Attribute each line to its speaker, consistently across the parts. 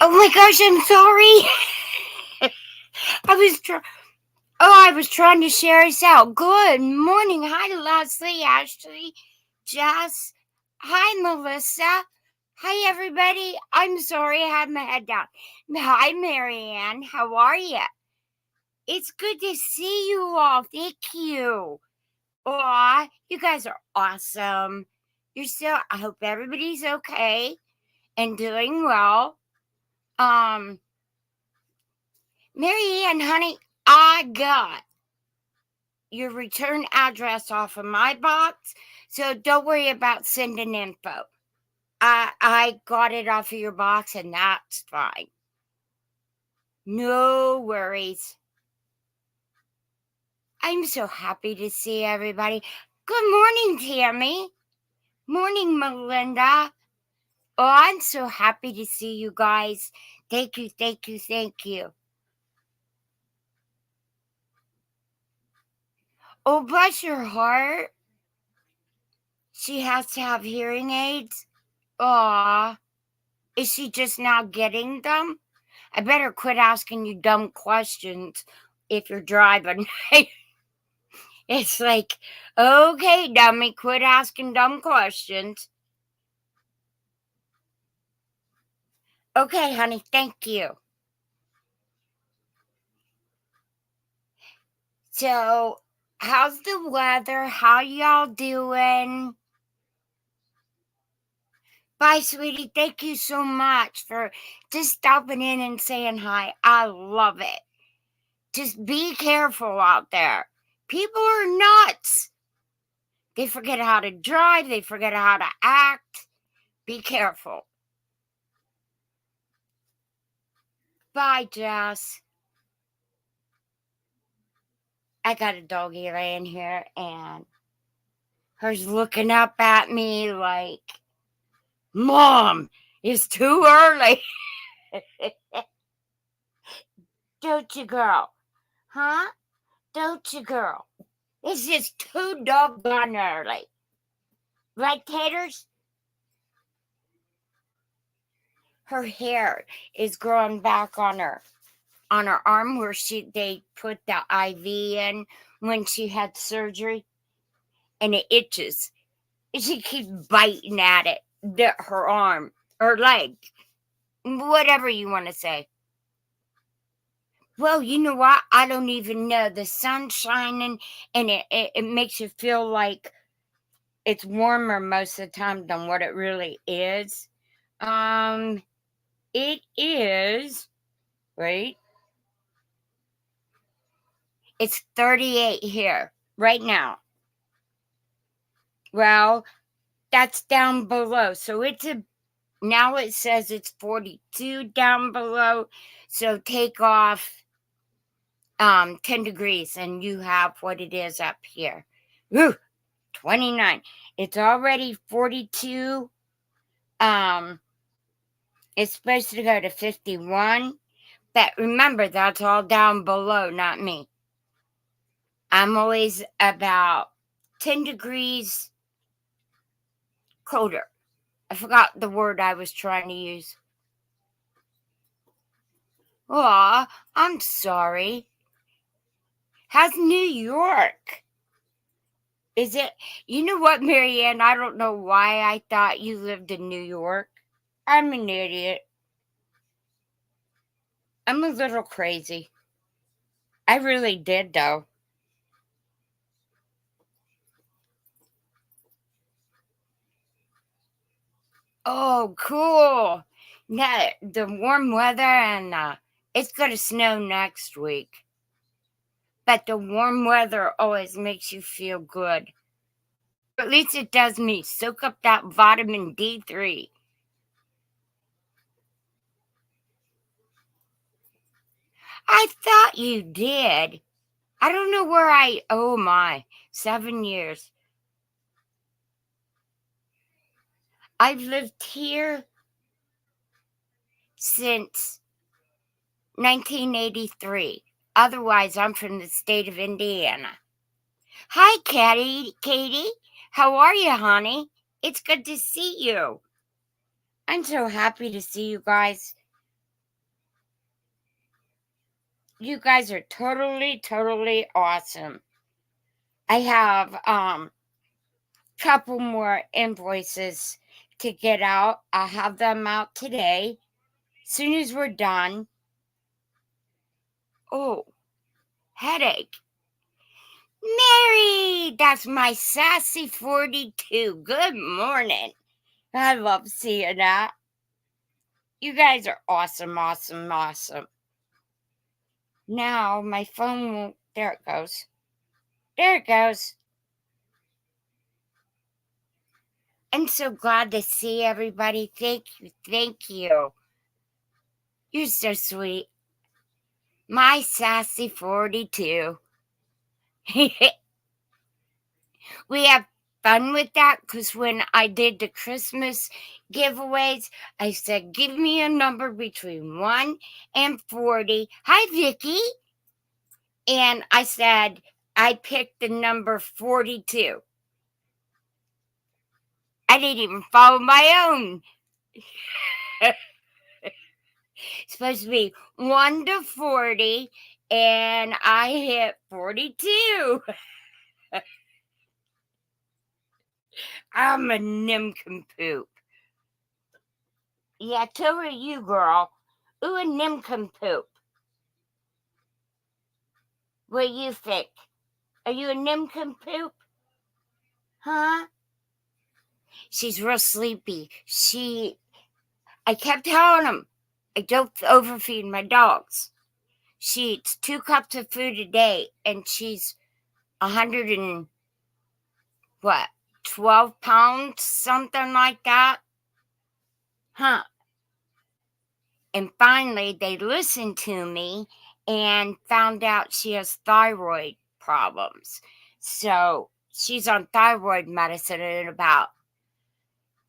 Speaker 1: Oh my gosh, I'm sorry. I was trying to share us out. Good morning. Hi, Leslie, Ashley, Jess. Hi, Melissa. Hi, everybody. I'm sorry I had my head down. Hi, Marianne. How are you? It's good to see you all. Thank you. Aw, you guys are awesome. I hope everybody's okay and doing well. Marianne, honey, I got your return address off of my box, so don't worry about sending info. I got it off of your box, and that's fine. No worries. I'm so happy to see everybody. Good morning, Tammy. Morning, Melinda. Oh, I'm so happy to see you guys. Thank you, thank you, thank you. Oh, bless your heart. She has to have hearing aids. Aw. Is she just now getting them? I better quit asking you dumb questions if you're driving. It's like, okay, dummy, quit asking dumb questions. Okay, honey, thank you. So, how's the weather? How y'all doing? Bye, sweetie. Thank you so much for just stopping in and saying hi. I love it. Just be careful out there. People are nuts. They forget how to drive, they forget how to act. Be careful. Bye, Jess. I got a doggy laying here, and her's looking up at me like, Mom, it's too early. Don't you, girl? Huh? Don't you, girl? It's just too doggone early. Right, Taters? Her hair is growing back on her arm where they put the IV in when she had surgery, and it itches. And she keeps biting at it, her arm, her leg, whatever you want to say. Well, you know what? I don't even know. The sun's shining, and it makes you feel like it's warmer most of the time than what it really is. It is, right? It's 38 here right now. Well, that's down below. So now it says it's 42 down below. So take off 10 degrees and you have what it is up here. Woo, 29. It's already 42. It's supposed to go to 51. But remember, that's all down below, not me. I'm always about 10 degrees colder. I forgot the word I was trying to use. Aw, I'm sorry. How's New York? Is it, you know what, Marianne? I don't know why I thought you lived in New York. I'm an idiot. I'm a little crazy. I really did, though. Oh, cool. Yeah, the warm weather, and it's going to snow next week. But the warm weather always makes you feel good. At least it does me. Soak up that vitamin D3. I thought you did. I don't know where oh my, 7 years. I've lived here since 1983. Otherwise, I'm from the state of Indiana. Hi, Katie. How are you, honey? It's good to see you. I'm so happy to see you guys. You guys are totally awesome. I have couple more invoices to get out. I'll have them out today. Soon as we're done. Oh, headache. Mary, that's my sassy 42. Good morning. I love seeing that. You guys are awesome. Now my phone won't. There it goes. There it goes. I'm so glad to see everybody. Thank you. You're so sweet. My sassy 42. We have fun with that because when I did the Christmas giveaways, I said, give me a number between 1 and 40. Hi, Vicky. And I said, I picked the number 42. I didn't even follow my own. It's supposed to be 1 to 40, and I hit 42. I'm a nincompoop. Yeah, so are you, girl. Ooh, a nincompoop. What do you think? Are you a nincompoop? Huh? She's real sleepy. I kept telling him, I don't overfeed my dogs. She eats 2 cups of food a day, and she's 100 and, 12 pounds, something like that? Huh. And finally, they listened to me and found out she has thyroid problems. So she's on thyroid medicine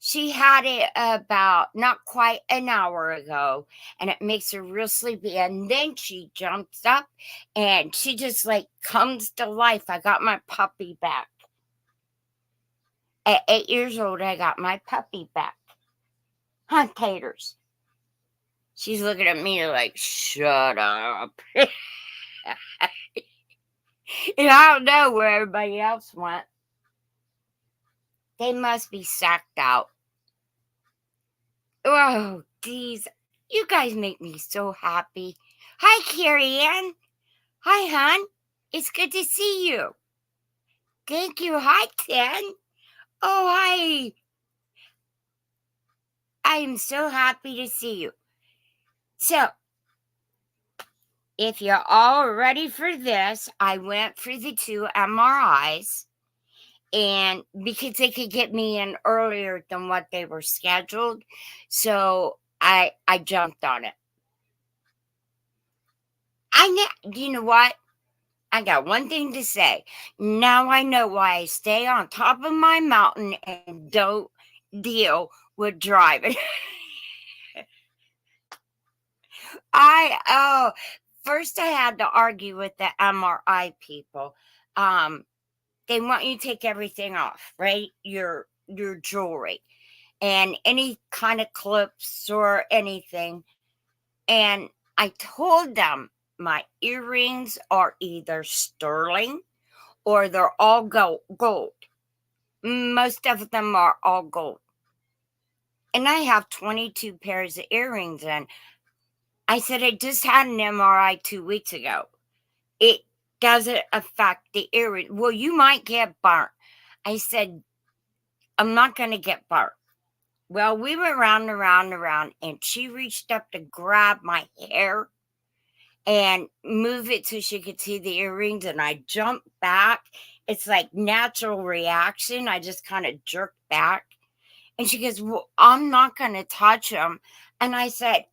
Speaker 1: she had it about not quite an hour ago, and it makes her real sleepy. And then she jumps up and she just like comes to life. I got my puppy back. At 8 years old, I got my puppy back. Huh, Taters? She's looking at me like, shut up. And I don't know where everybody else went. They must be sacked out. Oh, geez. You guys make me so happy. Hi, Carrie Ann. Hi, hon. It's good to see you. Thank you. Hi, Ken. Oh, hi. I am so happy to see you. So, if you're all ready for this, I went for the 2 MRIs. And because they could get me in earlier than what they were scheduled, so I jumped on it. You know what? I got one thing to say. Now I know why I stay on top of my mountain and don't deal with driving. First I had to argue with the MRI people. They want you to take everything off, right? Your jewelry and any kind of clips or anything. And I told them my earrings are either sterling or they're all gold. Most of them are all gold. And I have 22 pairs of earrings in. I said, I just had an MRI 2 weeks ago. It doesn't affect the earring. Well, you might get burnt. I said, I'm not going to get burnt. Well, we went round and round and round, and she reached up to grab my hair and move it so she could see the earrings, and I jumped back. It's like natural reaction. I just kind of jerked back. And she goes, well, I'm not going to touch them. And I said,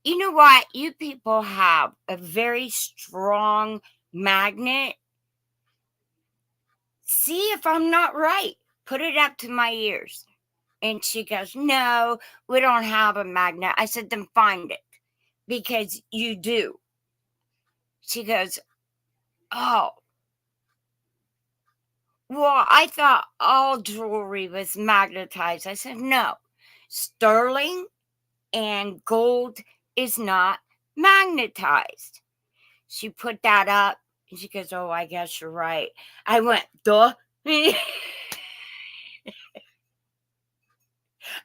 Speaker 1: you know what? You people have a very strong magnet. See if I'm not right. Put it up to my ears. And she goes, no, we don't have a magnet. I said, then find it because you do. She goes, oh. Well, I thought all jewelry was magnetized. I said, no. Sterling and gold is not magnetized. she put that up. And she goes, oh, I guess you're right. I went, duh.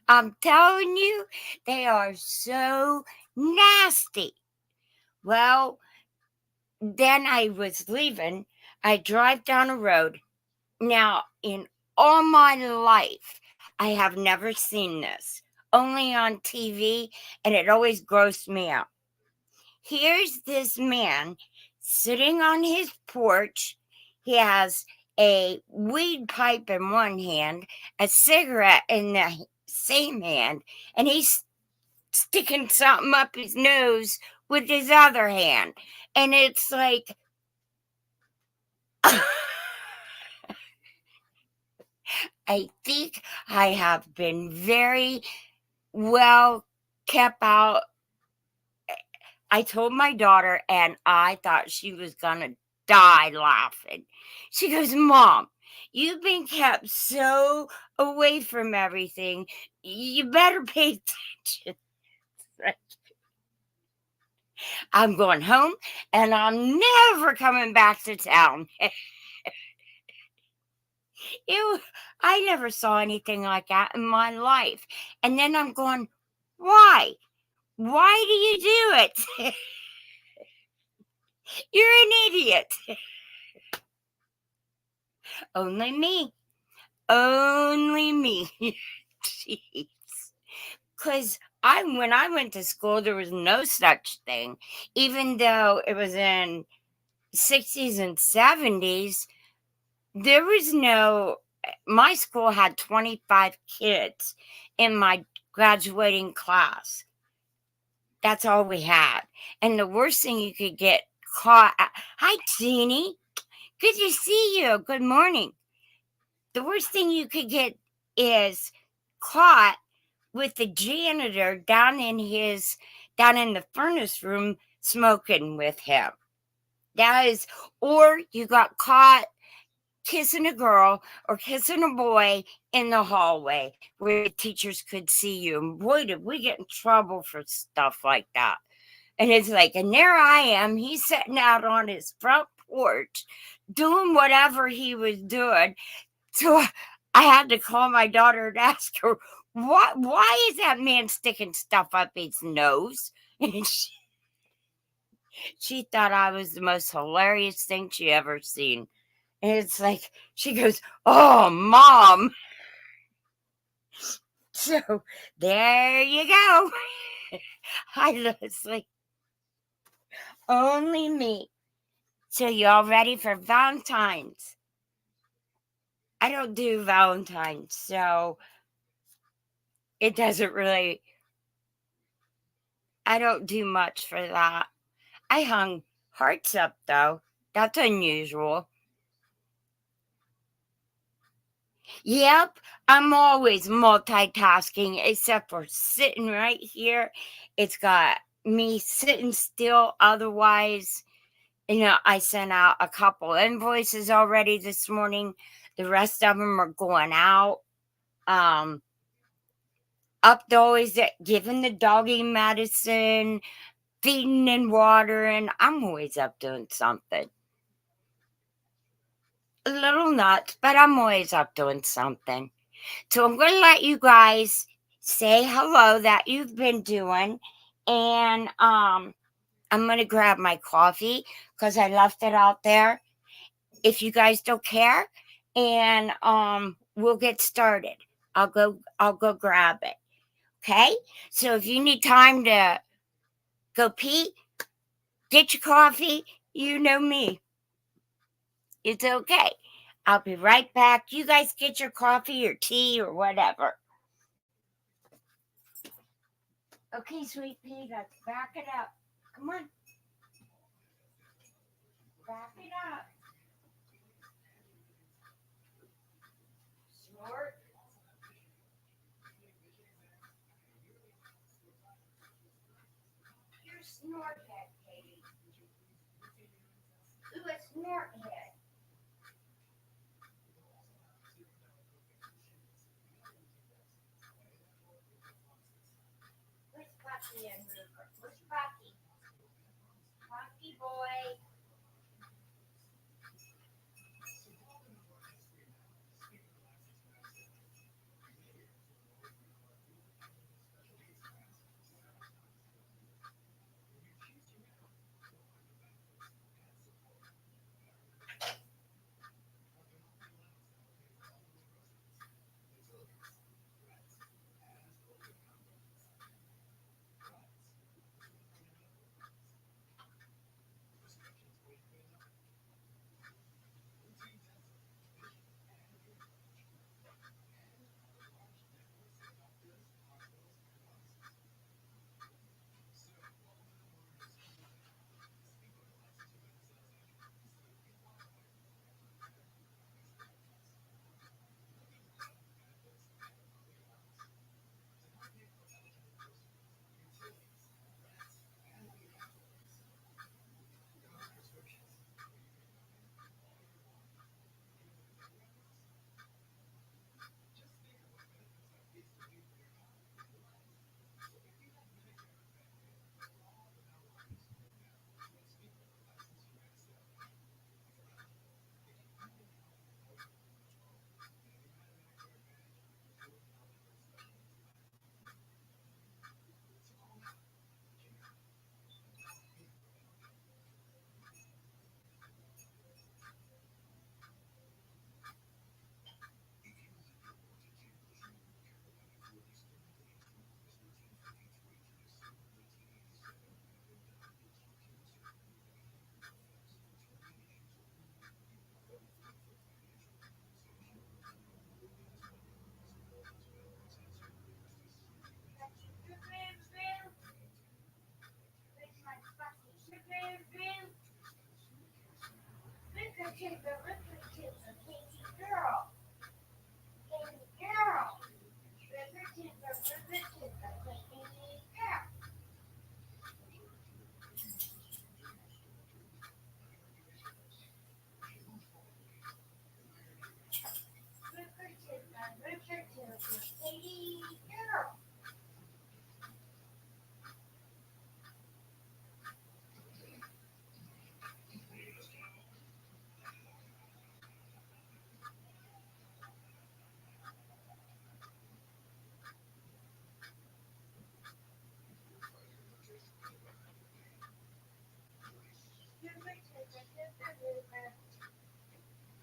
Speaker 1: I'm telling you, they are so nasty. Well, then I was leaving. I drive down a road. Now, in all my life, I have never seen this, only on TV, and it always grossed me out. Here's this man sitting on his porch. He has a weed pipe in one hand, a cigarette in the same hand, and he's sticking something up his nose with his other hand. And it's like, I think I have been very well kept out. I told my daughter, and I thought she was going to die laughing. She goes, Mom, you've been kept so away from everything. You better pay attention. I'm going home, and I'm never coming back to town. I never saw anything like that in my life. And then I'm going, why? Why do you do it? You're an idiot. Only me. Only me. Jeez. Because when I went to school, there was no such thing. Even though it was in 60s and 70s, there was no, my school had 25 kids in my graduating class. That's all we had. And the worst thing you could get caught. Hi, Jeannie. Good to see you. Good morning. The worst thing you could get is caught with the janitor down in the furnace room smoking with him. That is, or you got caught kissing a girl or kissing a boy in the hallway where the teachers could see you. And boy, did we get in trouble for stuff like that. And it's like, and there I am, he's sitting out on his front porch doing whatever he was doing. So I had to call my daughter and ask her, why is that man sticking stuff up his nose? And she thought I was the most hilarious thing she ever seen. And it's like, she goes, oh, Mom. So there you go. I was like, only me. So y'all ready for Valentine's? I don't do Valentine's, so it doesn't really, I don't do much for that. I hung hearts up, though. That's unusual. Yep, I'm always multitasking, except for sitting right here. It's got me sitting still. Otherwise, I sent out a couple invoices already this morning. The rest of them are going out. Up to always giving the doggy medicine, feeding and watering. I'm always up doing something. A little nuts, but I'm always up doing something. So I'm going to let you guys say hello that you've been doing. And I'm going to grab my coffee because I left it out there. If you guys don't care, and we'll get started. I'll go grab it. Okay? So if you need time to go pee, get your coffee, you know me. It's okay. I'll be right back. You guys get your coffee or tea or whatever. Okay, sweet pea, let's back it up. Come on. Back it up. Snort. You're a snort head, Katie. Ooh, a snort head. Where's Puppy and Rupert? Where's Puppy? Puppy boy.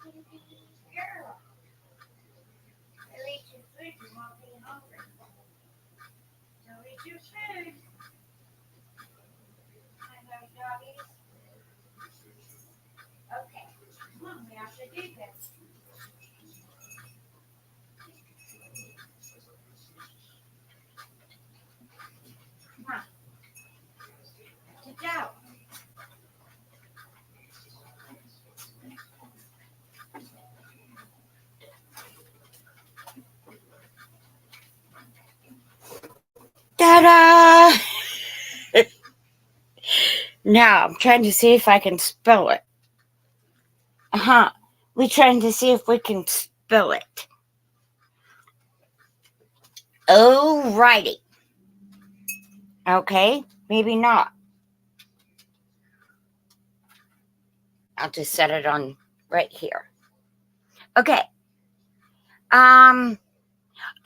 Speaker 1: Girl, I'll eat your food. You won't be hungry. Don't eat your food. I know, doggies. Okay. Come on, we have to do this. Come on. Sit down. Ta-da! Now, I'm trying to see if I can spell it. We're trying to see if we can spell it. Alrighty. Okay, maybe not. I'll just set it on right here. Okay.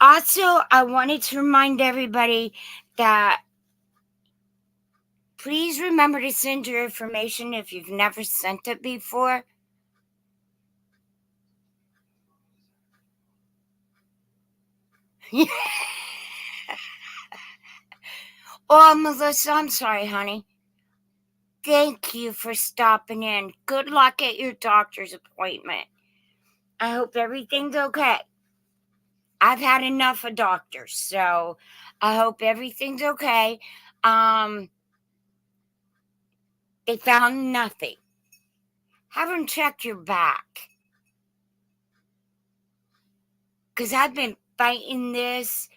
Speaker 1: Also, I wanted to remind everybody that please remember to send your information if you've never sent it before. Oh, Melissa, I'm sorry, honey. Thank you for stopping in. Good luck at your doctor's appointment. I hope everything's okay. I've had enough of doctors, so I hope everything's okay. They found nothing. Have them check your back. Because I've been fighting this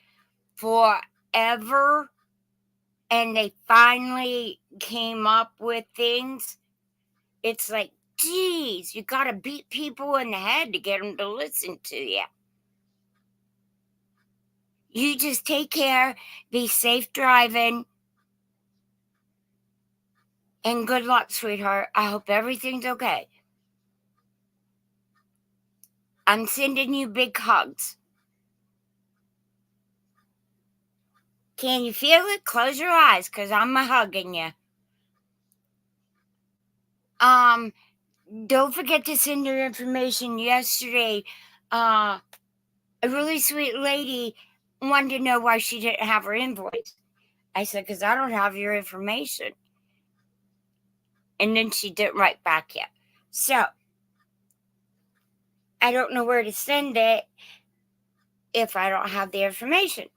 Speaker 1: forever, and they finally came up with things. It's like, geez, you got to beat people in the head to get them to listen to you. You just take care, be safe driving, and good luck, sweetheart. I hope everything's okay. I'm sending you big hugs. Can you feel it? Close your eyes, because I'm hugging you. Don't forget to send your information. Yesterday, a really sweet lady wanted to know why she didn't have her invoice. I said, because I don't have your information. And then she didn't write back yet. So, I don't know where to send it if I don't have the information.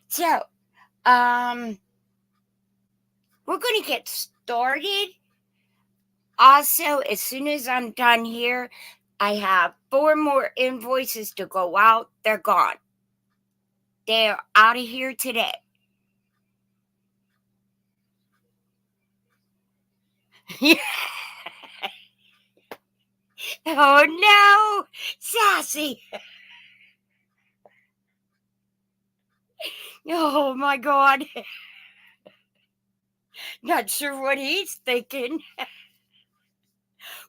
Speaker 1: So, we're going to get started. Also, as soon as I'm done here, I have 4 more invoices to go out. They're gone. They're out of here today. Oh no, Sassy. Oh my God. Not sure what he's thinking.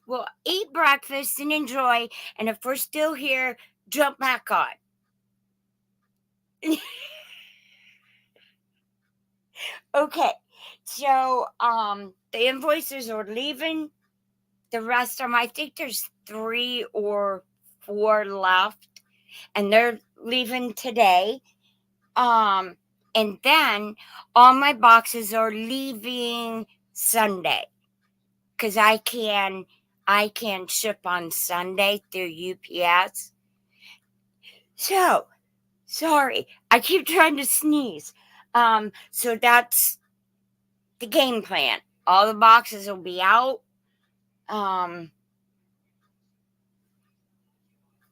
Speaker 1: Well, eat breakfast and enjoy. And if we're still here, jump back on. Okay. So the invoices are leaving. The rest of them, I think there's 3 or 4 left. And they're leaving today. And then all my boxes are leaving Sunday. Because I can ship on Sunday through UPS. So, sorry, I keep trying to sneeze. So that's the game plan. All the boxes will be out.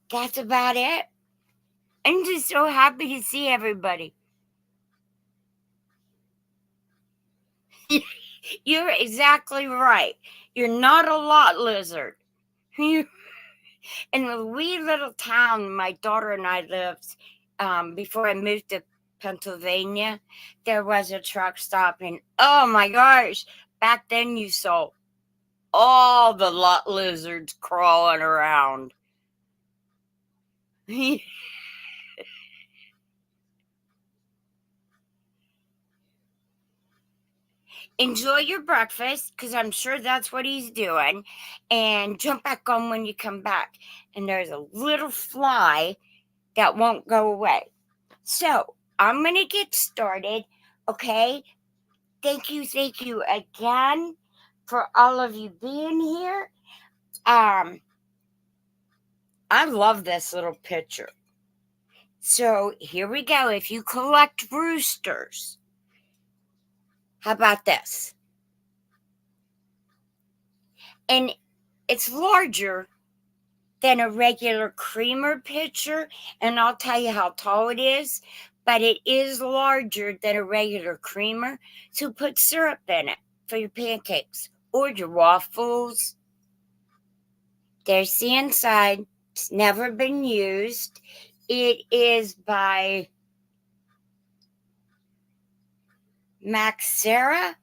Speaker 1: That's about it. I'm just so happy to see everybody. You're exactly right. You're not a lot lizard. In a wee little town my daughter and I lived before I moved to Pennsylvania, there was a truck stop, and oh my gosh, back then you saw all the lot lizards crawling around. Enjoy your breakfast, because I'm sure that's what he's doing, and jump back on when you come back. And there's a little fly that won't go away. So I'm going to get started, okay? Thank you again for all of you being here. I love this little picture. So here we go. If you collect roosters, how about this? And it's larger than a regular creamer pitcher, and I'll tell you how tall it is, but it is larger than a regular creamer. So put syrup in it for your pancakes or your waffles. There's the inside. It's never been used. It is by Max Sierra.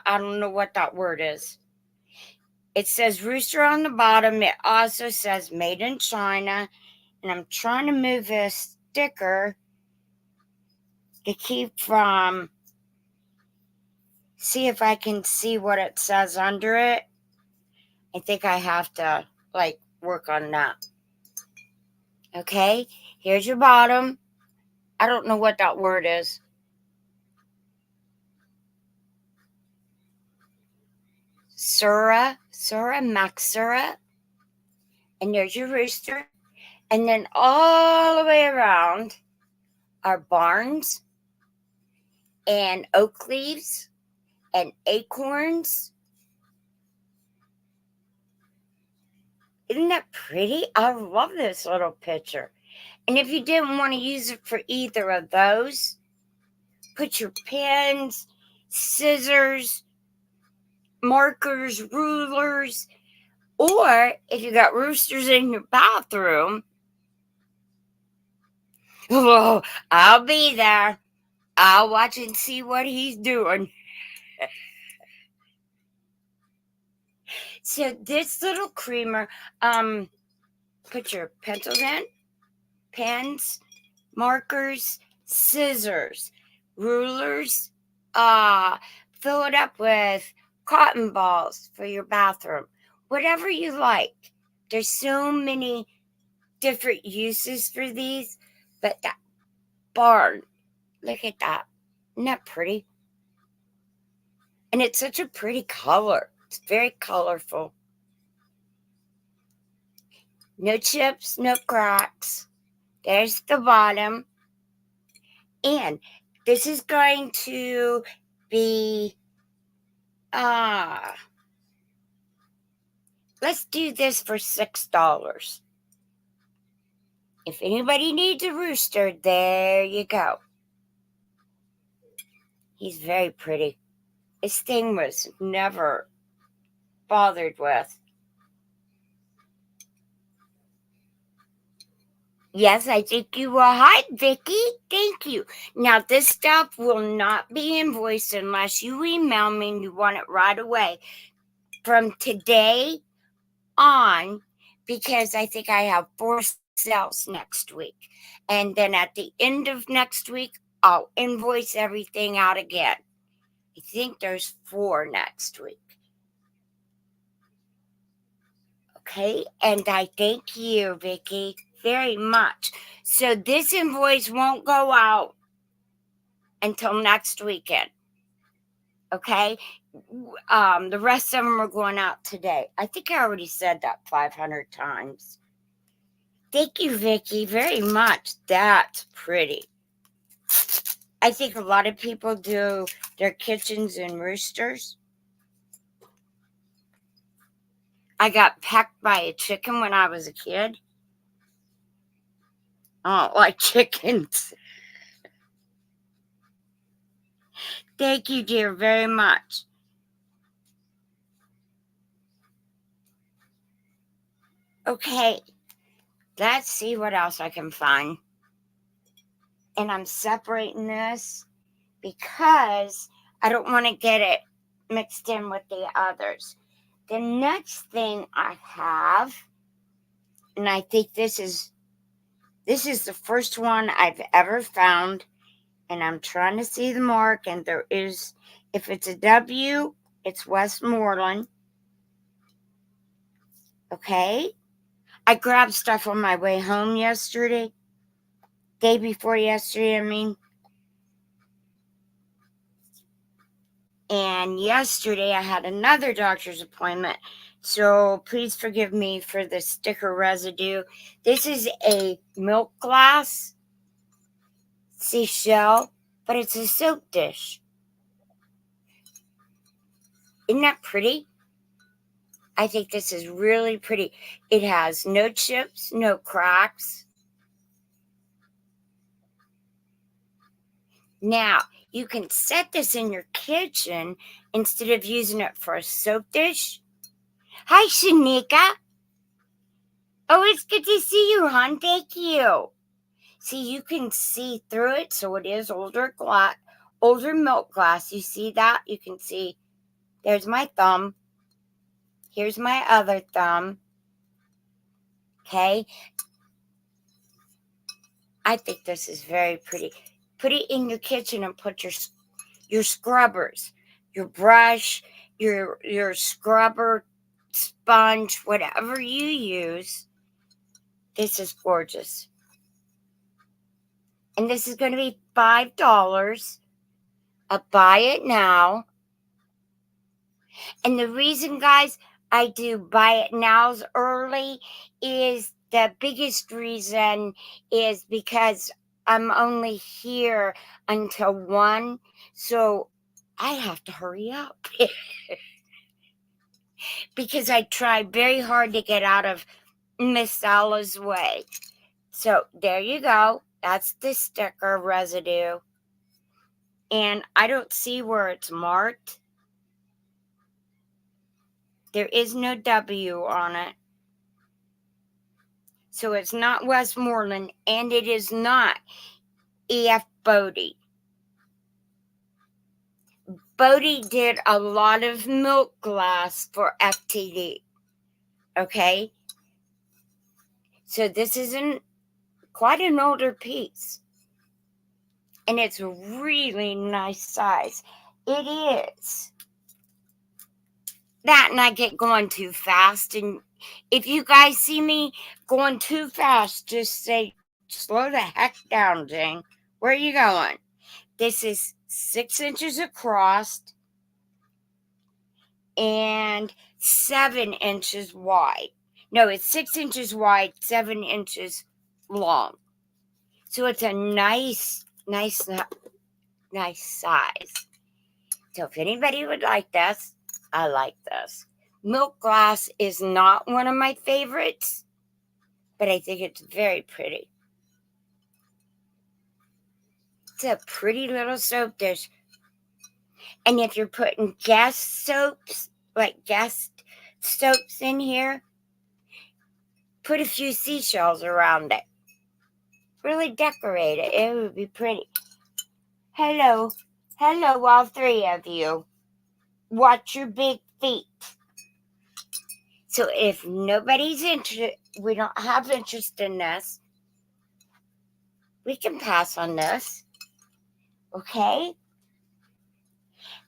Speaker 1: I don't know what that word is. It says rooster on the bottom. It also says made in China. And I'm trying to move this sticker to keep from, see if I can see what it says under it. I think I have to work on that. Okay, here's your bottom. I don't know what that word is. Sura, Maxura. And there's your rooster. And then all the way around are barns and oak leaves and acorns. Isn't that pretty? I love this little picture. And if you didn't want to use it for either of those, put your pens, scissors, markers, rulers, or if you got roosters in your bathroom, oh, I'll be there. I'll watch and see what he's doing. So this little creamer, put your pencils in, pens, markers, scissors, rulers, fill it up with cotton balls for your bathroom, whatever you like. There's so many different uses for these, but that barn, look at that. Isn't that pretty? And it's such a pretty color. It's very colorful. No chips, no cracks. There's the bottom. And this is going to be, let's do this for $6. If anybody needs a rooster, there you go. He's very pretty. This thing was never bothered with. Yes, I think you will. Hi, Vicky. Thank you. Now, this stuff will not be invoiced unless you email me and you want it right away. From today on, because I think I have 4 sales next week. And then at the end of next week, I'll invoice everything out again. I think there's 4 next week. Okay, and I thank you, Vicky, very much. So this invoice won't go out until next weekend. Okay, the rest of them are going out today. I think I already said that 500 times. Thank you, Vicky, very much. That's pretty. I think a lot of people do their kitchens in roosters. I got pecked by a chicken when I was a kid. I don't like chickens. Thank you, dear, very much. Okay, let's see what else I can find. And I'm separating this because I don't want to get it mixed in with the others. The next thing I have, and I think this is This is the first one I've ever found, and I'm trying to see the mark, and there is, if it's a W, it's Westmoreland. Okay? I grabbed stuff on my way home yesterday. Day before yesterday, I mean. And yesterday I had another doctor's appointment. So please forgive me for the sticker residue. This is a milk glass seashell, but it's a soap dish. Isn't that pretty? I think this is really pretty. It has no chips, no cracks. Now, you can set this in your kitchen instead of using it for a soap dish. Hi, Shanika. Oh, it's good to see you, hon. Thank you. See, you can see through it, so it is older milk glass. You see that? You can see. There's my thumb. Here's my other thumb. Okay. I think this is very pretty. Put it in your kitchen and put your scrubbers, your brush, your scrubber, sponge, whatever you use. This is gorgeous. And this is going to be $5. Buy it now. And the reason, guys, I do buy it now's early is the biggest reason is because I'm only here until 1. So I have to hurry up because I tried very hard to get out of Miss Sala's way. So there you go. That's the sticker residue. And I don't see where it's marked. There is no W on it. So it's not Westmoreland, and it is not E.F. Bodie. Bodie did a lot of milk glass for FTD. Okay? So this is quite an older piece. And it's a really nice size. It is. That, and I get going too fast. And if you guys see me going too fast, just say, slow the heck down, Jane. Where are you going? This is 6 inches across and 7 inches wide. No, it's 6 inches wide, 7 inches long. So it's a nice size. So if anybody would like this, I like this. Milk glass is not one of my favorites, but I think it's very pretty. It's a pretty little soap dish. And if you're putting guest soaps in here, put a few seashells around it. Really decorate it. It would be pretty. Hello, all 3 of you. Watch your big feet. So if nobody's interested, we don't have interest in this, we can pass on this. Okay?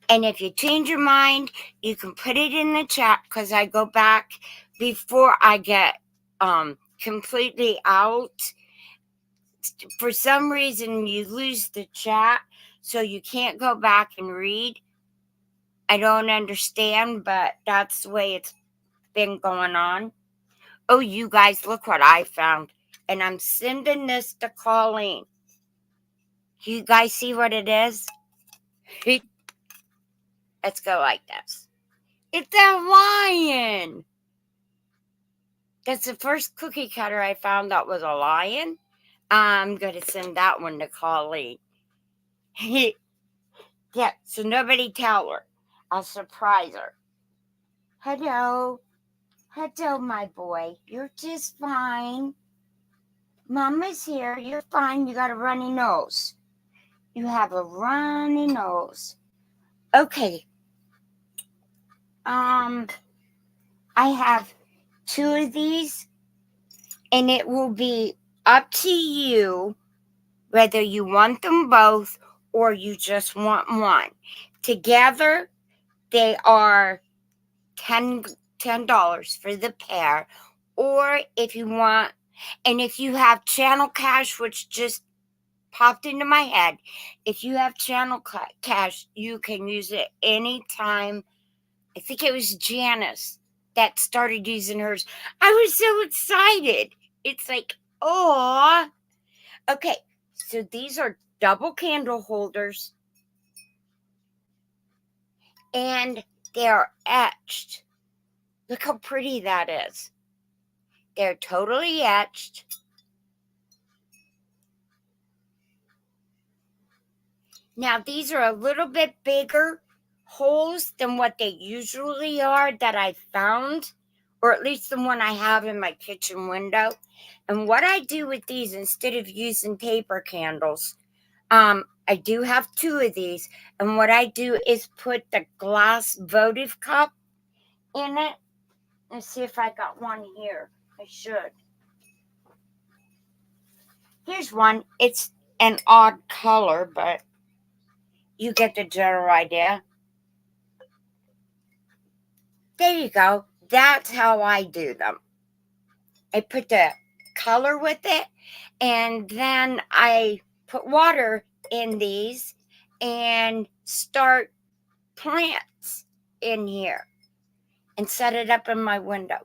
Speaker 1: And if you change your mind, you can put it in the chat because I go back before I get completely out. For some reason, you lose the chat, so you can't go back and read. I don't understand, but that's the way it's been going on. Oh, you guys, look what I found. And I'm sending this to Colleen. Do you guys see what it is? Let's go like this. It's a lion. That's the first cookie cutter I found that was a lion. I'm going to send that one to Colleen. Yeah, so nobody tell her. I'll surprise her. Hello, my boy. You're just fine. Mama's here. You're fine. You got a runny nose. You have a runny nose. Okay. I have 2 of these, and it will be up to you whether you want them both or you just want one. Together, they are $10 for the pair. Or if you want, and if you have Channel Cash, which just popped into my head, if you have Channel Cash, you can use it anytime. I think it was Janice that started using hers. I was so excited. It's like, oh, okay. So these are double candle holders, and they are etched. Look how pretty that is. They're totally etched. Now, these are a little bit bigger holes than what they usually are that I found, or at least the one I have in my kitchen window. And what I do with these, instead of using paper candles, I do have two of these. And what I do is put the glass votive cup in it. Let's see if I got one here. I should. Here's one. It's an odd color, but you get the general idea. There you go. That's how I do them. I put the color with it, and then I put water in these and start plants in here and set it up in my window.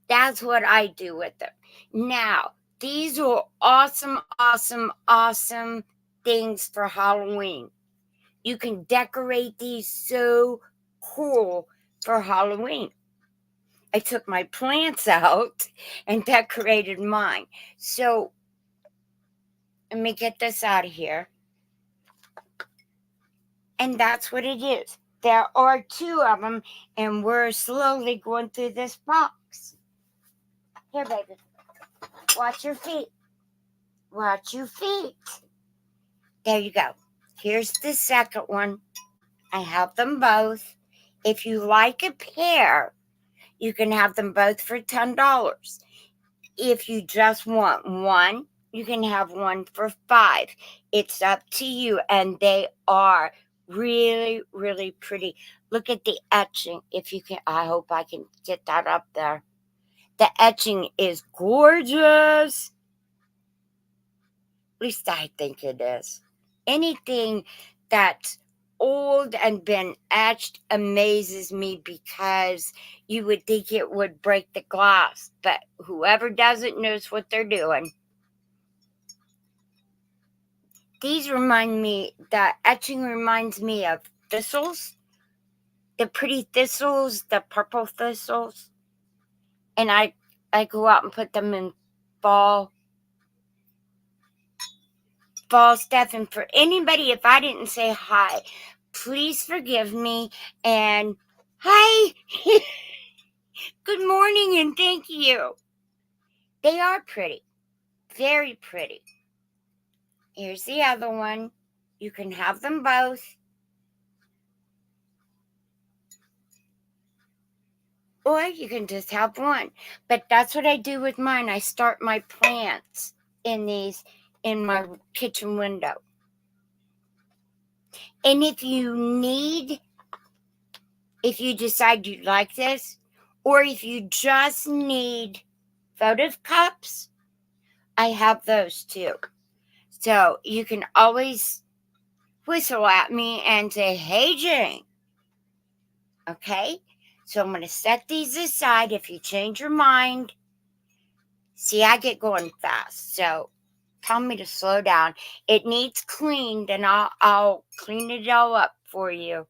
Speaker 1: That's what I do with them. Now, these are awesome, awesome, awesome things for Halloween. You can decorate these so cool for Halloween. I took my plants out and decorated mine. So let me get this out of here. And that's what it is. There are two of them, and we're slowly going through this box. Here, baby. Watch your feet. Watch your feet. There you go. Here's the second one. I have them both. If you like a pair, you can have them both for $10. If you just want one, you can have one for $5. It's up to you, and they are really, really pretty. Look at the etching. If you can, I hope I can get that up there. The etching is gorgeous. At least I think it is. Anything that's old and been etched amazes me because you would think it would break the glass, but whoever does it knows what they're doing. These remind me, the etching reminds me of thistles, the pretty thistles, the purple thistles. And I go out and put them in fall stuff. And for anybody, if I didn't say hi, please forgive me. And hi, good morning, and thank you. They are pretty, very pretty. Here's the other one. You can have them both. Or you can just have one. But that's what I do with mine. I start my plants in these in my kitchen window. And if you decide you like this, or if you just need votive cups, I have those too. So you can always whistle at me and say, "Hey, Jane." Okay? So I'm going to set these aside. If you change your mind, see, I get going fast. So tell me to slow down. It needs cleaned, and I'll clean it all up for you.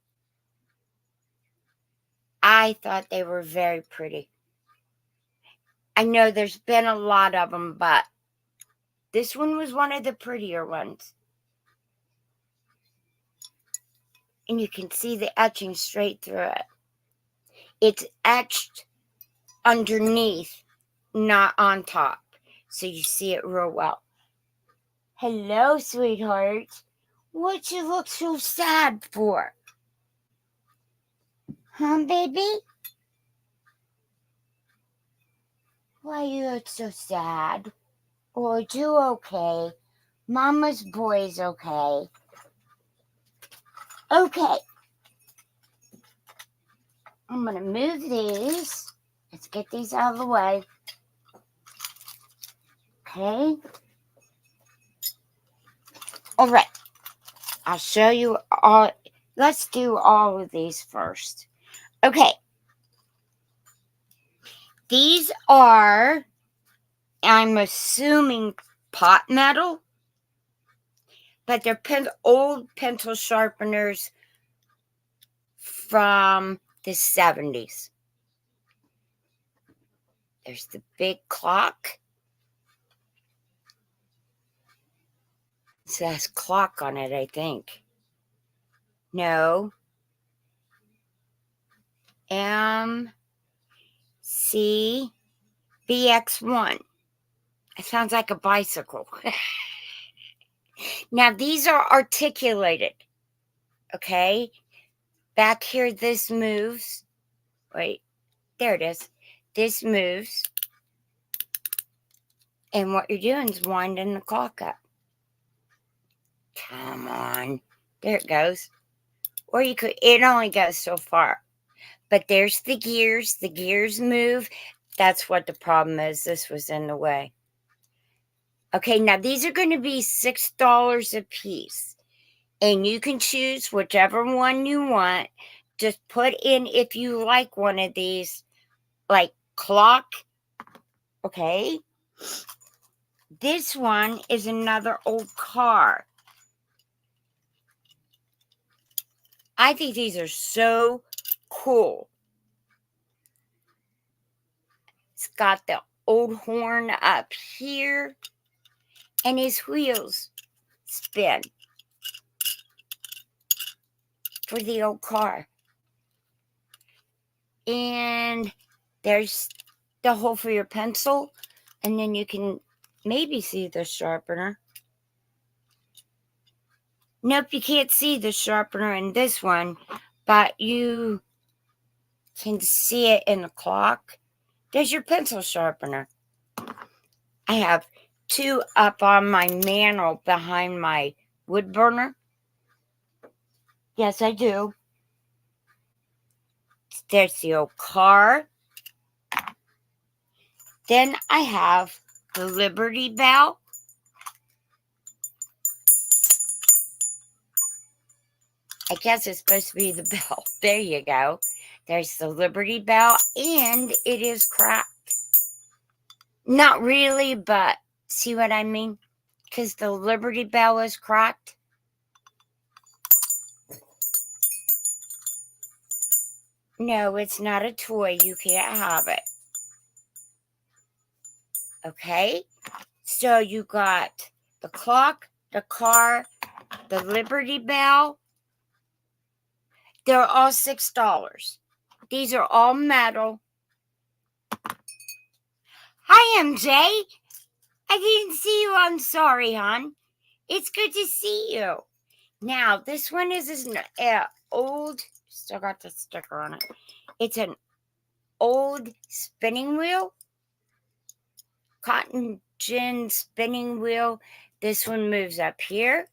Speaker 1: I thought they were very pretty. I know there's been a lot of them, but this one was one of the prettier ones. And you can see the etching straight through it. It's etched underneath, not on top. So you see it real well. Hello, sweetheart. What you look so sad for? Huh, baby? Why you look so sad? Or do okay. Mama's boy's okay. Okay. I'm going to move these. Let's get these out of the way. Okay. All right. I'll show you all. Let's do all of these first. Okay. These are, I'm assuming, pot metal, but they're old pencil sharpeners from the 70s. There's the big clock. It says clock on it, I think. No. MCBX1. It sounds like a bicycle. Now, these are articulated. Okay? Back here, this moves. Wait, there it is. This moves. And what you're doing is winding the clock up. Come on. There it goes. Or you could, it only goes so far. But there's the gears. The gears move. That's what the problem is. This was in the way. Okay, now these are going to be $6 a piece. And you can choose whichever one you want. Just put in, if you like one of these, like clock. Okay. This one is another old car. I think these are so cool. It's got the old horn up here, and his wheels spin for the old car. And there's the hole for your pencil, and then you can maybe see the sharpener. Nope, you can't see the sharpener in this one, but you can see it in the clock. There's your pencil sharpener. I have two up on my mantle behind my wood burner. Yes, I do. There's the old car. Then I have the Liberty Bell. I guess it's supposed to be the bell. There you go. There's the Liberty Bell, and it is cracked. Not really, but see what I mean? Because the Liberty Bell is cracked. No, it's not a toy. You can't have it. Okay? So you got the clock, the car, the Liberty Bell. They're all $6. These are all metal. Hi, MJ. I didn't see you. I'm sorry, hon. It's good to see you. Now, this one is an old, still got the sticker on it. It's an old spinning wheel. Cotton gin spinning wheel. This one moves up here.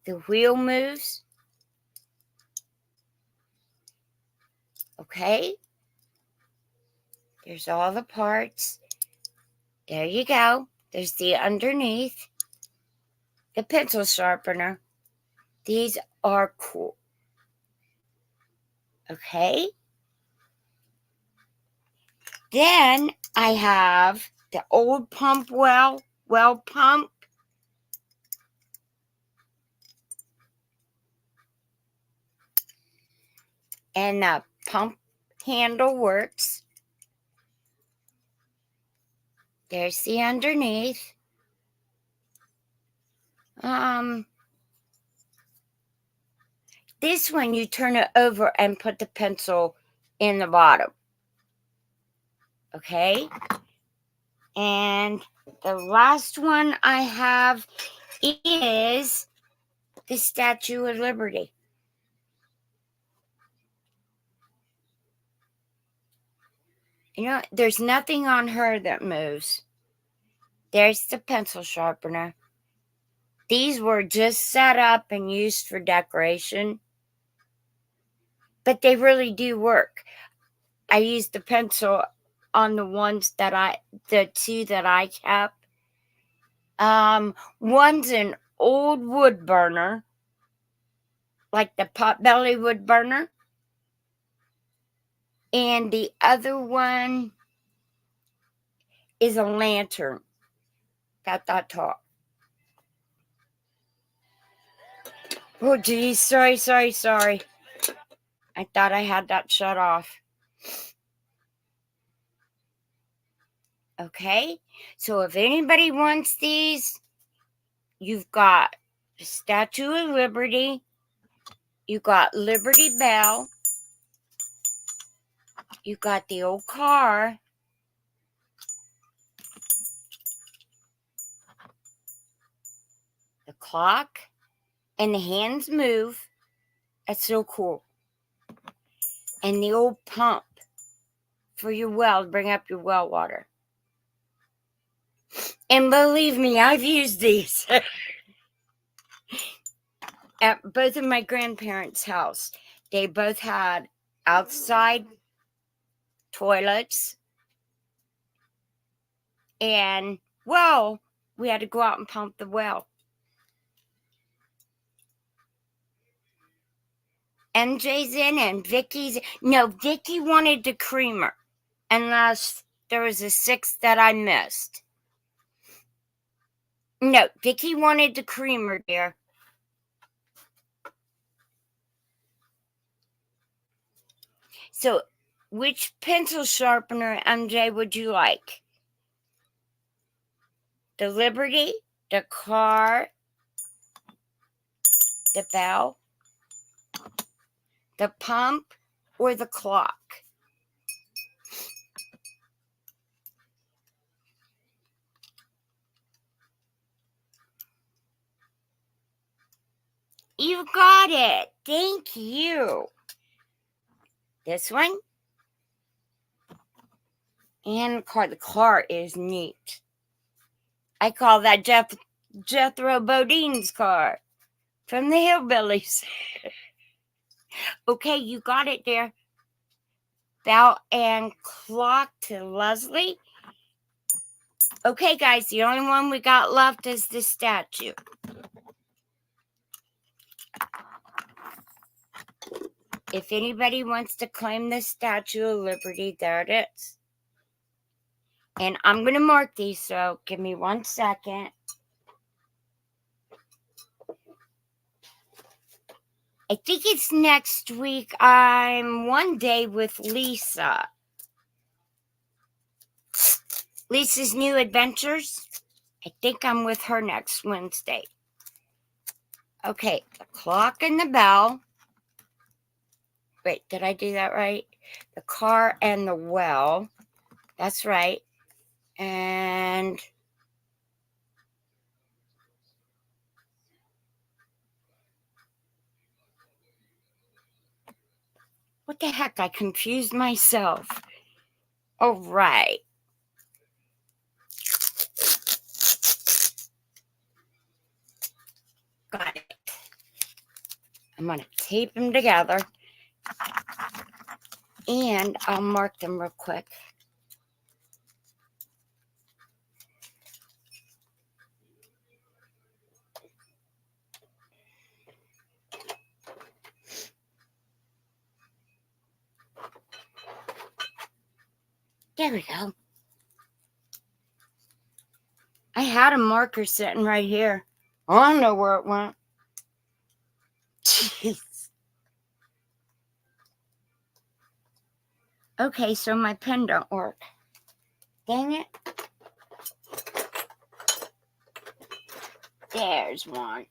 Speaker 1: The wheel moves. Okay. There's all the parts. There you go. There's the underneath. The pencil sharpener. These are cool. Okay. Then I have the old pump well pump. And the pump handle works. There's the underneath. This one, you turn it over and put the pencil in the bottom. Okay? And the last one I have is the Statue of Liberty. You know, there's nothing on her that moves. There's the pencil sharpener. These were just set up and used for decoration, but they really do work. I used the pencil on the two that I kept. One's an old wood burner, like the potbelly wood burner, and the other one is a lantern. Got that tall. Oh, geez, sorry. I thought I had that shut off. Okay, so if anybody wants these, you've got the Statue of Liberty, you got Liberty Bell, you got the old car, the clock, and the hands move. That's so cool. And the old pump for your well, to bring up your well water. And believe me, I've used these at both of my grandparents' house. They both had outside toilets, and well, we had to go out and pump the well. MJ's in and Vicky's. No, Vicky wanted the creamer, unless there was a sixth that I missed. No, Vicky wanted the creamer, dear. So, which pencil sharpener, MJ, would you like? The Liberty, the car, the bell, the pump, or the clock? You got it. Thank you. This one. And the car is neat. I call that Jethro Bodine's car from the Hillbillies. Okay, you got it, dear. Bell and clock to Leslie. Okay, guys, the only one we got left is the statue. If anybody wants to claim the Statue of Liberty, there it is. And I'm going to mark these, so give me 1 second. I think it's next week. I'm one day with Lisa. Lisa's New Adventures. I think I'm with her next Wednesday. Okay, the clock and the bell. Wait, did I do that right? The car and the well. That's right. And what the heck? I confused myself. All right. Got it. I'm going to tape them together. And I'll mark them real quick. There we go. I had a marker sitting right here. I don't know where it went. Jeez. Okay, so my pen don't work. Dang it. There's one.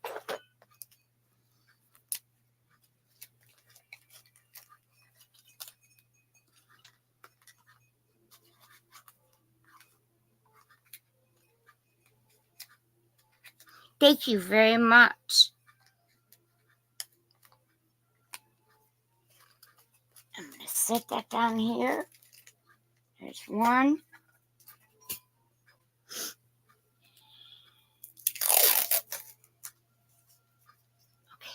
Speaker 1: Thank you very much. I'm going to set that down here. There's one.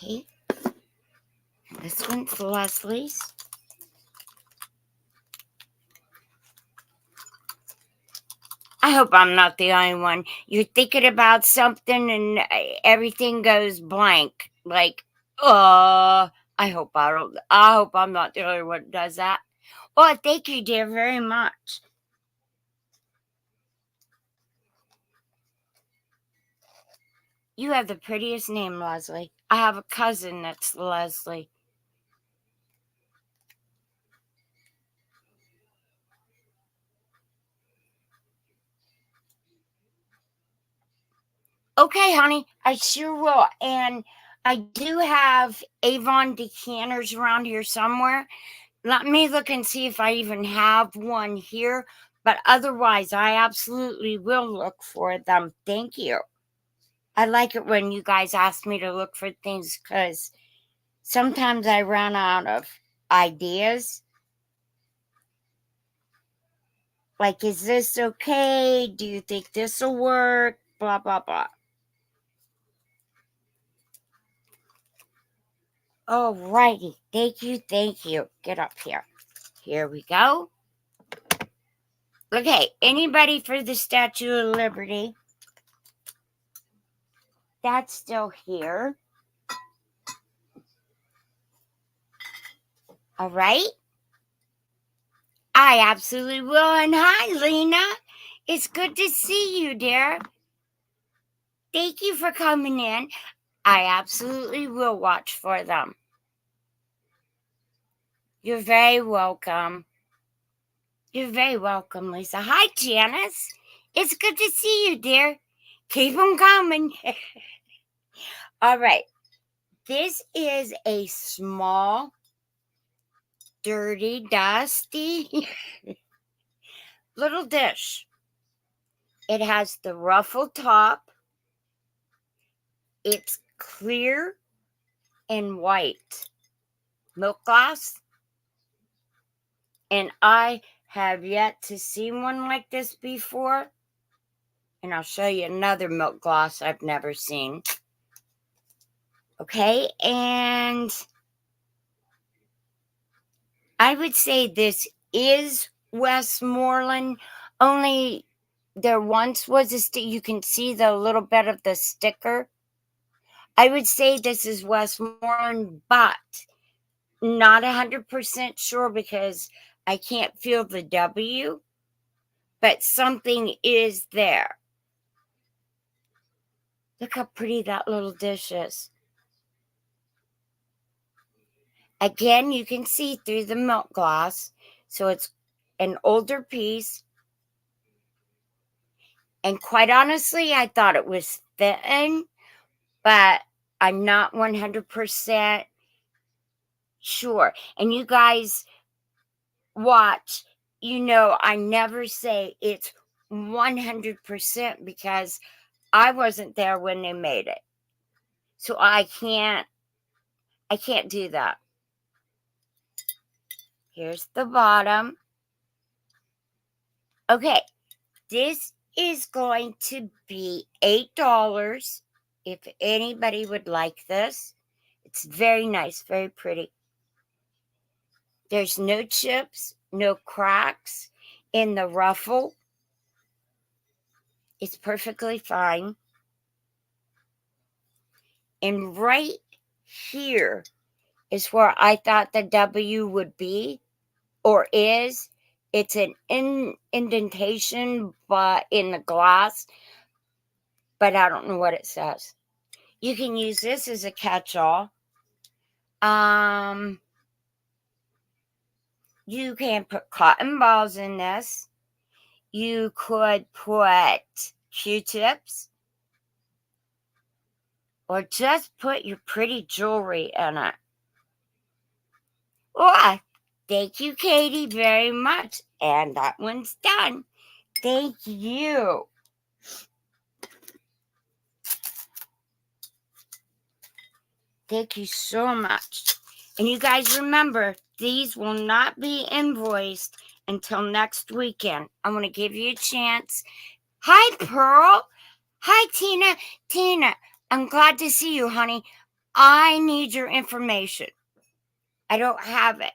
Speaker 1: Okay. This one's Leslie's. I hope I'm not the only one. You're thinking about something and everything goes blank. Like, I hope I'm not the only one that does that. Oh, thank you, dear, very much. You have the prettiest name, Leslie. I have a cousin that's Leslie. Okay, honey, I sure will. And I do have Avon decanters around here somewhere. Let me look and see if I even have one here. But otherwise, I absolutely will look for them. Thank you. I like it when you guys ask me to look for things because sometimes I run out of ideas. Like, is this okay? Do you think this will work? Blah, blah, blah. Alrighty. Thank you. Thank you. Get up here. Here we go. Okay. Anybody for the Statue of Liberty? That's still here. All right. I absolutely will. And hi, Lena. It's good to see you, dear. Thank you for coming in. I absolutely will watch for them. You're very welcome. You're very welcome, Lisa. Hi, Janice. It's good to see you, dear. Keep them coming. All right. This is a small, dirty, dusty little dish. It has the ruffled top. It's clear and white milk glass. And I have yet to see one like this before. And I'll show you another milk glass I've never seen. Okay, and I would say this is Westmoreland, only there once was a you can see the little bit of the sticker. I would say this is Westmoreland, but not 100% sure because I can't feel the W, but something is there. Look how pretty that little dish is. Again, you can see through the milk glass, so it's an older piece. And quite honestly, I thought it was thin, but I'm not 100% sure. And you guys watch, I never say it's 100% because I wasn't there when they made it. So I can't do that. Here's the bottom. Okay, this is going to be $8 if anybody would like this. It's very nice, very pretty. There's no chips, no cracks in the ruffle. It's perfectly fine. And right here is where I thought the W would be or is. It's an indentation but in the glass, but I don't know what it says. You can use this as a catch-all. You can put cotton balls in this. You could put Q-tips or just put your pretty jewelry in it. Oh, thank you, Katie, very much. And that one's done. Thank you. Thank you so much. And you guys remember, these will not be invoiced until next weekend. I'm going to give you a chance. Hi, Pearl. Hi, Tina. Tina, I'm glad to see you, honey. I need your information. I don't have it.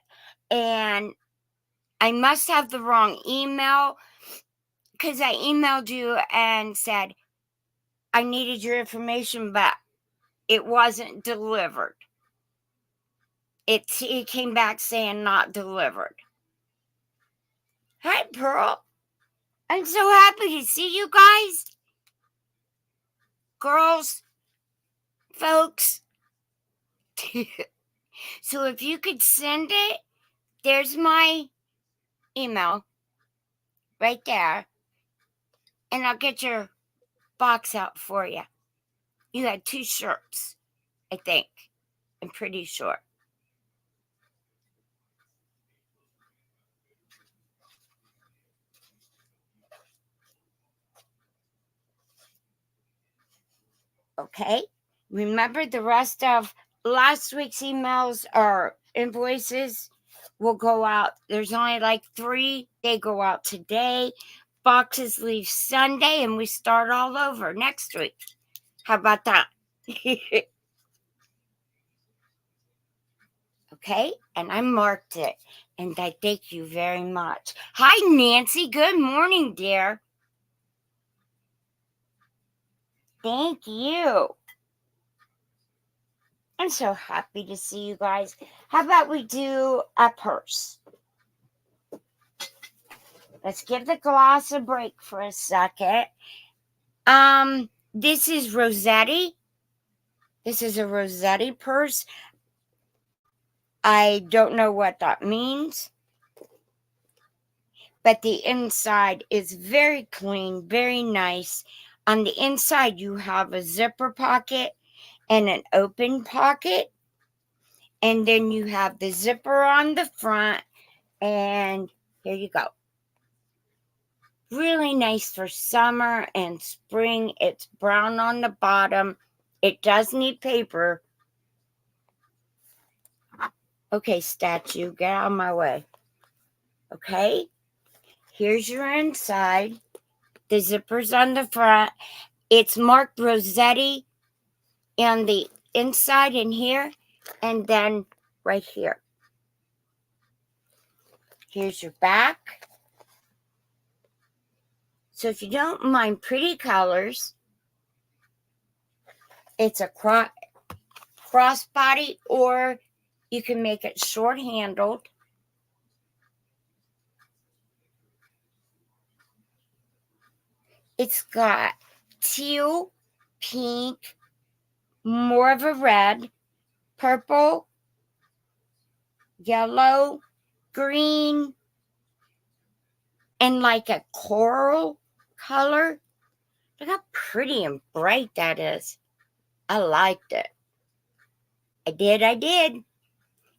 Speaker 1: And I must have the wrong email because I emailed you and said I needed your information, but it wasn't delivered. It came back saying not delivered. Hi, Pearl. I'm so happy to see you guys. Girls, folks. So if you could send it, there's my email right there. And I'll get your box out for you. You had 2 shirts, I think. I'm pretty sure. Okay? Remember, the rest of last week's emails or invoices will go out. There's only like 3. They go out today. Boxes leave Sunday, and we start all over next week. How about that? Okay? And I marked it. And I thank you very much. Hi, Nancy. Good morning, dear. Thank you. I'm so happy to see you guys. How about we do a purse? Let's give the gloss a break for a second. This is Rossetti. This is a Rossetti purse. I don't know what that means, but the inside is very clean, very nice. On the inside, you have a zipper pocket and an open pocket. And then you have the zipper on the front. And here you go. Really nice for summer and spring. It's brown on the bottom. It does need paper. Okay, statue, get out of my way. Okay, here's your inside. The zipper's on the front. It's marked Rossetti on the inside in here, and then right here. Here's your back. So if you don't mind pretty colors, it's a crossbody, or you can make it short-handled. It's got teal, pink, more of a red, purple, yellow, green, and like a coral color. Look how pretty and bright that is. I liked it. I did.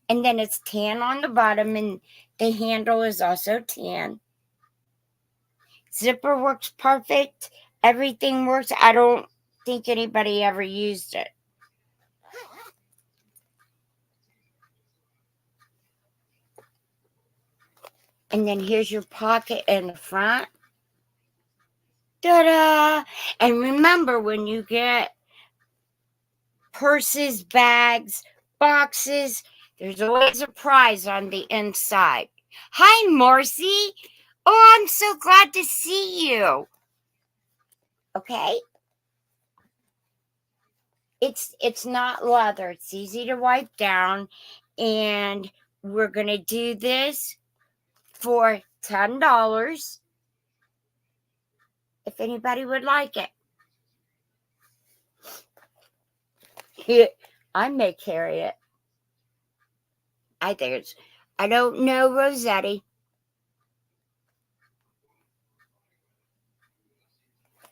Speaker 1: And then it's tan on the bottom, and the handle is also tan. Zipper works perfect. Everything works. I don't think anybody ever used it. And then here's your pocket in the front. Ta-da! And remember, when you get purses, bags, boxes, there's always a prize on the inside. Hi, Marcy. Oh, I'm so glad to see you. Okay? It's not leather. It's easy to wipe down. And we're going to do this for $10 if anybody would like it. I may carry it. I don't know Rossetti.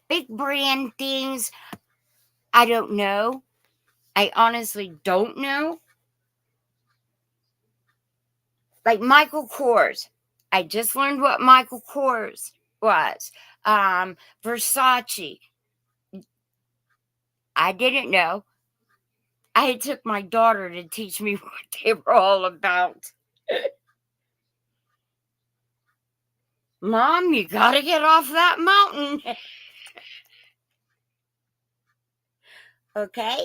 Speaker 1: Big brand things, I don't know. I honestly don't know. Like Michael Kors. I just learned what Michael Kors was. Versace. I didn't know. I took my daughter to teach me what they were all about. Mom, you gotta get off that mountain. Okay?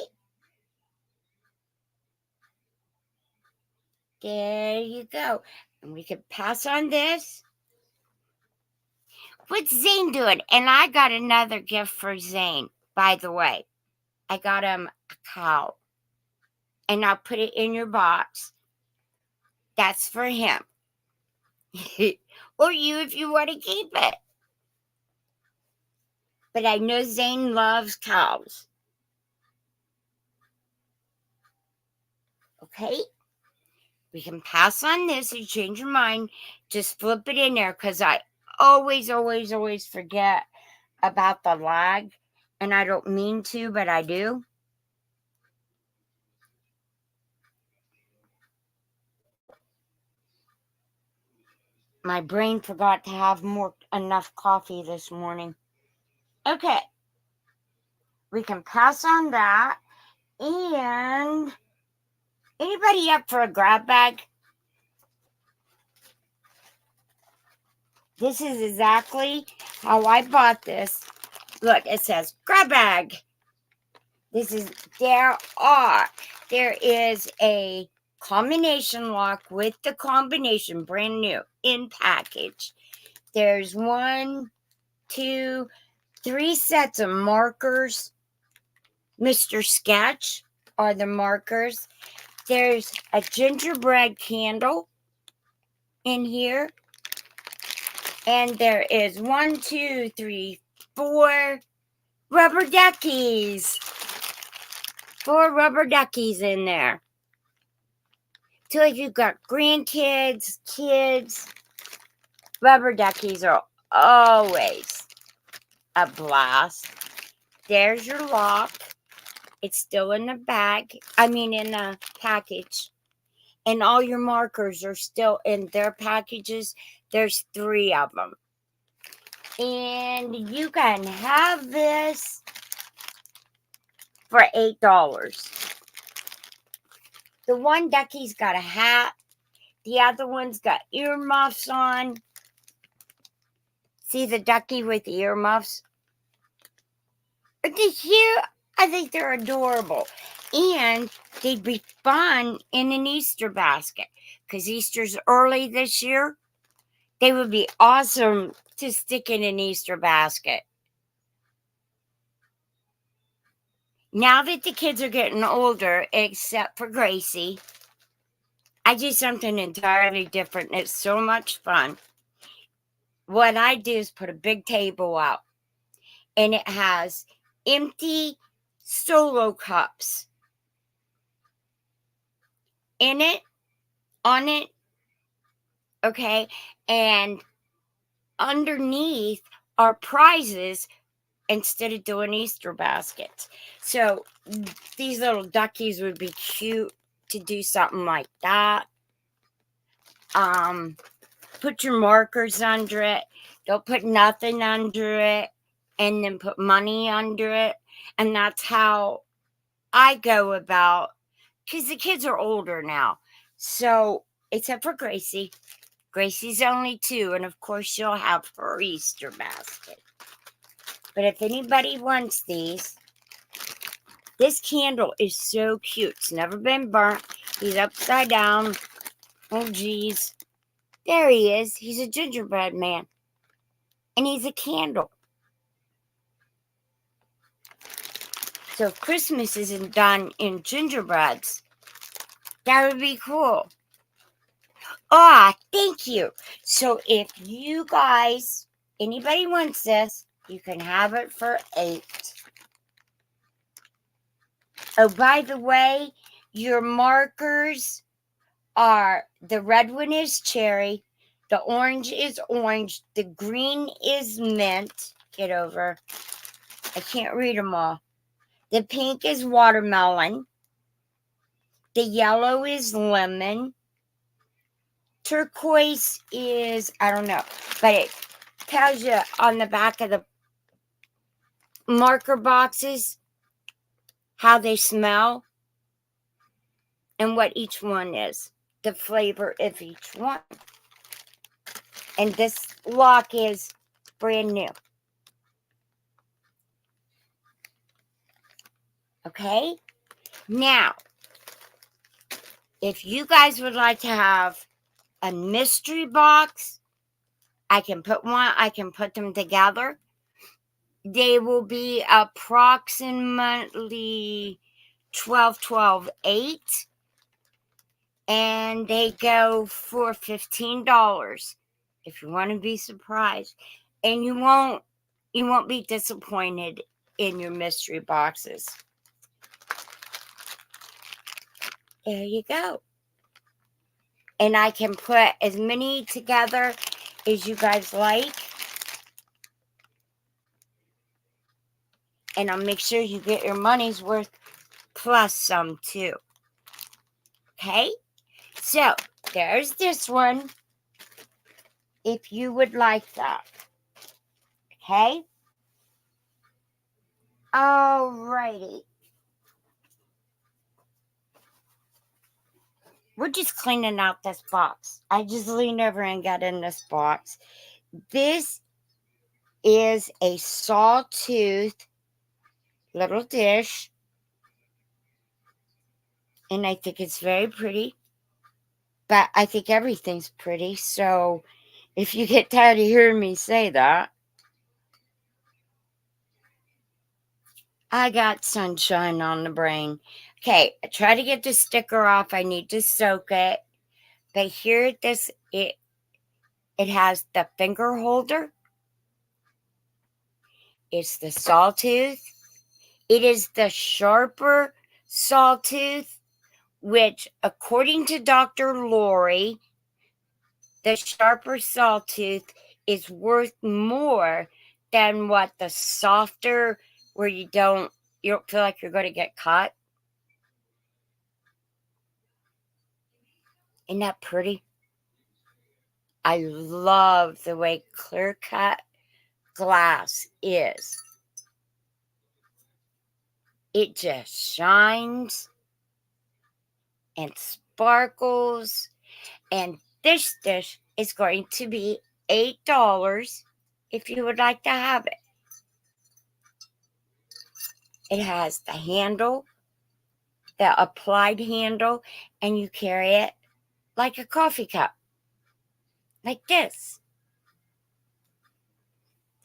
Speaker 1: There you go. And we can pass on this. What's Zane doing? And I got another gift for Zane, by the way. I got him a cow. And I'll put it in your box. That's for him. Or you if you want to keep it. But I know Zane loves cows. Okay? We can pass on this. If you change your mind, just flip it in there because I always forget about the lag. And I don't mean to, but I do. My brain forgot to have enough coffee this morning. Okay. We can pass on that. And anybody up for a grab bag? This is exactly how I bought this. Look, it says grab bag. There is a combination lock with the combination, brand new, in package. There's 1, 2, 3 sets of markers. Mr. Sketch are the markers. There's a gingerbread candle in here. And there is 1, 2, 3, 4 rubber duckies. 4 rubber duckies in there. So if you've got grandkids, kids, rubber duckies are always a blast. There's your lock. It's still in the bag. In the package. And all your markers are still in their packages. There's 3 of them. And you can have this for $8. The one duckie's got a hat. The other one's got earmuffs on. See the ducky with the earmuffs? I think they're adorable. And they'd be fun in an Easter basket. Because Easter's early this year. They would be awesome to stick in an Easter basket. Now that the kids are getting older, except for Gracie, I do something entirely different. It's so much fun. What I do is put a big table out. And it has empty Solo cups in it, on it, okay? And underneath are prizes instead of doing Easter baskets. So these little duckies would be cute to do something like that. Put your markers under it. Don't put nothing under it. And then put money under it. And that's how I go about, because the kids are older now. So, except for Gracie. Gracie's only 2. And of course, she'll have her Easter basket. But if anybody wants these, this candle is so cute. It's never been burnt. He's upside down. Oh, geez. There he is. He's a gingerbread man. And he's a candle. So if Christmas isn't done in gingerbreads, that would be cool. Thank you. So if you guys, anybody wants this, you can have it for $8. Oh, by the way, your markers are, the red one is cherry, the orange is orange, the green is mint. Get over. I can't read them all. The pink is watermelon. The yellow is lemon. Turquoise is, I don't know, but it tells you on the back of the marker boxes how they smell and what each one is, the flavor of each one. And this lock is brand new. Okay? Now, If you guys would like to have a mystery box, I can put them together. They will be approximately 12, 12, 8. And they go for $15 if you want to be surprised. And you won't be disappointed in your mystery boxes. There you go. And I can put as many together as you guys like. And I'll make sure you get your money's worth plus some too. Okay? So, there's this one if you would like that. Okay? Alrighty. We're just cleaning out this box. I just leaned over and got in this box. This is a sawtooth little dish. And I think it's very pretty. But I think everything's pretty. So if you get tired of hearing me say that, I got sunshine on the brain. Okay, I try to get the sticker off. I need to soak it. But here it has the finger holder. It's the sawtooth. It is the sharper sawtooth, which, according to Dr. Lori, the sharper sawtooth is worth more than what the softer, where you don't feel like you're going to get cut. Isn't that pretty? I love the way clear cut glass is. It just shines and sparkles. And this dish is going to be $8 if you would like to have it. It has the handle, the applied handle, and you carry it like a coffee cup. Like this.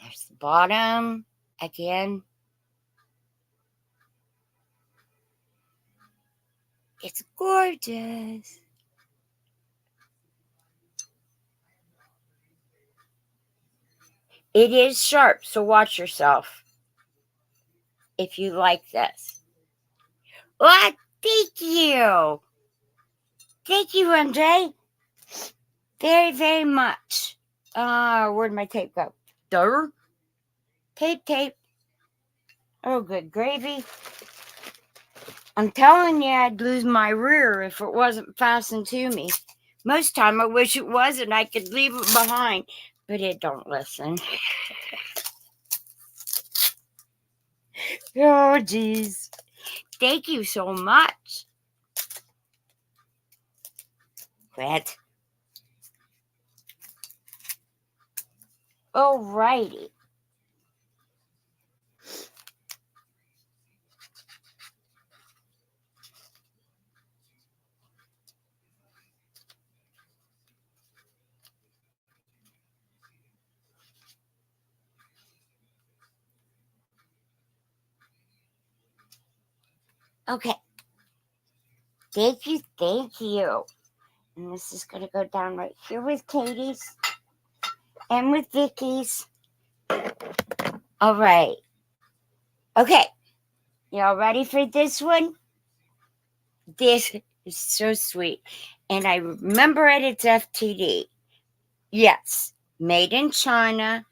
Speaker 1: There's the bottom again. It's gorgeous. It is sharp, so watch yourself if you like this. What? Thank you. Thank you, MJ. Very, very much. Where'd my tape go? Durr. Tape. Oh, good gravy. I'm telling you, I'd lose my rear if it wasn't fastened to me. Most time I wish it was and I could leave it behind, but it don't listen. Oh, geez. Thank you so much. Quit. Alrighty. Okay. Thank you. And this is going to go down right here with Katie's and with Vicky's. All right. Okay. Y'all ready for this one? This is so sweet. And I remember it's FTD. Yes. Made in China.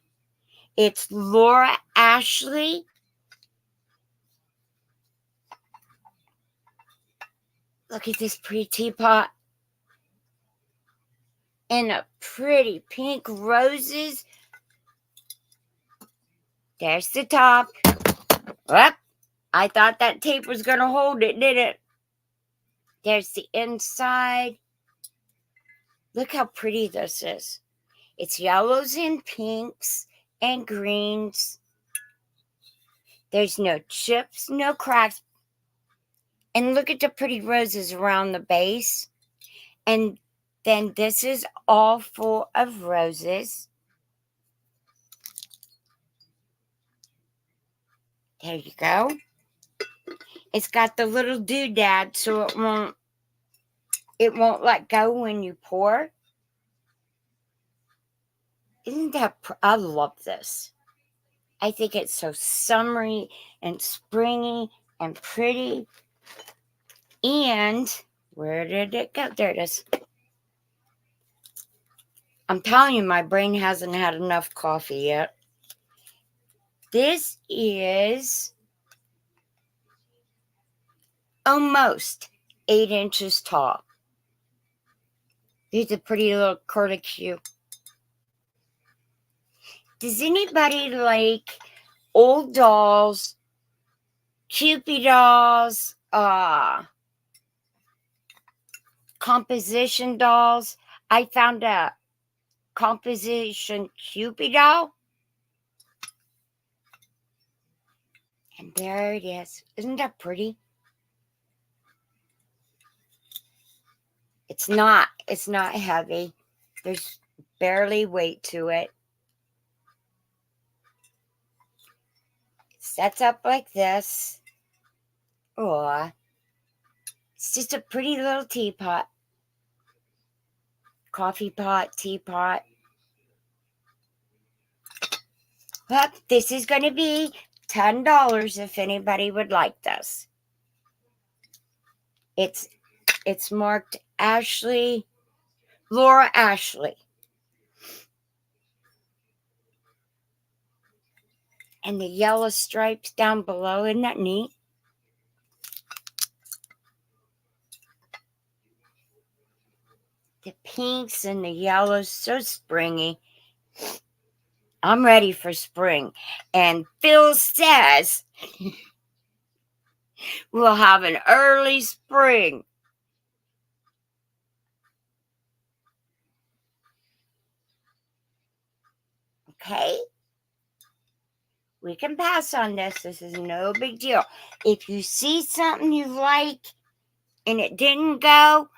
Speaker 1: It's Laura Ashley. Look at this pretty teapot. And a pretty pink roses. There's the top. Whoop. I thought that tape was going to hold it, didn't it? There's the inside. Look how pretty this is. It's yellows and pinks and greens. There's no chips, no cracks. And look at the pretty roses around the base. And then this is all full of roses. There you go. It's got the little doodad so it won't let go when you pour. Isn't that I love this. I think it's so summery and springy and pretty. And where did it go? There it is. I'm telling you, my brain hasn't had enough coffee yet. This is almost 8 inches tall. These are pretty little curlicue. Does anybody like old dolls, Cupid dolls, composition dolls? I found a composition Cupid doll. And there it is. Isn't that pretty? It's not heavy. There's barely weight to it. Sets up like this. Or it's just a pretty little teapot. Coffee pot, teapot. But this is going to be $10 if anybody would like this. It's marked Ashley, Laura Ashley. And the yellow stripes down below, isn't that neat? The pinks and the yellows, so springy. I'm ready for spring. And Phil says we'll have an early spring. Okay? We can pass on this. This is no big deal. If you see something you like and it didn't go,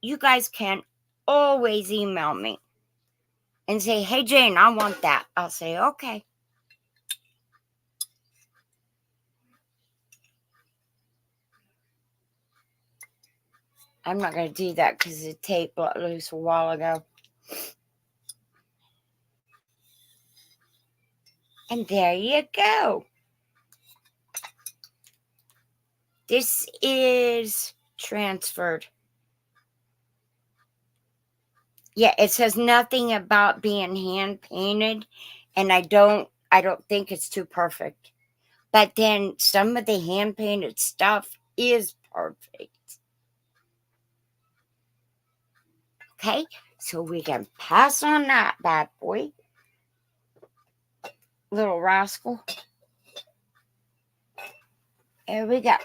Speaker 1: you guys can always email me and say, hey, Jane, I want that. I'll say, okay. I'm not going to do that because the tape let loose a while ago. And there you go. This is transferred. Yeah, it says nothing about being hand painted, and I don't think it's too perfect. But then some of the hand painted stuff is perfect. Okay, so we can pass on that bad boy. Little rascal. There we go.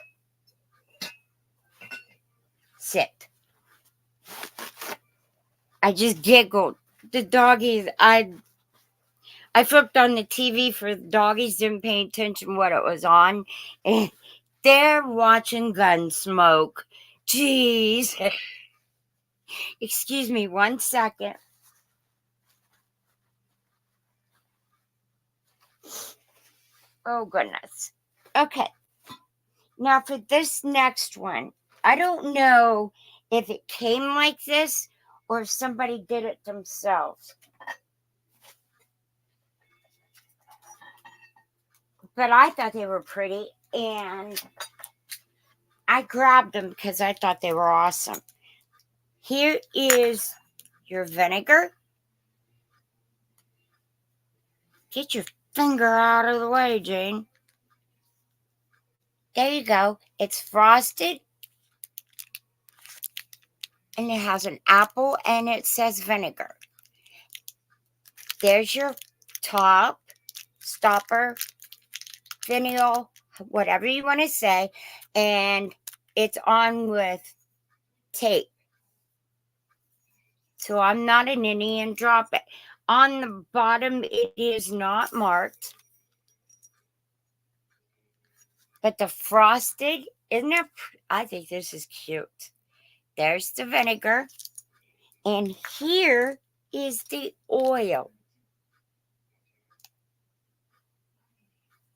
Speaker 1: Sit. I just giggled. The doggies, I flipped on the TV for the doggies, didn't pay attention what it was on, and they're watching Gunsmoke. Jeez. Excuse me 1 second. Oh, goodness. Okay. Now for this next one, I don't know if it came like this or if somebody did it themselves. But I thought they were pretty, and I grabbed them because I thought they were awesome. Here is your vinegar. Get your finger out of the way, Jane. There you go. It's frosted. And it has an apple and it says vinegar. There's your top, stopper, finial, whatever you want to say. And it's on with tape. So I'm not an Indian, drop it. On the bottom, it is not marked. But the frosted, isn't that? I think this is cute. There's the vinegar. And here is the oil.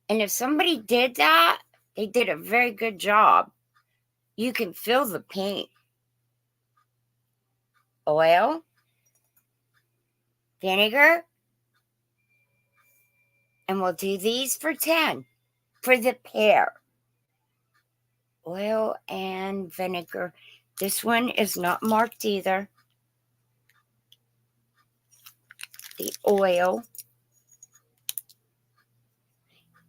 Speaker 1: And if somebody did that, they did a very good job. You can feel the paint. Oil, vinegar, and we'll do these for 10 for the pair. Oil and vinegar. This one is not marked either. The oil.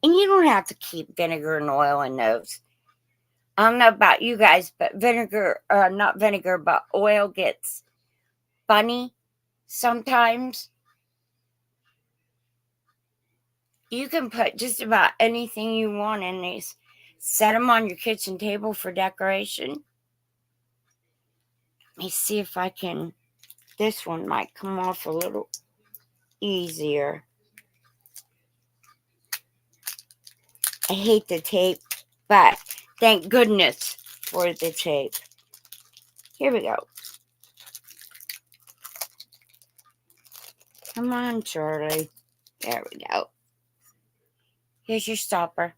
Speaker 1: And you don't have to keep vinegar and oil in those. I don't know about you guys, but not vinegar, but oil gets funny sometimes. You can put just about anything you want in these. Set them on your kitchen table for decoration. Let me see if I can. This one might come off a little easier. I hate the tape, but thank goodness for the tape. Here we go. Come on, Charlie. There we go. Here's your stopper.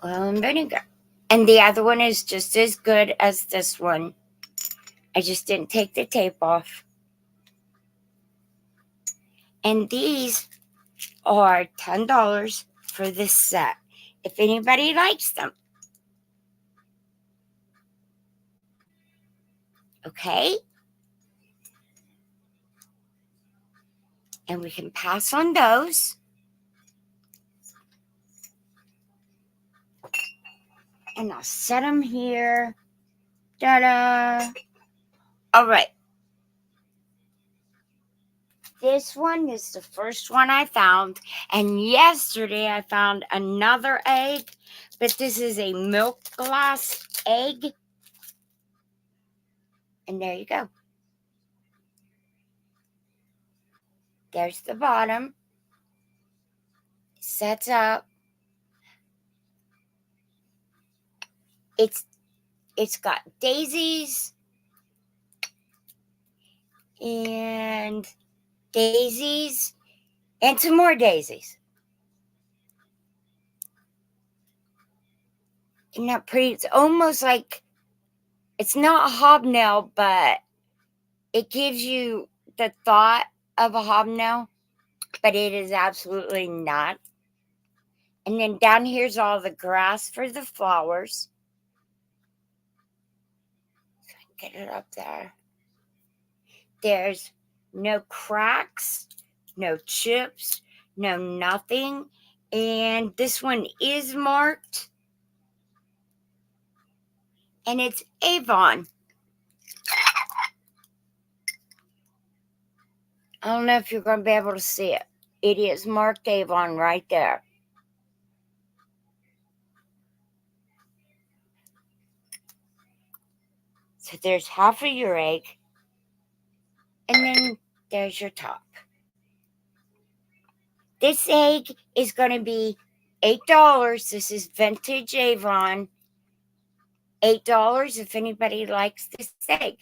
Speaker 1: Oil and vinegar. And the other one is just as good as this one. I just didn't take the tape off. And these are $10 for this set, if anybody likes them. Okay? And we can pass on those. And I'll set them here. Ta-da! All right. This one is the first one I found. And yesterday I found another egg. But this is a milk glass egg. And there you go. There's the bottom. It sets up. It's got daisies and daisies and some more daisies. Isn't that pretty? It's almost like, it's not a hobnail, but it gives you the thought of a hobnail, but it is absolutely not. And then down here's all the grass for the flowers. So I can get it up there. There's no cracks, no chips, no nothing. And this one is marked. And it's Avon. I don't know if you're going to be able to see it. It is marked Avon right there. So there's half of your egg. And then there's your top. This egg is going to be $8. This is vintage Avon. $8 if anybody likes this egg.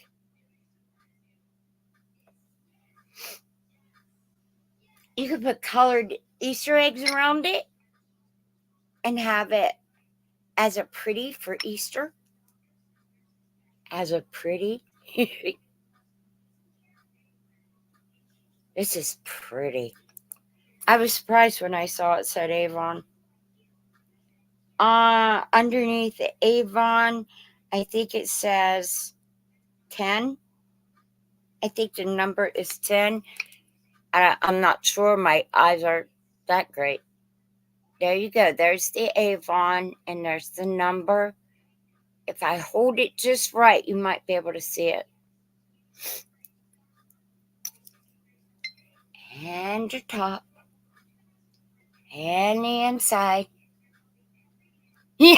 Speaker 1: You could put colored Easter eggs around it and have it as a pretty for Easter. As a pretty. This is pretty. I was surprised when I saw it said Avon. Underneath Avon, I think it says 10. I think the number is 10. I'm not sure. My eyes are that great. There you go. There's the Avon, and there's the number. If I hold it just right, you might be able to see it. And your top. And the inside. Yeah.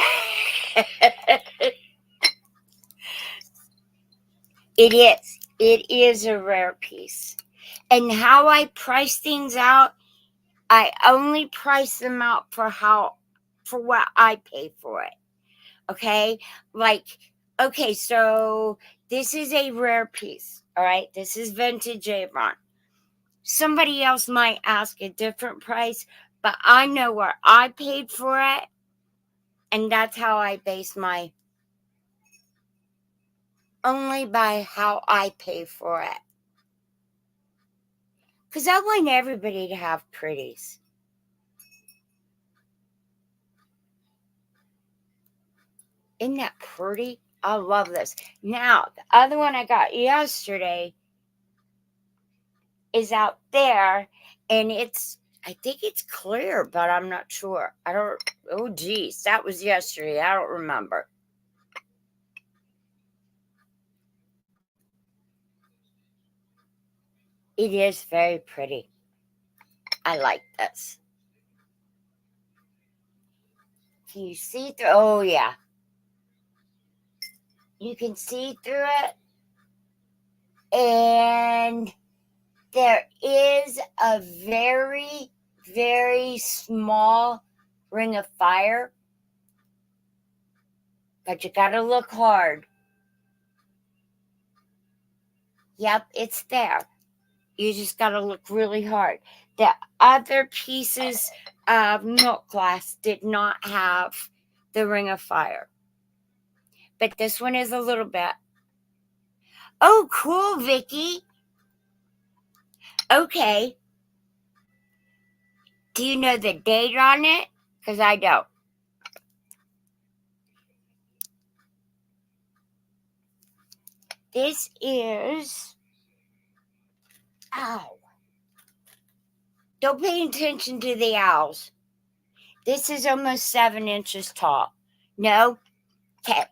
Speaker 1: It is. It is a rare piece. And how I price things out, I only price them out for how for what I pay for it. Okay? Like, okay, so this is a rare piece. All right? This is vintage Avon. Somebody else might ask a different price, but I know what I paid for it, and that's how I base my only by how I pay for it. Because I want everybody to have pretties. Isn't that pretty? I love this. Now, the other one I got yesterday is out there, and I think it's clear, but I'm not sure. Oh geez, that was yesterday. I don't remember. It is very pretty. I like this. Can you see through? Oh yeah. You can see through it. And there is a very, very small ring of fire. But you gotta look hard. Yep, it's there. You just gotta look really hard. The other pieces of milk glass did not have the ring of fire. But this one is a little bit. Oh, cool, Vicky. Okay. Do you know the date on it? Because I don't. This is. Ow. Don't pay attention to the owls. This is almost 7 inches tall. No? Okay.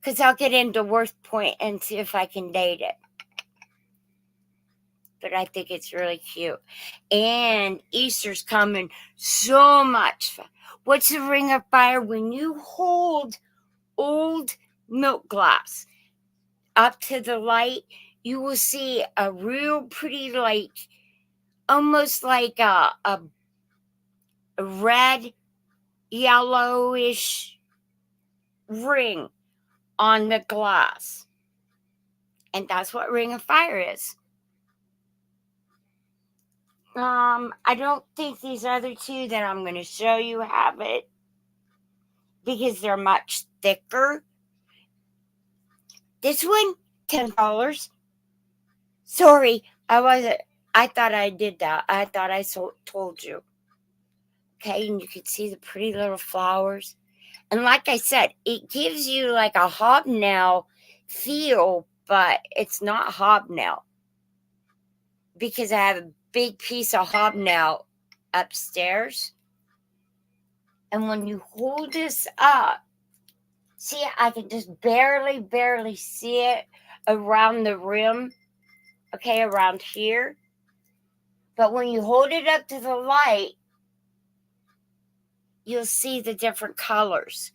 Speaker 1: Because I'll get into Worth Point and see if I can date it. But I think it's really cute. And Easter's coming so much. What's the ring of fire? When you hold old milk glass up to the light, you will see a real pretty, like, almost like a red, yellowish ring on the glass. And that's what ring of fire is. I don't think these other two that I'm going to show you have it because they're much thicker. This one, $10. Sorry, I thought I did that. I thought I told you. Okay, and you can see the pretty little flowers. And like I said, it gives you like a hobnail feel, but it's not hobnail. Because I have a big piece of hobnail upstairs. And when you hold this up, see, I can just barely see it around the rim. Okay, around here. But when you hold it up to the light, you'll see the different colors.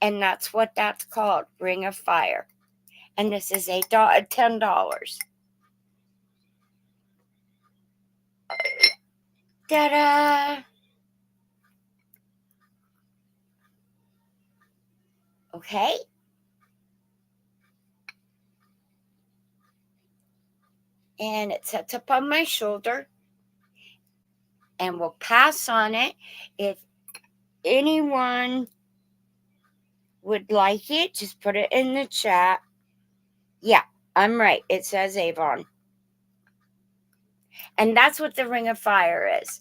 Speaker 1: And that's what that's called, Ring of Fire. And this is $10. Ta-da! Okay. And it sets up on my shoulder. And we'll pass on it. If anyone would like it, just put it in the chat. Yeah, I'm right. It says Avon. And that's what the Ring of Fire is.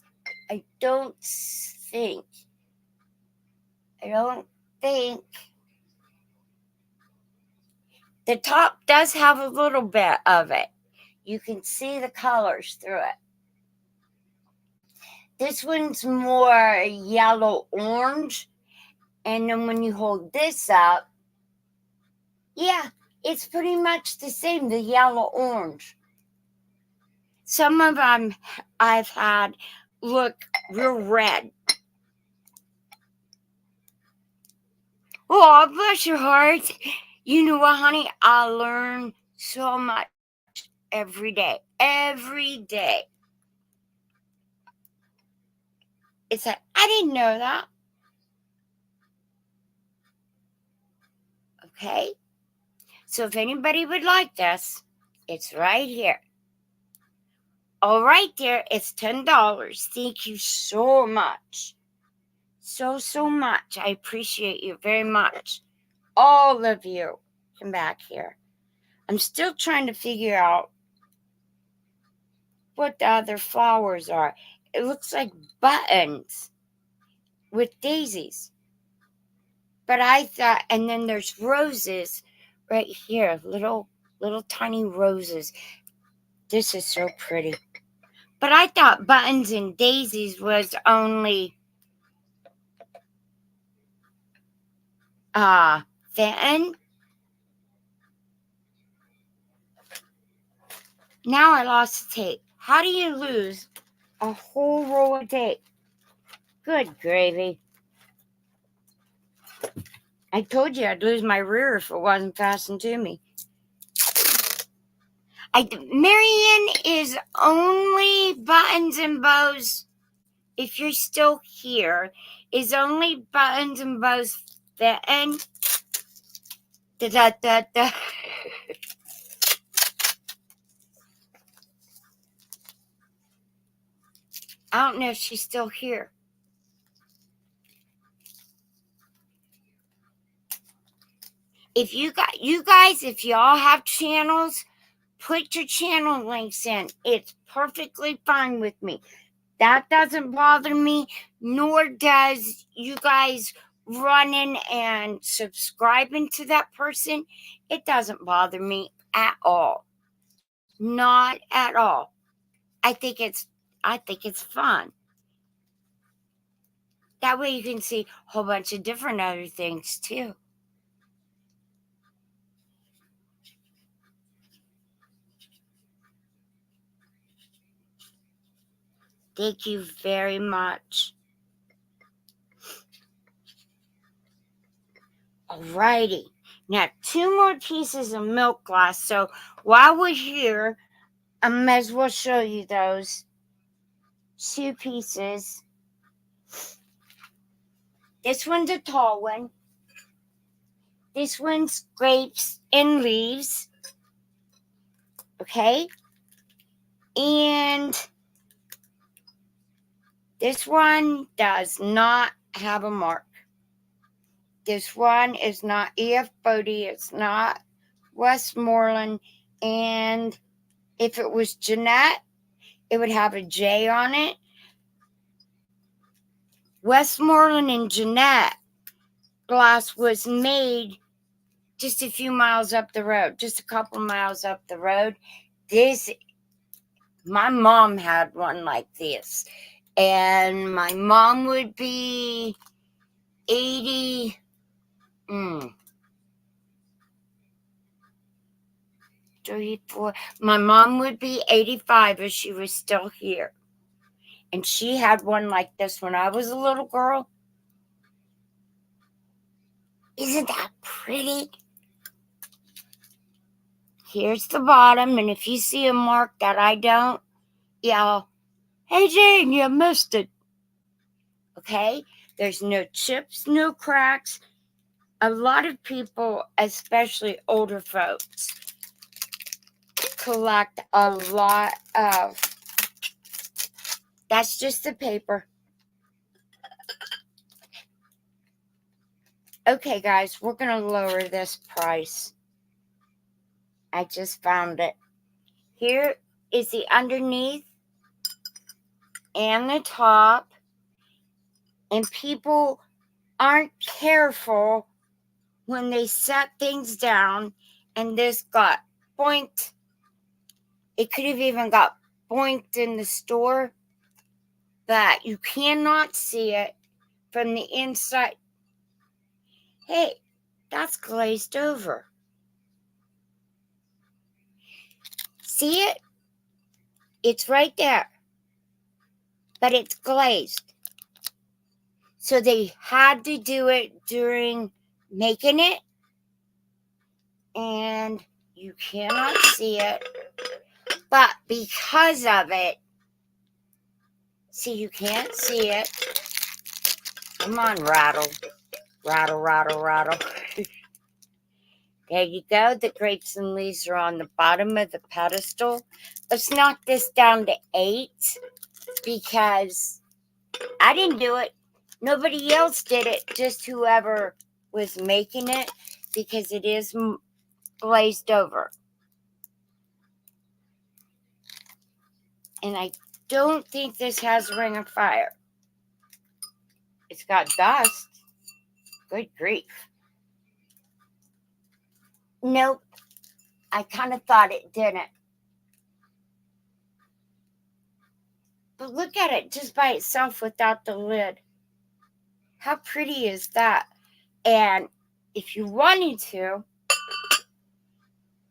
Speaker 1: I don't think. The top does have a little bit of it. You can see the colors through it. This one's more yellow orange. And then when you hold this up, yeah, it's pretty much the same, the yellow orange. Some of them I've had look real red. Oh, bless your heart. You know what, honey? I learn so much every day. Every day. It's like, I didn't know that. Okay? So if anybody would like this, it's right here. All right there, it's $10. Thank you so much. So much. I appreciate you very much. All of you. Come back here. I'm still trying to figure out what the other flowers are. It looks like buttons with daisies. But I thought, and then there's roses right here, little tiny roses. This is so pretty. But I thought buttons and daisies was only then. Now I lost the tape. How do you lose a whole roll of tape? Good gravy. I told you I'd lose my rear if it wasn't fastened to me. Marianne is only buttons and bows. If you're still here, is only buttons and bows fitting? Da. I don't know if she's still here. If you guys, if y'all have channels, put your channel links in. It's perfectly fine with me. That doesn't bother me, nor does you guys running and subscribing to that person. It doesn't bother me at all. Not at all. I think it's fun. That way you can see a whole bunch of different other things too. Thank you very much. Alrighty. Now 2 more pieces of milk glass. So while we're here, I might as well show you those 2 pieces. This one's a tall one. This one's grapes and leaves. Okay? And this one does not have a mark. This one is not E.F. Bodie. It's not Westmoreland. And if it was Jeanette, it would have a J on it. Westmoreland and Jeanette glass was made just a few miles up the road, just a couple miles up the road. My mom had one like this, and my mom would be 80. 3, 4. My mom would be 85 if she was still here. And she had one like this when I was a little girl. Isn't that pretty? Here's the bottom, and if you see a mark that I don't, yell, "Hey Jane, you missed it." Okay? There's no chips, no cracks. A lot of people, especially older folks, collect a lot of. That's just the paper. Okay, guys, we're going to lower this price. I just found it. Here is the underneath and the top. And people aren't careful when they set things down. And this got boinked. It could have even got boinked in the store. But you cannot see it from the inside. Hey, that's glazed over. See it? It's right there. But it's glazed. So they had to do it during making it. And you cannot see it. But because of it, see, you can't see it. Come on, rattle. Rattle, rattle, rattle. There you go. The grapes and leaves are on the bottom of the pedestal. Let's knock this down to 8 because I didn't do it. Nobody else did it, just whoever was making it, because it is glazed over. And I don't think this has a ring of fire. It's got dust. Good grief. Nope. I kind of thought it didn't. But look at it just by itself without the lid. How pretty is that? And if you wanted to,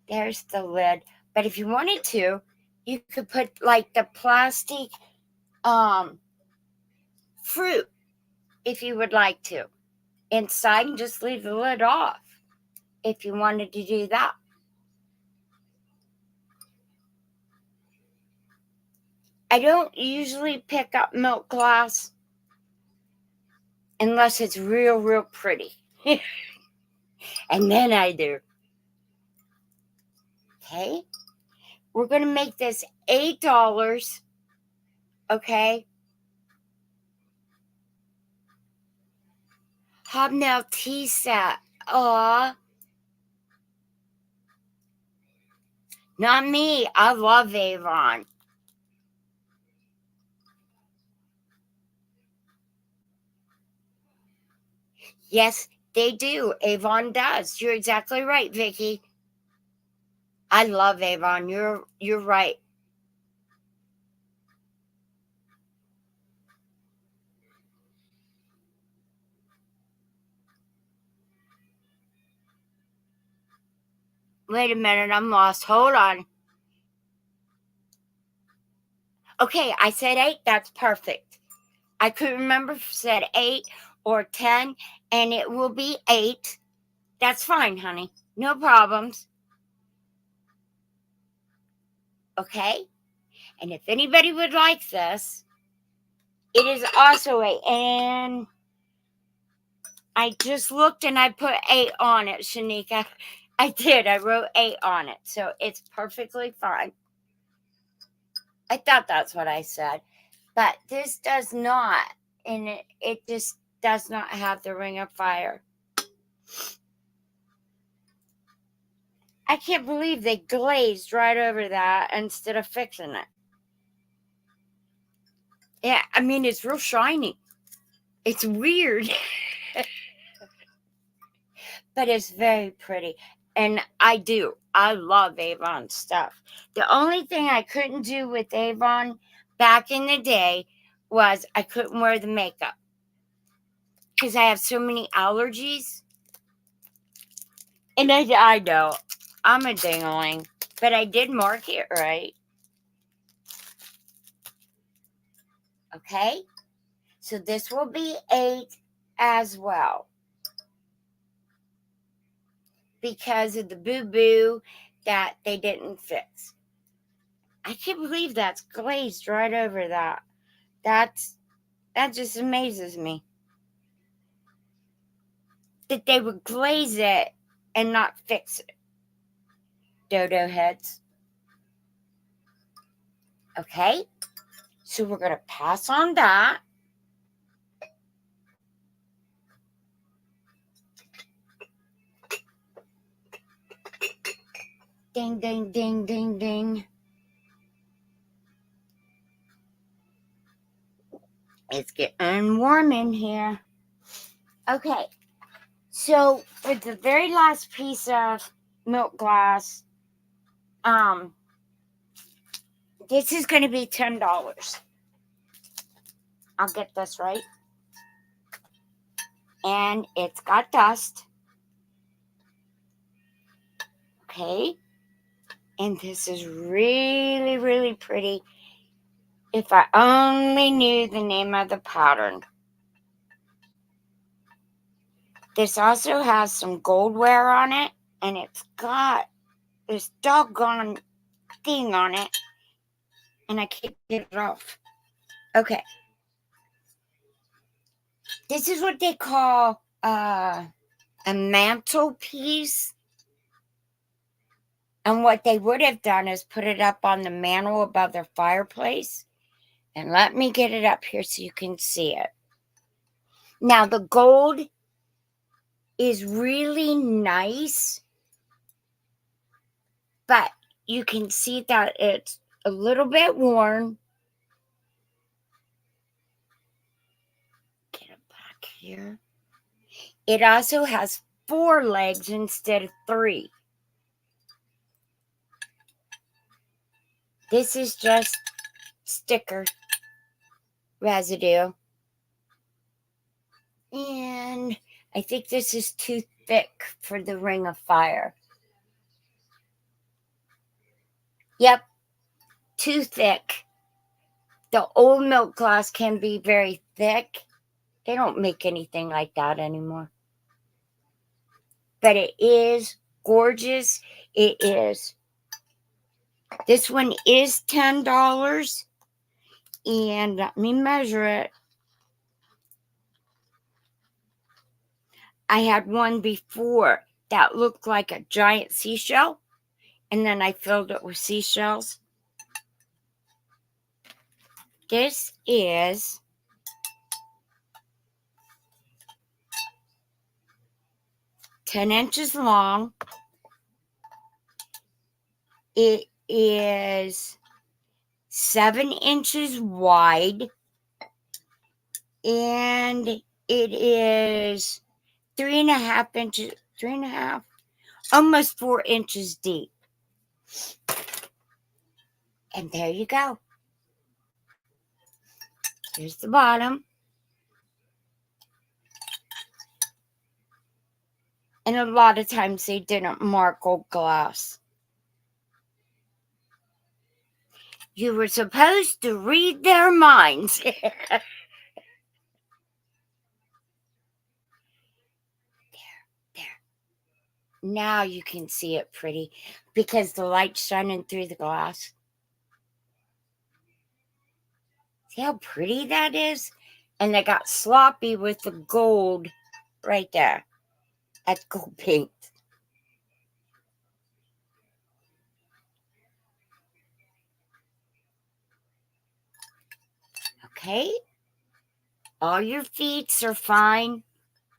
Speaker 1: there's the lid. But if you wanted to, you could put like the plastic fruit, if you would like to, inside and just leave the lid off if you wanted to do that. I don't usually pick up milk glass unless it's real, real pretty. And then I do. Okay. We're going to make this $8. Okay. Hobnail tea set. Aw. Not me. I love Avon. Yes, they do. Avon does. You're exactly right, Vicky. I love Avon. You're right. Wait a minute, I'm lost. Hold on. Okay, I said 8. That's perfect. I couldn't remember if I said 8 or 10, and it will be 8. That's fine, honey. No problems. Okay? And if anybody would like this, it is also 8. And I just looked and I put 8 on it, Shanika. I did. I wrote 8 on it. So it's perfectly fine. I thought that's what I said. But this does not. And it just does not have the ring of fire. I can't believe they glazed right over that instead of fixing it. Yeah, I mean, it's real shiny. It's weird. But it's very pretty. And I love Avon stuff. The only thing I couldn't do with Avon back in the day was I couldn't wear the makeup because I have so many allergies. And I know I'm a dingling, but I did mark it right. Okay, so this will be 8 as well because of the boo-boo that they didn't fix. I can't believe that's glazed right over that. That just amazes me. That they would glaze it and not fix it. Dodo heads. Okay, so we're going to pass on that. Ding, ding, ding, ding, ding. It's getting warm in here. Okay, so for the very last piece of milk glass, this is going to be $10. I'll get this right. And it's got dust. Okay. And this is really, really pretty. If I only knew the name of the pattern. This also has some gold wear on it. And it's got this doggone thing on it. And I can't get it off. Okay. This is what they call a mantelpiece. And what they would have done is put it up on the mantle above their fireplace. And let me get it up here so you can see it. Now, the gold is really nice, but you can see that it's a little bit worn. Get it back here. It also has 4 legs instead of 3. This is just sticker residue. And I think this is too thick for the Ring of Fire. Yep, too thick. The old milk glass can be very thick. They don't make anything like that anymore. But it is gorgeous. It is. This one is $10. And let me measure it. I had one before that looked like a giant seashell. And then I filled it with seashells. This is 10 inches long. It is 7 inches wide. And it is 3.5 inches, almost 4 inches deep. And there you go. Here's the bottom. And a lot of times they didn't mark gold glass. You were supposed to read their minds. There. Now you can see it pretty because the light's shining through the glass. See how pretty that is? And they got sloppy with the gold right there. That's gold paint. Okay. All your feet are fine.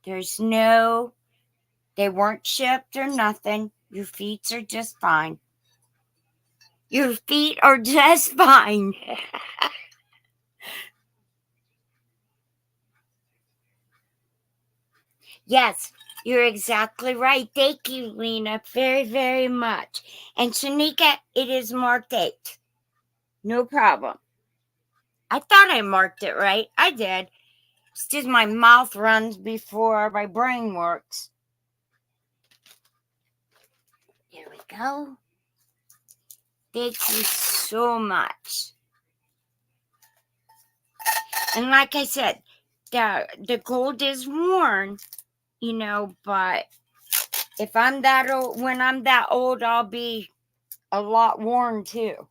Speaker 1: There's no, they weren't chipped or nothing. Your feet are just fine. Your feet are just fine. Yes, you're exactly right. Thank you, Lena, very, very much. And Shanika, it is marked 8. No problem. I thought I marked it right. I did. It's just my mouth runs before my brain works. There we go. Thank you so much. And like I said, the gold is worn, but if I'm that old, when I'm that old, I'll be a lot worn too.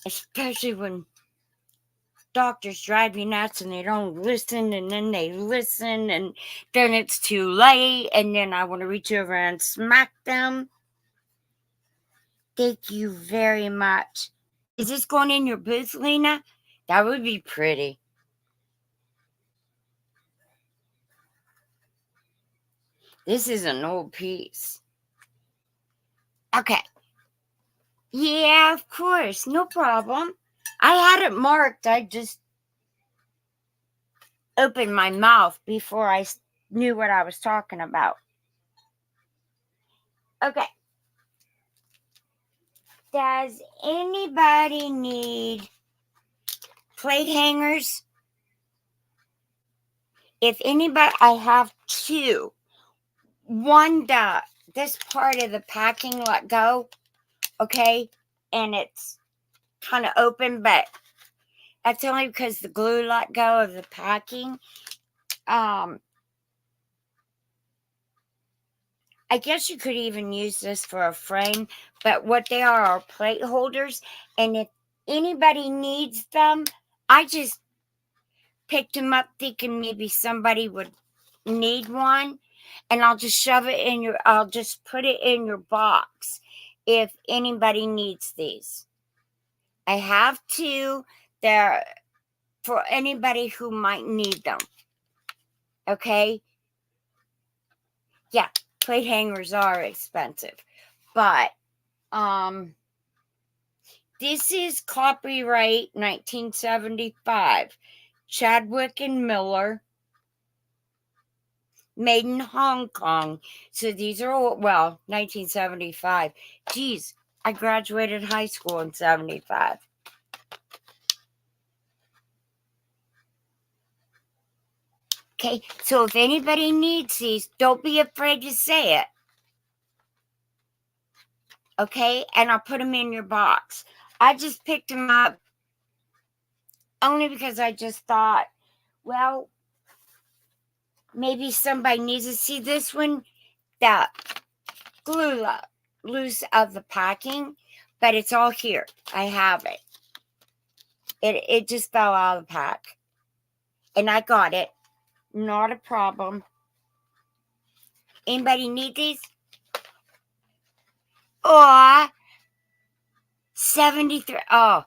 Speaker 1: Especially when doctors drive you nuts and they don't listen, and then they listen, and then it's too late, and then I want to reach over and smack them. Thank you very much. Is this going in your booth, Lena? That would be pretty. This is an old piece. Okay. Yeah, of course. No problem. I had it marked. I just opened my mouth before I knew what I was talking about. Okay. Does anybody need plate hangers? If anybody, I have 2. One, this part of the packing let go, okay? And it's kind of open, but that's only because the glue let go of the packing. I guess you could even use this for a frame, but what they are plate holders. And if anybody needs them, I just picked them up thinking maybe somebody would need one. and I'll just I'll just put it in your box if anybody needs these. I have two there for anybody who might need them. Okay? Yeah, plate hangers are expensive. But this is copyright 1975. Chadwick and Miller, made in Hong Kong. So these are, 1975. Geez, I graduated high school in 75. Okay, so if anybody needs these, don't be afraid to say it. Okay, and I'll put them in your box. I just picked them up only because I just thought, well, maybe somebody needs to see this one. That glue loose of the packing, but it's all here. I have it. It just fell out of the pack. And I got it. Not a problem. Anybody need these? Oh, 73. Oh,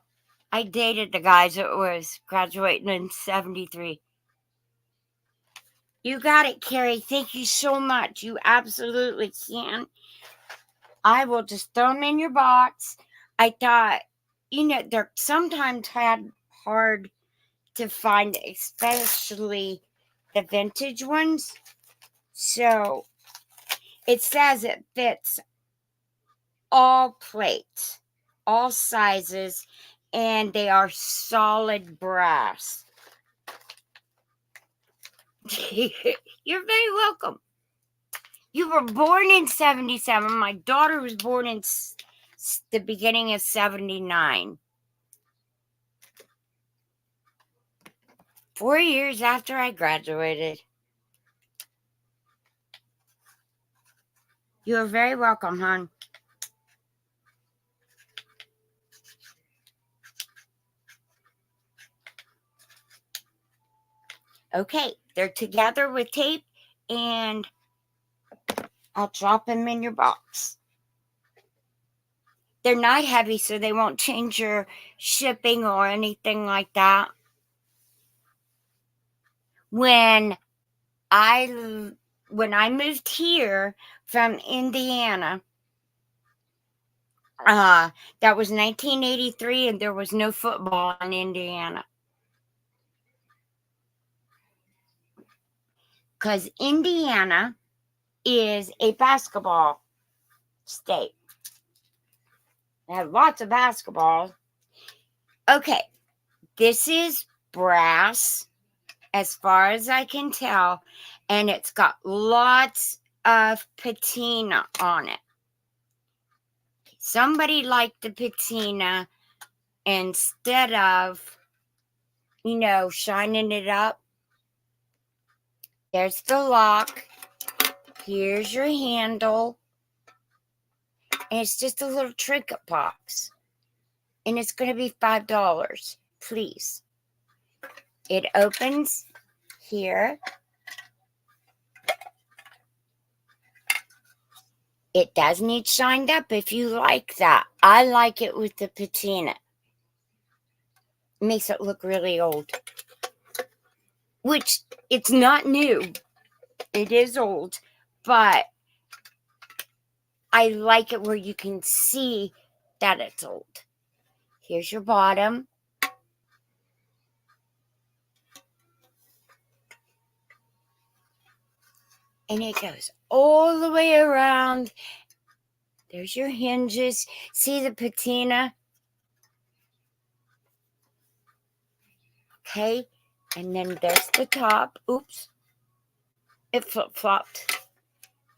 Speaker 1: I dated the guys that was graduating in 73. You got it, Carrie. Thank you so much. You absolutely can. I will just throw them in your box. I thought, they're sometimes hard to find, especially the vintage ones. So it says it fits all plates, all sizes, and they are solid brass. You're very welcome. You were born in 77. My daughter was born in the beginning of 79. 4 years after I graduated. You're very welcome, hon. Okay, they're together with tape, and I'll drop them in your box. They're not heavy, so they won't change your shipping or anything like that. When I moved here from Indiana, that was 1983, and there was no football in Indiana. Because Indiana is a basketball state. They have lots of basketball. Okay, this is brass, as far as I can tell, and it's got lots of patina on it. Somebody liked the patina instead of, shining it up. There's the lock. Here's your handle. And it's just a little trinket box. And it's going to be $5. Please. It opens here. It does need shined up if you like that. I like it with the patina. It makes it look really old. Which, it's not new. It is old. But I like it where you can see that it's old. Here's your bottom. And it goes all the way around. There's your hinges. See the patina? Okay. And then there's the top. Oops. It flip-flopped.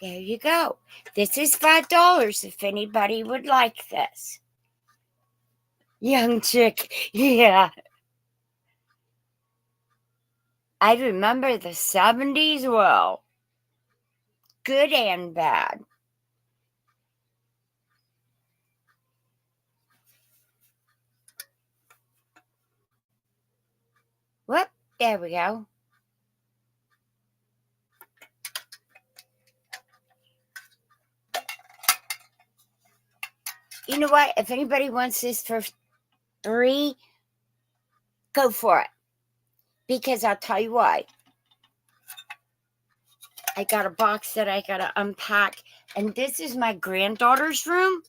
Speaker 1: There you go. This is $5 if anybody would like this. Young chick. Yeah. I remember the 70s well. Good and bad. Whoop. There we go. You know what? If anybody wants this for $3, go for it. Because I'll tell you why. I got a box that I got to unpack. And this is my granddaughter's room.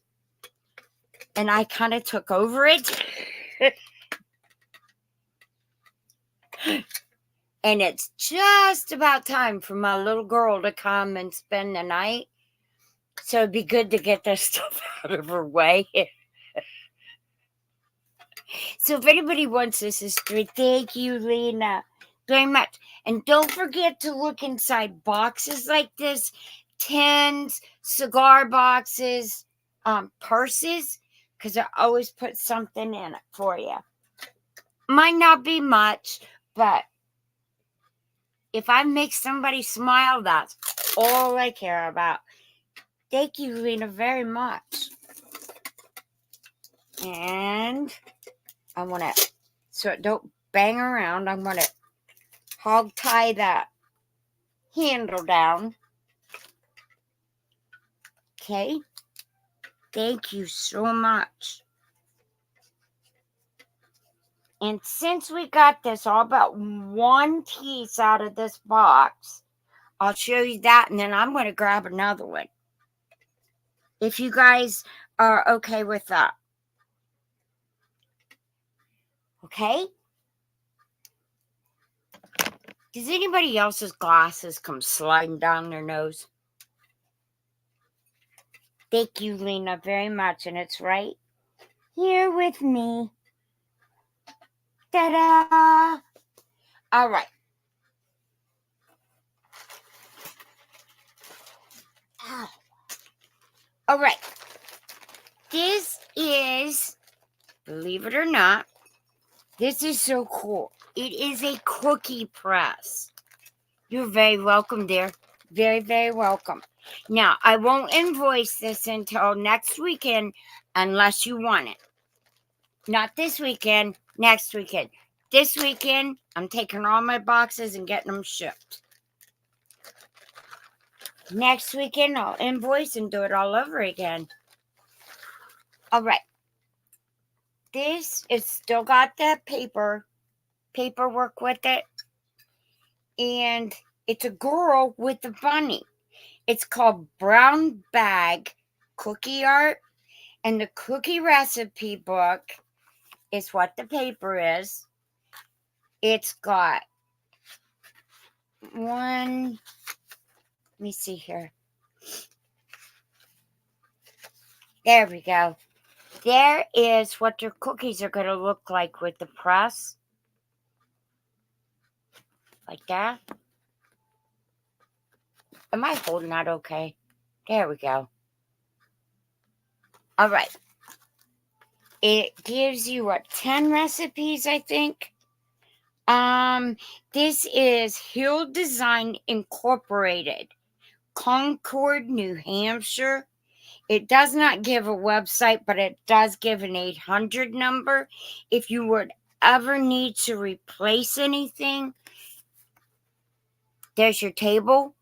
Speaker 1: And I kind of took over it. And it's just about time for my little girl to come and spend the night. So it'd be good to get this stuff out of her way. So if anybody wants this history, thank you, Lena, very much. And don't forget to look inside boxes like this, tins, cigar boxes, purses, because I always put something in it for you. Might not be much, but if I make somebody smile, that's all I care about. Thank you, Lena, very much. And I want to, so it don't bang around, I'm going to hog tie that handle down. Okay. Thank you so much. And since we got this all about one piece out of this box, I'll show you that, and then I'm going to grab another one. If you guys are okay with that. Okay? Does anybody else's glasses come sliding down their nose? Thank you, Lena, very much. And it's right here with me. Ta-da! All right. Ow. All right. This is, believe it or not, this is so cool. It is a cookie press. You're very welcome, dear. Very, very welcome. Now, I won't invoice this until next weekend unless you want it. Not this weekend, next weekend. This weekend, I'm taking all my boxes and getting them shipped. Next weekend, I'll invoice and do it all over again. All right. This is still got that paperwork with it. And it's a girl with a bunny. It's called Brown Bag Cookie Art. And the cookie recipe book is what the paper is. It's got one, let me see here. There we go. There is what your cookies are going to look like with the press. Like that. Am I holding that okay? There we go. All right. It gives you, 10 recipes, I think. This is Hill Design Incorporated, Concord, New Hampshire. It does not give a website, but it does give an 800 number. If you would ever need to replace anything, there's your table,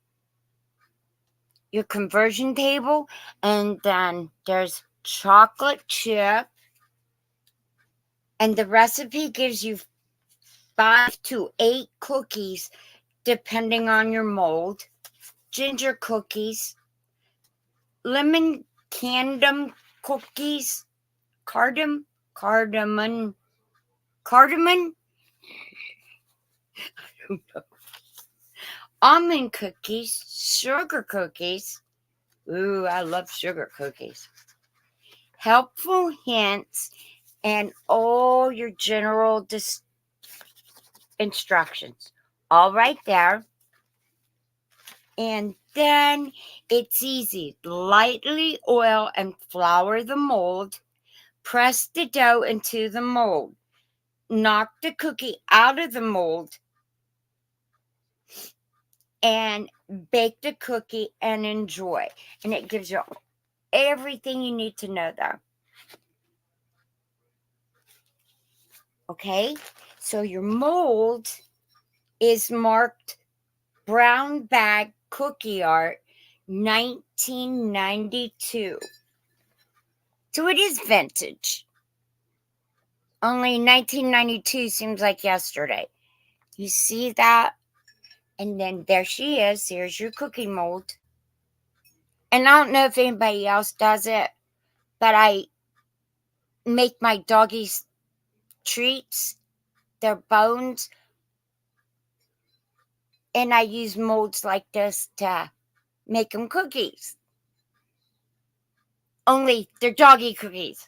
Speaker 1: your conversion table, and then there's chocolate chip. And the recipe gives you 5 to 8 cookies, depending on your mold. Ginger cookies, lemon cardamom cookies, cardamom, almond cookies, sugar cookies. Ooh, I love sugar cookies. Helpful hints and all your general instructions. All right there. And then it's easy. Lightly oil and flour the mold. Press the dough into the mold. Knock the cookie out of the mold. And bake the cookie and enjoy. And it gives you everything you need to know there. Okay? So your mold is marked Brown Bag Cookie Art 1992. So it is vintage. Only 1992 seems like yesterday. You see that? And then there she is. Here's your cookie mold. And I don't know if anybody else does it, but I make my doggies treats, their bones, and I use molds like this to make them cookies. Only they're doggy cookies.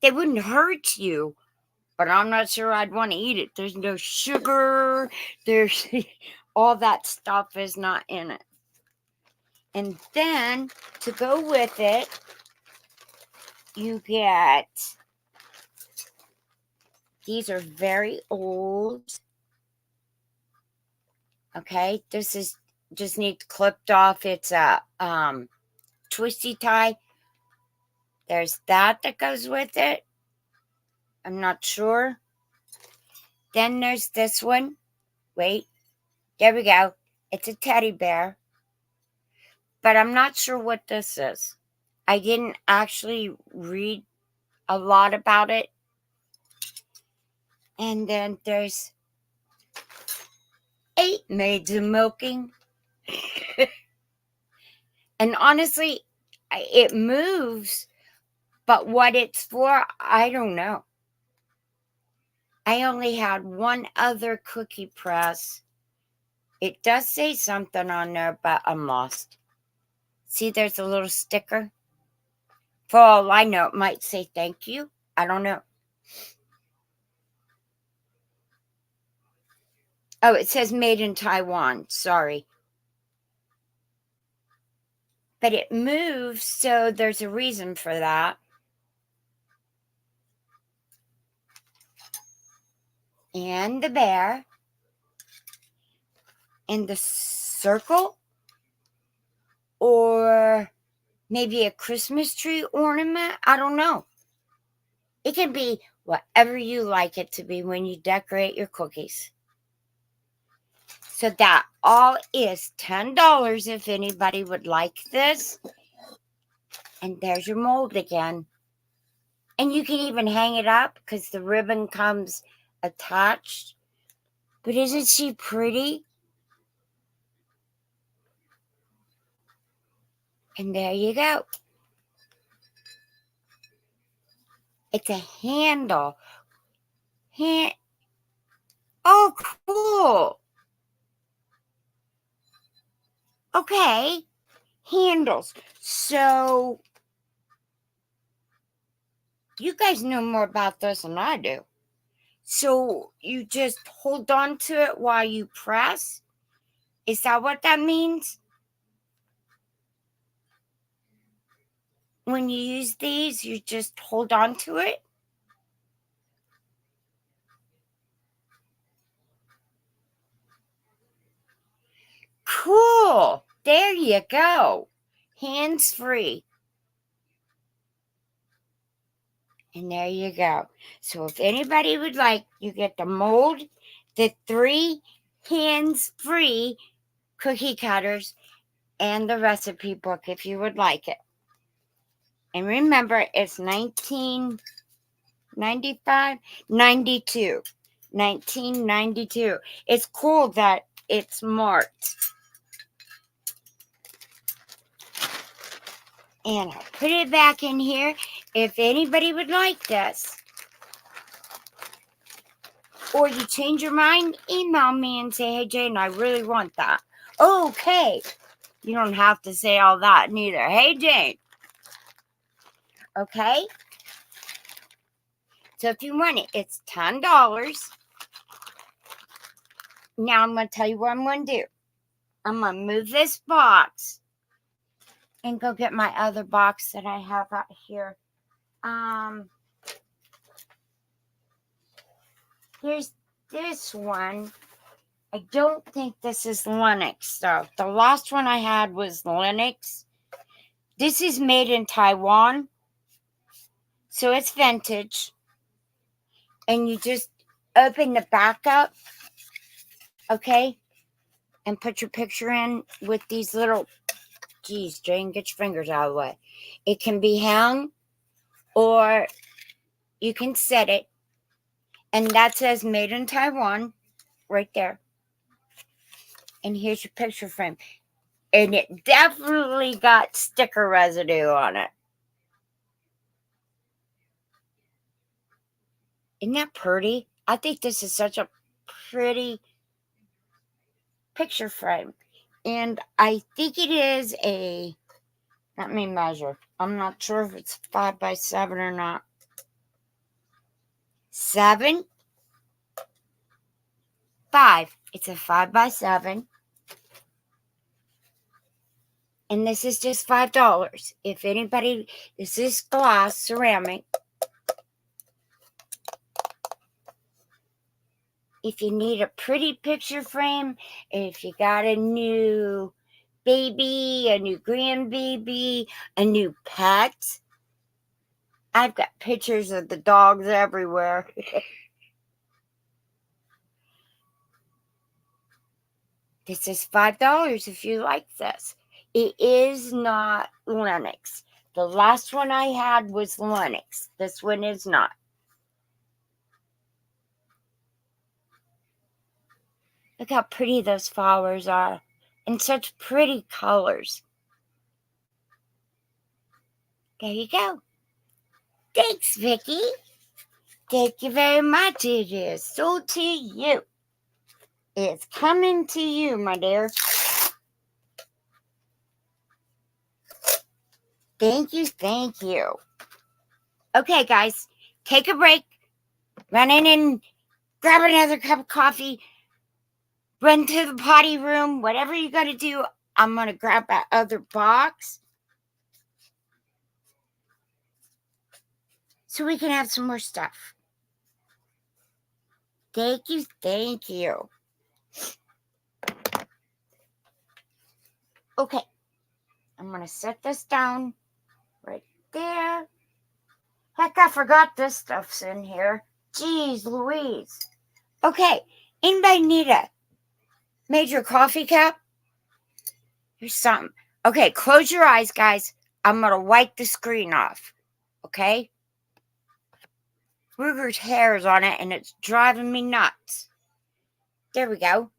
Speaker 1: They wouldn't hurt you, but I'm not sure I'd want to eat it. There's no sugar. There's all that stuff is not in it. And then to go with it, you get, these are very old. Okay, this is just needs clipped off. It's a twisty tie. There's that goes with it. I'm not sure. Then there's this one. Wait, there we go. It's a teddy bear. But I'm not sure what this is. I didn't actually read a lot about it. And then there's 8 maids of milking. And honestly, it moves, but what it's for, I don't know. I only had one other cookie press. It does say something on there, but I'm lost. See, there's a little sticker. For all I know, it might say thank you. I don't know. Oh, it says made in Taiwan. Sorry. But it moves, so there's a reason for that. And the bear. And the circle. Or maybe a Christmas tree ornament. I don't know. It can be whatever you like it to be when you decorate your cookies. So that all is $10 if anybody would like this. And there's your mold again. And you can even hang it up because the ribbon comes attached. But isn't she pretty? And there you go. It's a handle. Oh, cool. Okay. Handles. So, you guys know more about this than I do. So, you just hold on to it while you press? Is that what that means? When you use these, you just hold on to it? Cool. There you go. Hands free. And there you go. So if anybody would like, you get the mold, the 3 hands-free cookie cutters, and the recipe book if you would like it. And remember, it's 1995, 92. 1992. It's cool that it's marked. And I'll put it back in here if anybody would like this. Or you change your mind, email me and say, hey, Jane, I really want that. Okay. You don't have to say all that neither. Hey, Jane. Okay? So if you want it, it's $10. Now I'm going to tell you what I'm going to do. I'm going to move this box and go get my other box that I have out here. Here's this one. I don't think this is Lenox, though. The last one I had was Lenox. This is made in Taiwan. So it's vintage. And you just open the back up. Okay? And put your picture in with these little... Geez, Jane, get your fingers out of the way. It can be hung or you can set it. And that says Made in Taiwan right there. And here's your picture frame. And it definitely got sticker residue on it. Isn't that pretty? I think this is such a pretty picture frame. And I think it is let me measure. I'm not sure if it's 5x7 or not. 7, 5. It's a 5x7. And this is just $5. If anybody, this is glass, ceramic. If you need a pretty picture frame, if you got a new baby, a new grandbaby, a new pet. I've got pictures of the dogs everywhere. This is $5 if you like this. It is not Lenox. The last one I had was Lenox. This one is not. Look how pretty those flowers are. And such pretty colors. There you go. Thanks, Vicki. Thank you very much. It is so to you. It's coming to you, my dear. Thank you, thank you. Okay, guys, take a break. Run in and grab another cup of coffee. Run to the potty room. Whatever you got to do, I'm going to grab that other box so we can have some more stuff. Thank you, thank you. Okay, I'm going to set this down right there. Heck, I forgot this stuff's in here. Jeez Louise. Okay, anybody need a major coffee cup? Here's something. Okay, close your eyes, guys. I'm going to wipe the screen off. Okay? Ruger's hair is on it, and it's driving me nuts. There we go.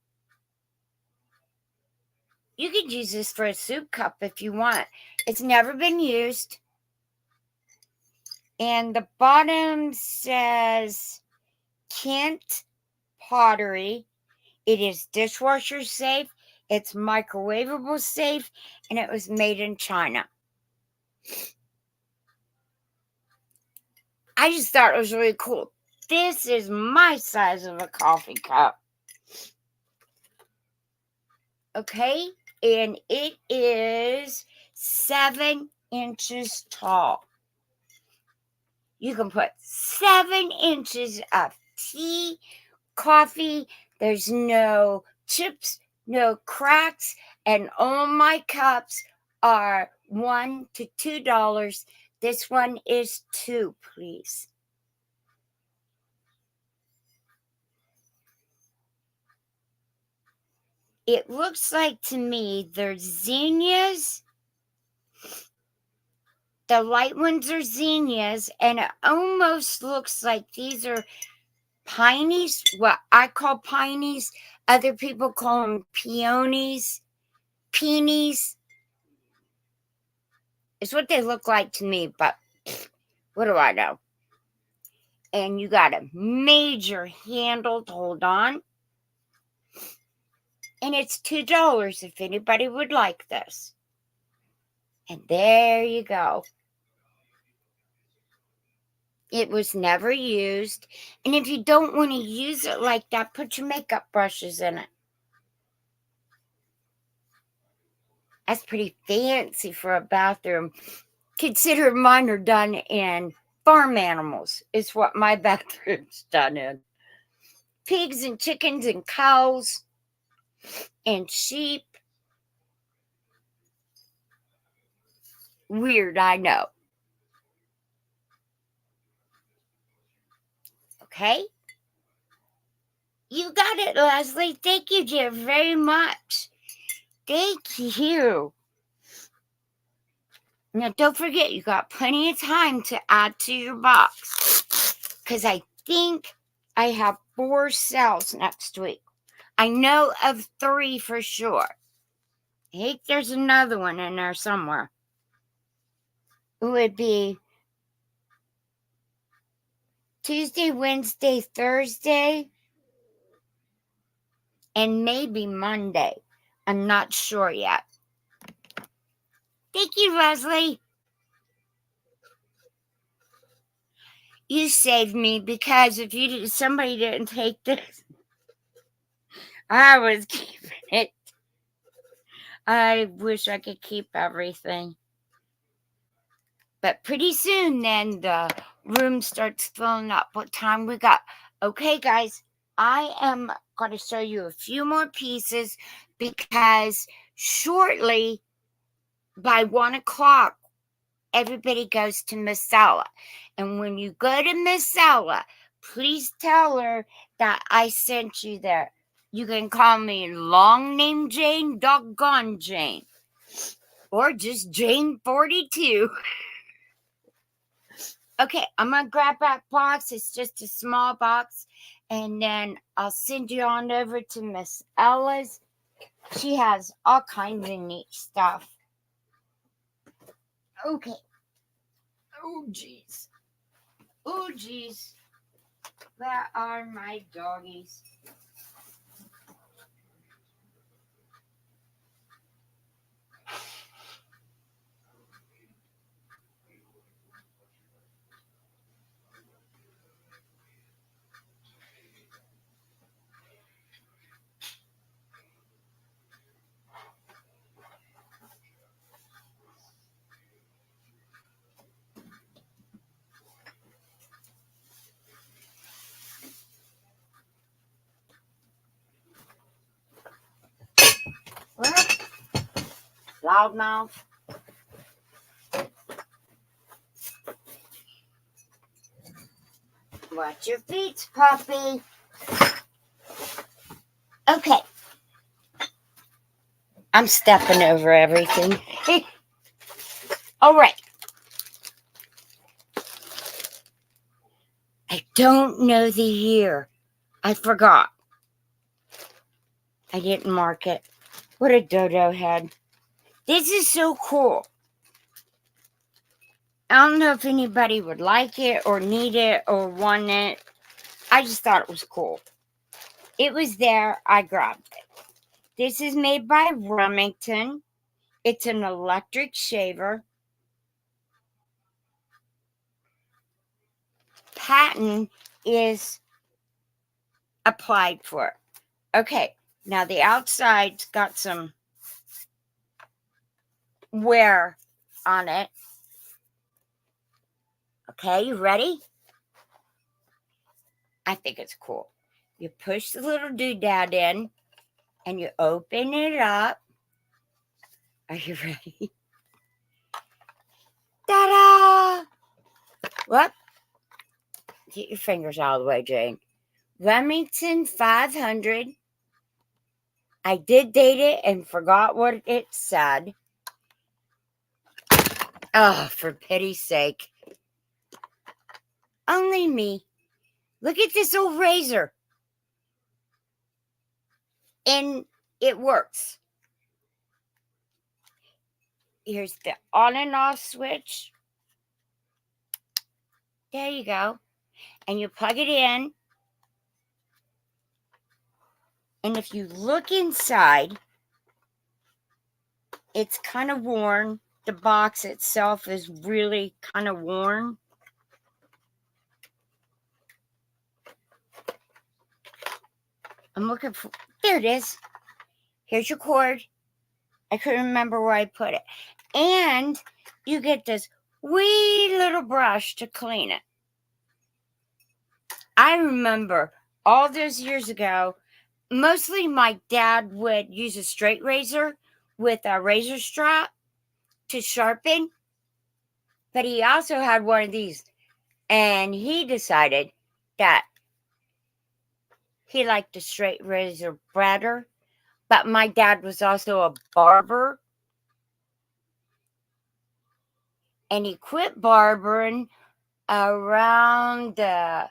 Speaker 1: You could use this for a soup cup if you want. It's never been used. And the bottom says Kent Pottery. It is dishwasher safe. It's microwavable safe. And it was made in China. I just thought it was really cool. This is my size of a coffee cup. Okay? And it is 7 inches tall. You can put 7 inches of tea, coffee. There's no chips, no cracks, and all my cups are $1 to $2. This one is $2, please. It looks like to me they're zinnias. The light ones are zinnias, and it almost looks like these are pineys, what I call pineys. Other people call them peonies, peonies. It's what they look like to me, but what do I know? And you got a major handle to hold on. And it's $2 if anybody would like this. And there you go. It was never used. And if you don't want to use it like that, put your makeup brushes in it. That's pretty fancy for a bathroom. Consider mine are done in farm animals. Is what my bathroom's done in. Pigs and chickens and cows and sheep. Weird, I know. Okay? You got it, Leslie. Thank you, dear, very much. Thank you. Now, don't forget, you got plenty of time to add to your box. Because I think I have 4 sales next week. I know of 3 for sure. I think there's another one in there somewhere. It would be Tuesday, Wednesday, Thursday, and maybe Monday. I'm not sure yet. Thank you, Leslie. You saved me, because if somebody didn't take this, I was keeping it. I wish I could keep everything. But pretty soon then the room starts filling up. What time we got? Okay, guys, I am going to show you a few more pieces, because shortly, by 1 o'clock, everybody goes to Miss Ella. And when you go to Miss Ella, please tell her that I sent you there. You can call me Long Name Jane, Doggone Jane, or just Jane 42. Okay, I'm going to grab that box. It's just a small box. And then I'll send you on over to Miss Ella's. She has all kinds of neat stuff. Okay. Oh, jeez. Oh, jeez. Where are my doggies? What? Loudmouth. Watch your feet, puppy. Okay. I'm stepping over everything. All right. I don't know the year. I forgot. I didn't mark it. What a dodo head. This is so cool. I don't know if anybody would like it or need it or want it. I just thought it was cool. It was there. I grabbed it. This is made by Remington. It's an electric shaver. Patent is applied for. Okay, now the outside's got some wear on it. Okay, you ready? I think it's cool. You push the little doodad in and you open it up. Are you ready? Ta-da! What? Get your fingers out of the way, Jane. Remington 500. I did date it and forgot what it said. Oh, for pity's sake. Only me. Look at this old razor. And it works. Here's the on and off switch. There you go. And you plug it in. And if you look inside, it's kind of worn. The box itself is really kind of worn. I'm looking for, there it is. Here's your cord. I couldn't remember where I put it. And you get this wee little brush to clean it. I remember all those years ago, mostly my dad would use a straight razor with a razor strap to sharpen. But he also had one of these. And he decided that he liked the straight razor better. But my dad was also a barber. And he quit barbering around the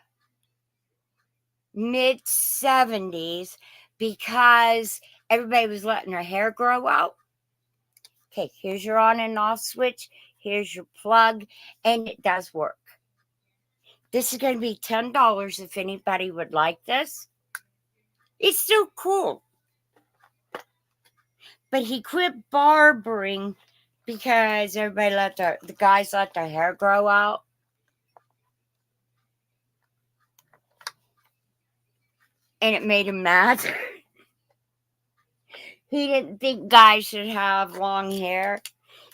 Speaker 1: mid-70s because everybody was letting their hair grow out. Okay, here's your on and off switch. Here's your plug, and it does work. This is going to be $10 if anybody would like this. It's so cool. But he quit barbering because everybody the guys let their hair grow out. And it made him mad. He didn't think guys should have long hair.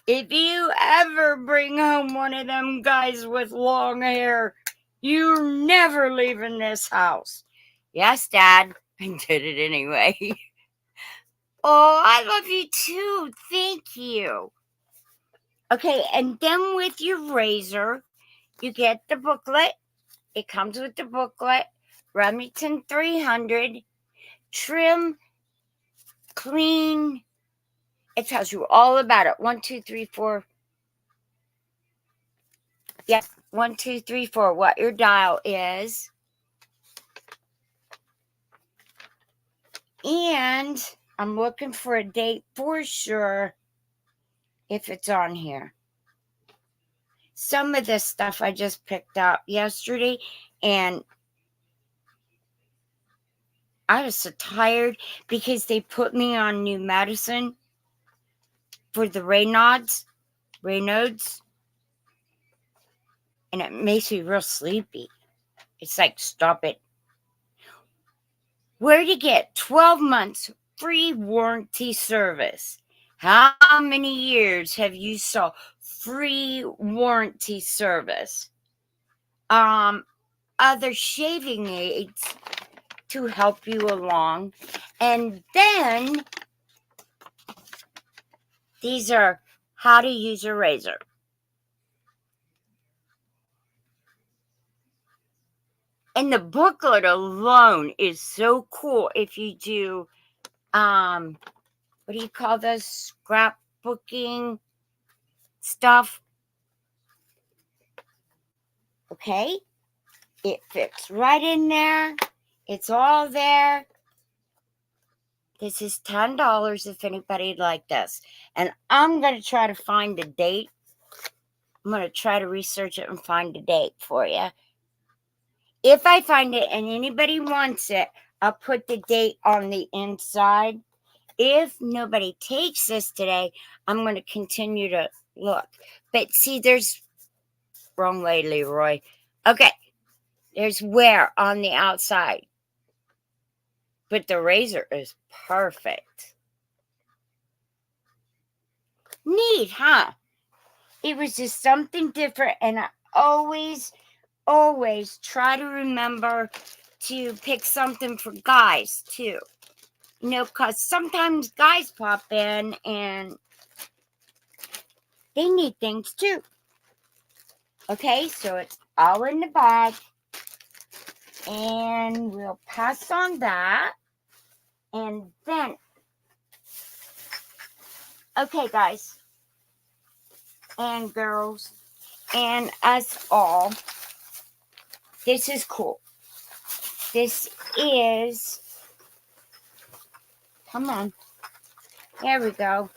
Speaker 1: If you ever bring home one of them guys with long hair, you're never leaving this house. Yes, Dad. I did it anyway. Oh, I love you too. Thank you. Okay, and then with your razor, you get the booklet. It comes with the booklet. Remington 300. Trim, clean. It tells you all about it. 1, 2, 3, 4. Yes, 1, 2, 3, 4. What your dial is. And I'm looking for a date for sure if it's on here. Some of this stuff I just picked up yesterday, and I was so tired because they put me on new medicine for the Raynaud's, and it makes me real sleepy. It's like, stop it. Where to get 12 months free warranty service? How many years have you saw free warranty service? Other shaving aids to help you along. And then these are how to use a razor. And the booklet alone is so cool if you do, what do you call those, scrapbooking stuff? Okay? It fits right in there. It's all there. This is $10 if anybody'd like this. And I'm going to try to find the date. I'm going to try to research it and find a date for you. If I find it and anybody wants it, I'll put the date on the inside. If nobody takes this today, I'm going to continue to look. But see, there's... Wrong way, Leroy. Okay. There's wear on the outside. But the razor is perfect. Neat, huh? It was just something different, and I always try to remember to pick something for guys, too. You know, because sometimes guys pop in, and they need things, too. Okay, so it's all in the bag, and we'll pass on that, and then, okay, guys, and girls, and us all, this is cool. This is, come on, there we go.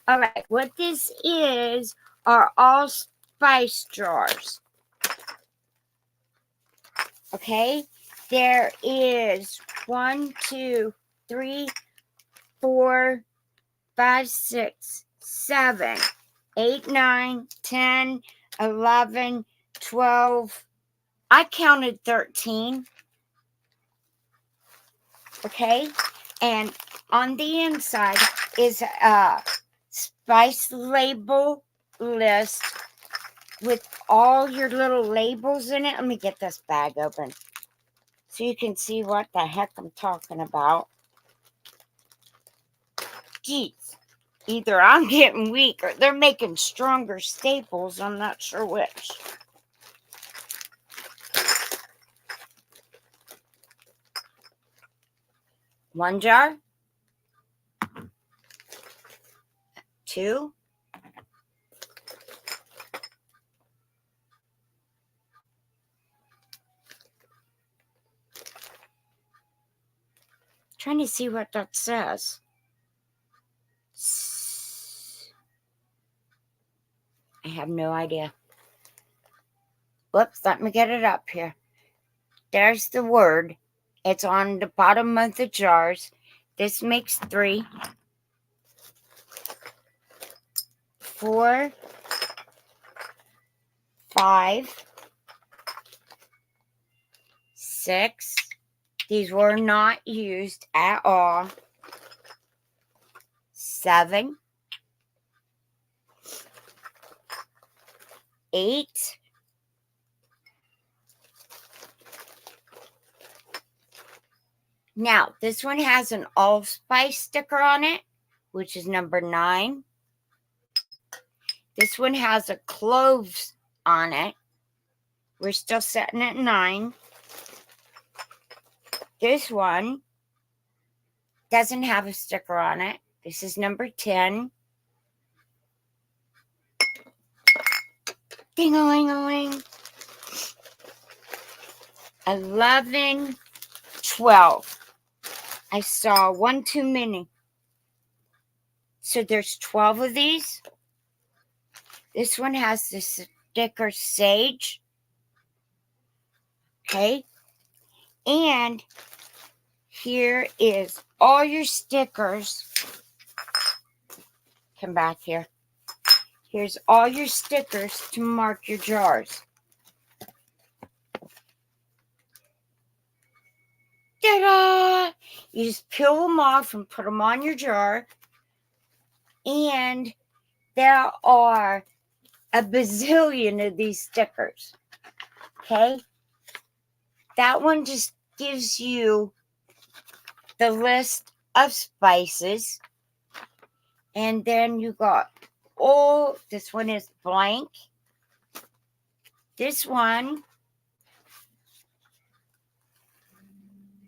Speaker 1: All right, what this is are all spice jars. Okay, there is 1, 2, 3, 4, 5, 6, 7, 8, 9, 10, 11, 12. I counted 13. Okay, and on the inside is a spice label list with all your little labels in it. Let me get this bag open so you can see what the heck I'm talking about. Geez, either I'm getting weak or they're making stronger staples. I'm not sure which. One jar. 2. Trying to see what that says. I have no idea. Whoops, let me get it up here. There's the word. It's on the bottom of the jars. This makes 3, 4, 5, 6. These were not used at all. 7, 8, 9. Now, this one has an allspice sticker on it, which is number 9. This one has a cloves on it. We're still sitting at 9. This one doesn't have a sticker on it. This is number 10. Ding-a-ling-a-ling. 11, 12. I saw one too many. So there's 12 of these. This one has the sticker Sage. Okay. And here is all your stickers. Come back here. Here's all your stickers to mark your jars. Ta-da! You just peel them off and put them on your jar. And there are a bazillion of these stickers. Okay? That one just gives you the list of spices. And then you got, this one is blank. This one,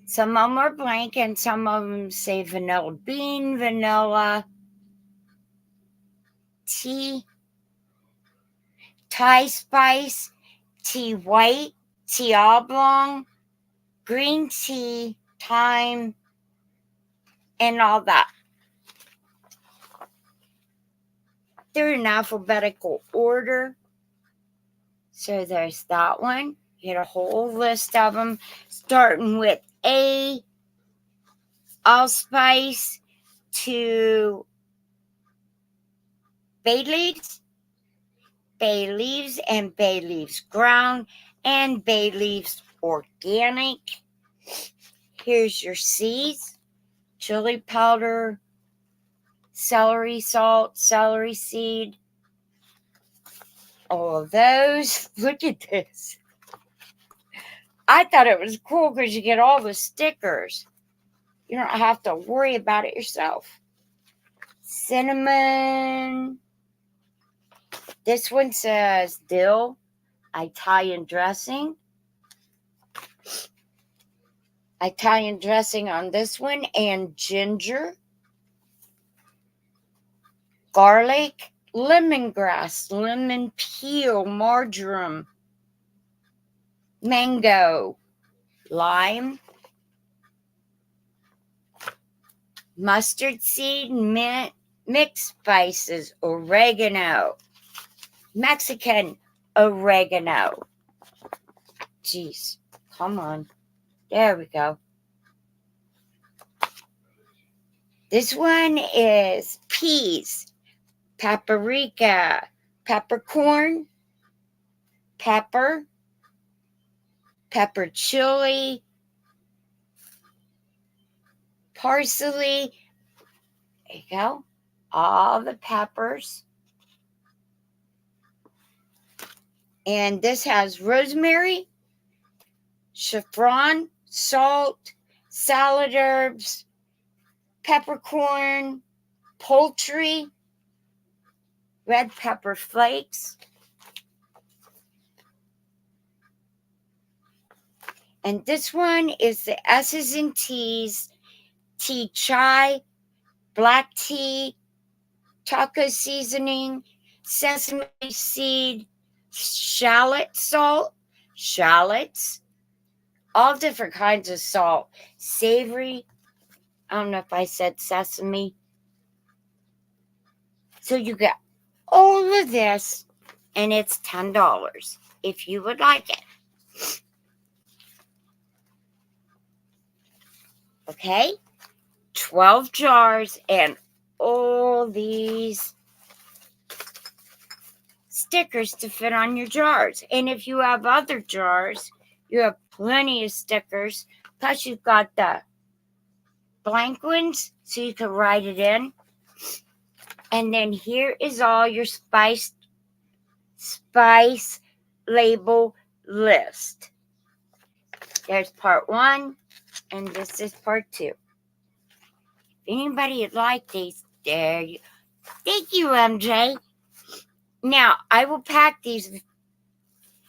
Speaker 1: some of them are blank and some of them say vanilla bean, vanilla tea, Thai spice, tea white, tea oblong, green tea, thyme, and all that. They're in alphabetical order. So there's that one. You get a whole list of them, starting with A, allspice, to bay leaves and bay leaves ground, and bay leaves organic. Here's your seeds: chili powder, celery salt, celery seed, all of those. Look at this. I thought it was cool because you get all the stickers. You don't have to worry about it yourself. Cinnamon. This one says dill, Italian dressing. Italian dressing on this one, and ginger, garlic, lemongrass, lemon peel, marjoram, mango, lime, mustard seed, mint, mixed spices, oregano, Mexican oregano. Jeez, come on. There we go. This one is peas, paprika, peppercorn, pepper chili, parsley. There you go. All the peppers. And this has rosemary, saffron, salt, salad herbs, peppercorn, poultry, red pepper flakes. And this one is the S's and T's, tea chai, black tea, taco seasoning, sesame seed, shallot salt, shallots, all different kinds of salt, savory, I don't know if I said sesame. So you get all of this, and it's $10 if you would like it. Okay? 12 jars and all these stickers to fit on your jars. And if you have other jars, you have plenty of stickers. Plus, you've got the blank ones so you can write it in. And then here is all your spice label list. There's part 1, and this is part 2. If anybody would like these, there you. Thank you, MJ. Now, I will pack these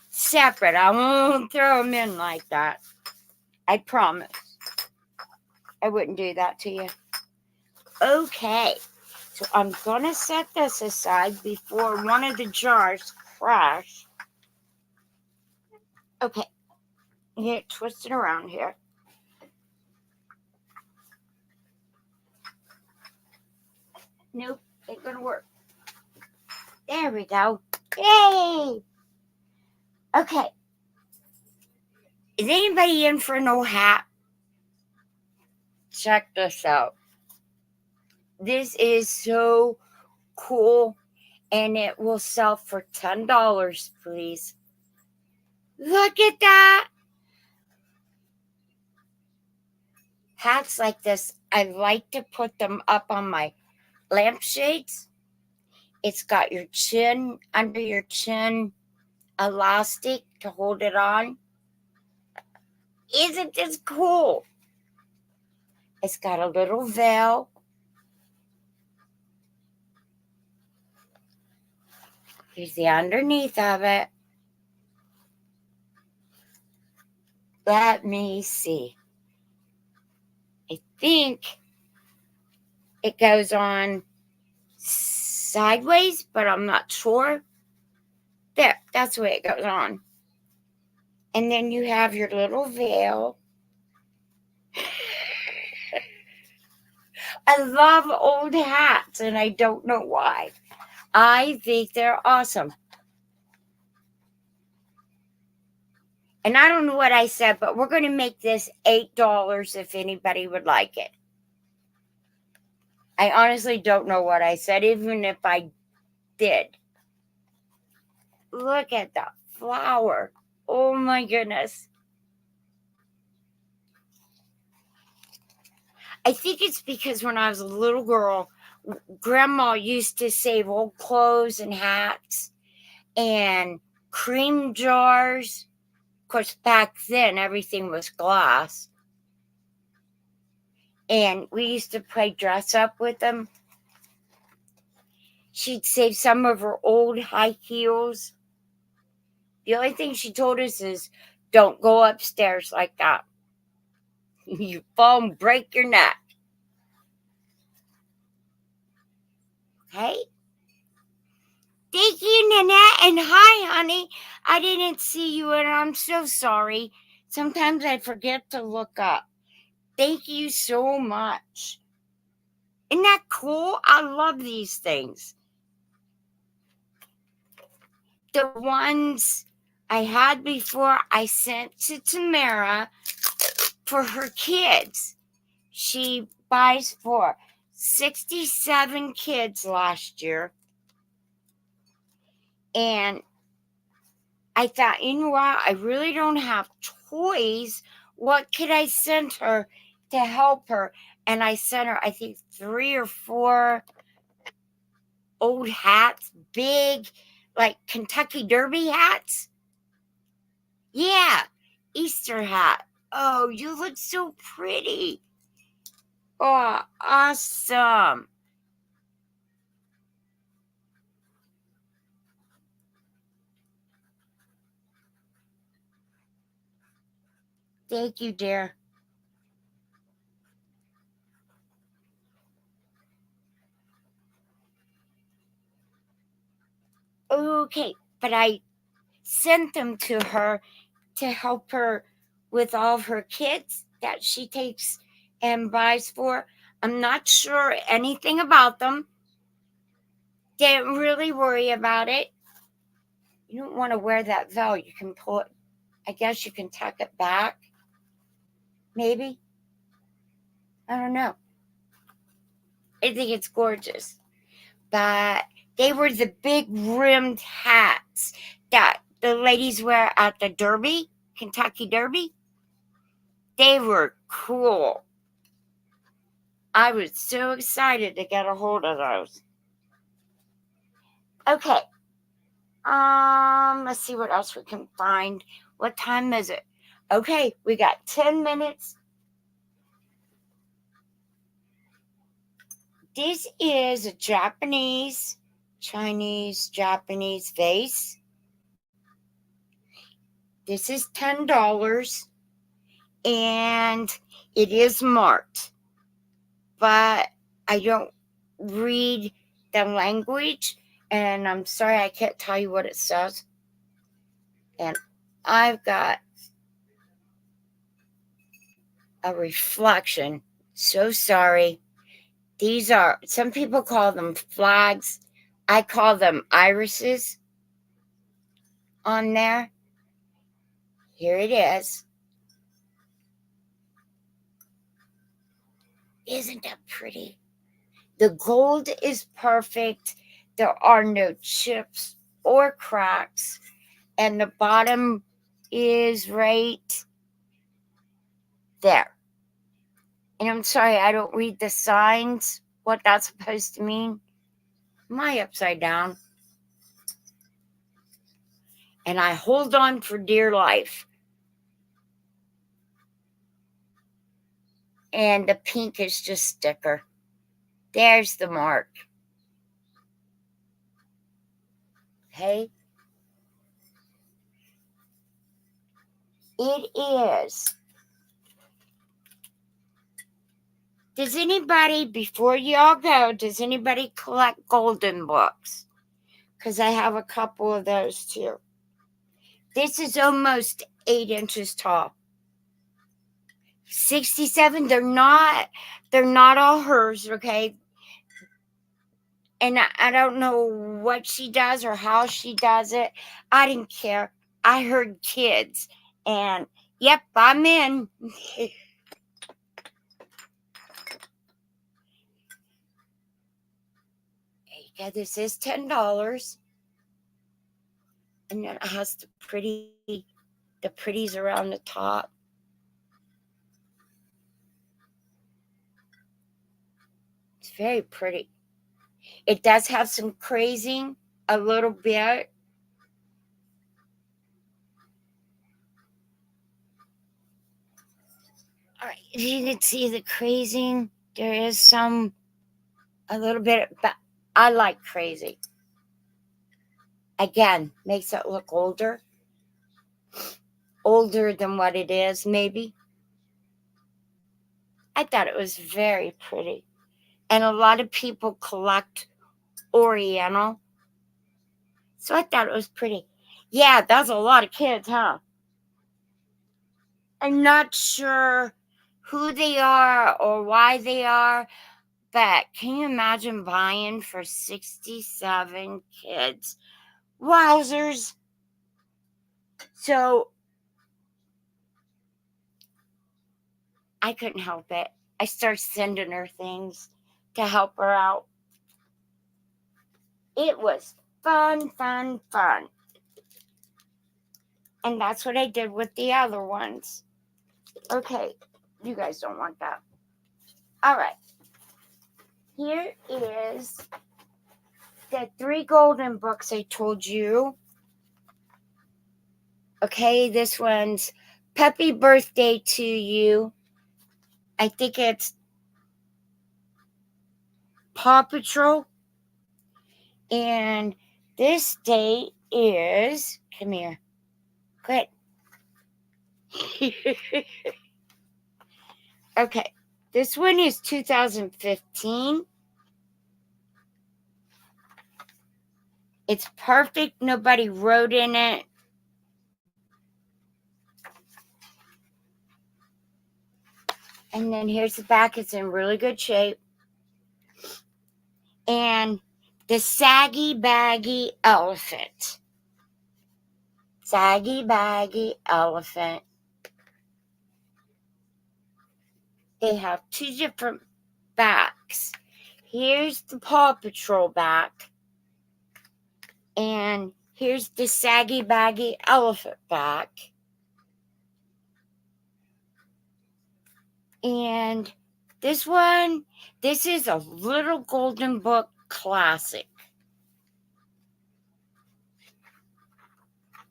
Speaker 1: separate. I won't throw them in like that. I promise. I wouldn't do that to you. Okay. So I'm going to set this aside before one of the jars crash. Okay. Get it twisted around here. Nope. Ain't going to work. There we go. Yay! Okay. Is anybody in for an old hat? Check this out. This is so cool, and it will sell for $10, please. Look at that. Hats like this, I like to put them up on my lampshades. It's got your chin, under your chin, elastic to hold it on. Isn't this cool? It's got a little veil. Here's the underneath of it. Let me see. I think it goes on sideways, but I'm not sure. There, that's the way it goes on. And then you have your little veil. I love old hats, and I don't know why. I think they're awesome. And I don't know what I said, but we're going to make this $8 if anybody would like it. I honestly don't know what I said, even if I did. Look at that flower. Oh my goodness. I think it's because when I was a little girl, Grandma used to save old clothes and hats and cream jars. Of course, back then, everything was glass. And we used to play dress up with them. She'd save some of her old high heels. The only thing she told us is, don't go upstairs like that. You fall and break your neck. Okay? Thank you, Nanette. And hi, honey. I didn't see you, and I'm so sorry. Sometimes I forget to look up. Thank you so much. Isn't that cool? I love these things. The ones I had before, I sent to Tamara for her kids. She buys for 67 kids last year. And I thought, you know what? I really don't have toys. What could I send her to help her? And I sent her, I think, 3 or 4 old hats, big, like Kentucky Derby hats. Yeah, Easter hat. Oh, you look so pretty. Oh, awesome. Thank you, dear. Okay, but I sent them to her to help her with all of her kids that she takes and buys for. I'm not sure anything about them. Didn't really worry about it. You don't want to wear that veil. You can pull it. I guess you can tuck it back. Maybe. I don't know. I think it's gorgeous. But they were the big rimmed hats that the ladies wear at the Derby, Kentucky Derby. They were cool. I was so excited to get a hold of those. Okay. Let's see what else we can find. What time is it? Okay, we got 10 minutes. This is a Japanese, Chinese, Japanese vase. This is $10 and it is marked, but I don't read the language and I'm sorry I can't tell you what it says. And I've got a reflection. So sorry. These are, some people call them flags. I call them irises on there. Here it is. Isn't that pretty? The gold is perfect. There are no chips or cracks. And the bottom is right there. And I'm sorry, I don't read the signs, what that's supposed to mean. Am I upside down? And I hold on for dear life. And the pink is just sticker. There's the mark. Okay. It is. Does anybody, before y'all go, does anybody collect golden books? Because I have a couple of those too. This is almost 8 inches tall. 67. They're not all hers, okay? And I don't know what she does or how she does it. I didn't care. I heard kids. And yep, I'm in. Yeah, this is $10. And then it has the pretties around the top. It's very pretty. It does have some crazing a little bit. All right, you can see the crazing. There is a little bit, but I like crazy. Again, makes it look older than what it is, maybe. I thought it was very pretty. And a lot of people collect Oriental. So I thought it was pretty. Yeah, that's a lot of kids, huh? I'm not sure who they are or why they are, but can you imagine buying for 67 kids? Wowzers. So I couldn't help it. I started sending her things to help her out. It was fun. And that's what I did with the other ones. Okay, you guys don't want that. All right. Here is the 3 golden books I told you. Okay, this one's Peppy Birthday to You. I think it's Paw Patrol. And this date is, come here, quit. Okay, this one is 2015. It's perfect. Nobody wrote in it. And then here's the back. It's in really good shape. And the Saggy Baggy Elephant. Saggy Baggy Elephant. They have two different backs. Here's the Paw Patrol back. And here's the Saggy Baggy Elephant back. And this one, this is a Little Golden Book classic.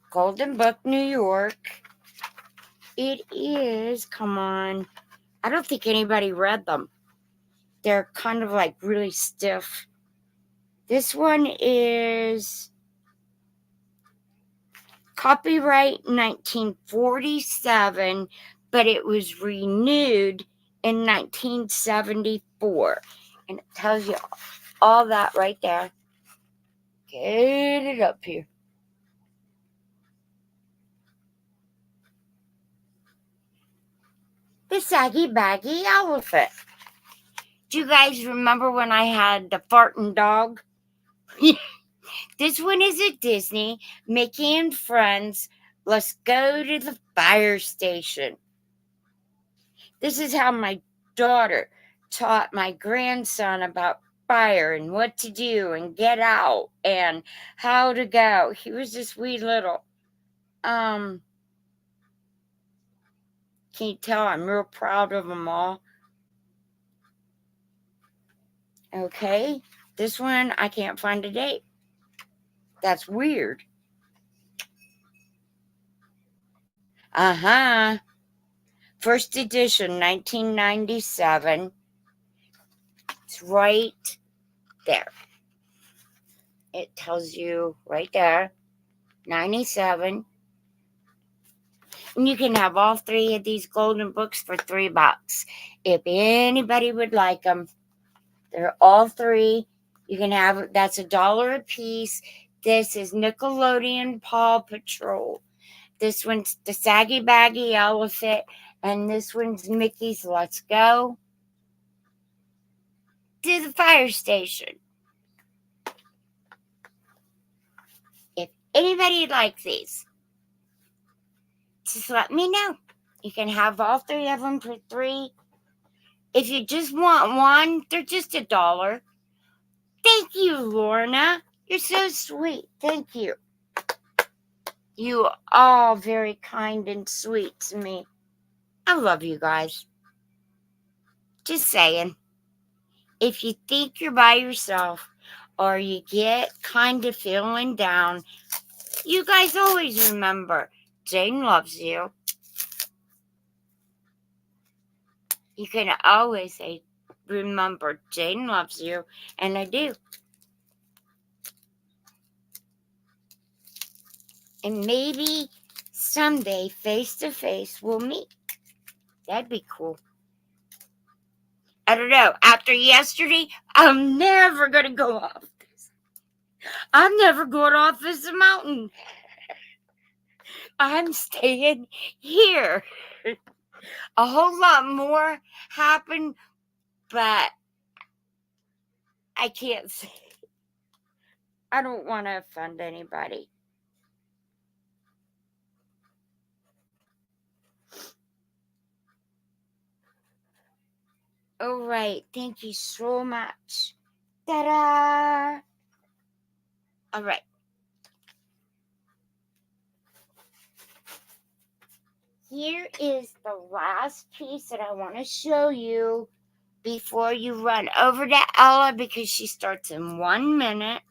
Speaker 1: Golden Book, New York. It is, come on. I don't think anybody read them. They're kind of like really stiff. This one is copyright 1947, but it was renewed in 1974. And it tells you all that right there. Get it up here. The Saggy Baggy Elephant. Do you guys remember when I had the farting dog? This one is at Disney. Mickey and Friends. Let's go to the fire station. This is how my daughter taught my grandson about fire and what to do and get out and how to go. He was just wee little. Can you tell I'm real proud of them all? Okay, this one I can't find a date. That's weird. First edition, 1997. It's right there. It tells you right there, 97. And you can have all three of these golden books for $3. If anybody would like them, they're all three. You can have, that's $1 a piece. This is Nickelodeon Paw Patrol. This one's the Saggy Baggy Elephant. And this one's Mickey's Let's Go to the fire station. If anybody likes these, just let me know. You can have all three of them for $3. If you just want one, they're just $1. Thank you, Lorna. You're so sweet. Thank you. You are all very kind and sweet to me. I love you guys. Just saying. If you think you're by yourself or you get kind of feeling down, you guys always remember, Jane loves you. You can always say, remember, Jane loves you, and I do. And maybe someday, face to face, we'll meet. That'd be cool. I don't know. After yesterday, I'm never going to go off this. I'm never going off this mountain. I'm staying here. A whole lot more happened, but I can't say. I don't want to offend anybody. All right. Thank you so much. Ta-da! All right. Here is the last piece that I want to show you before you run over to Ella because she starts in 1 minute.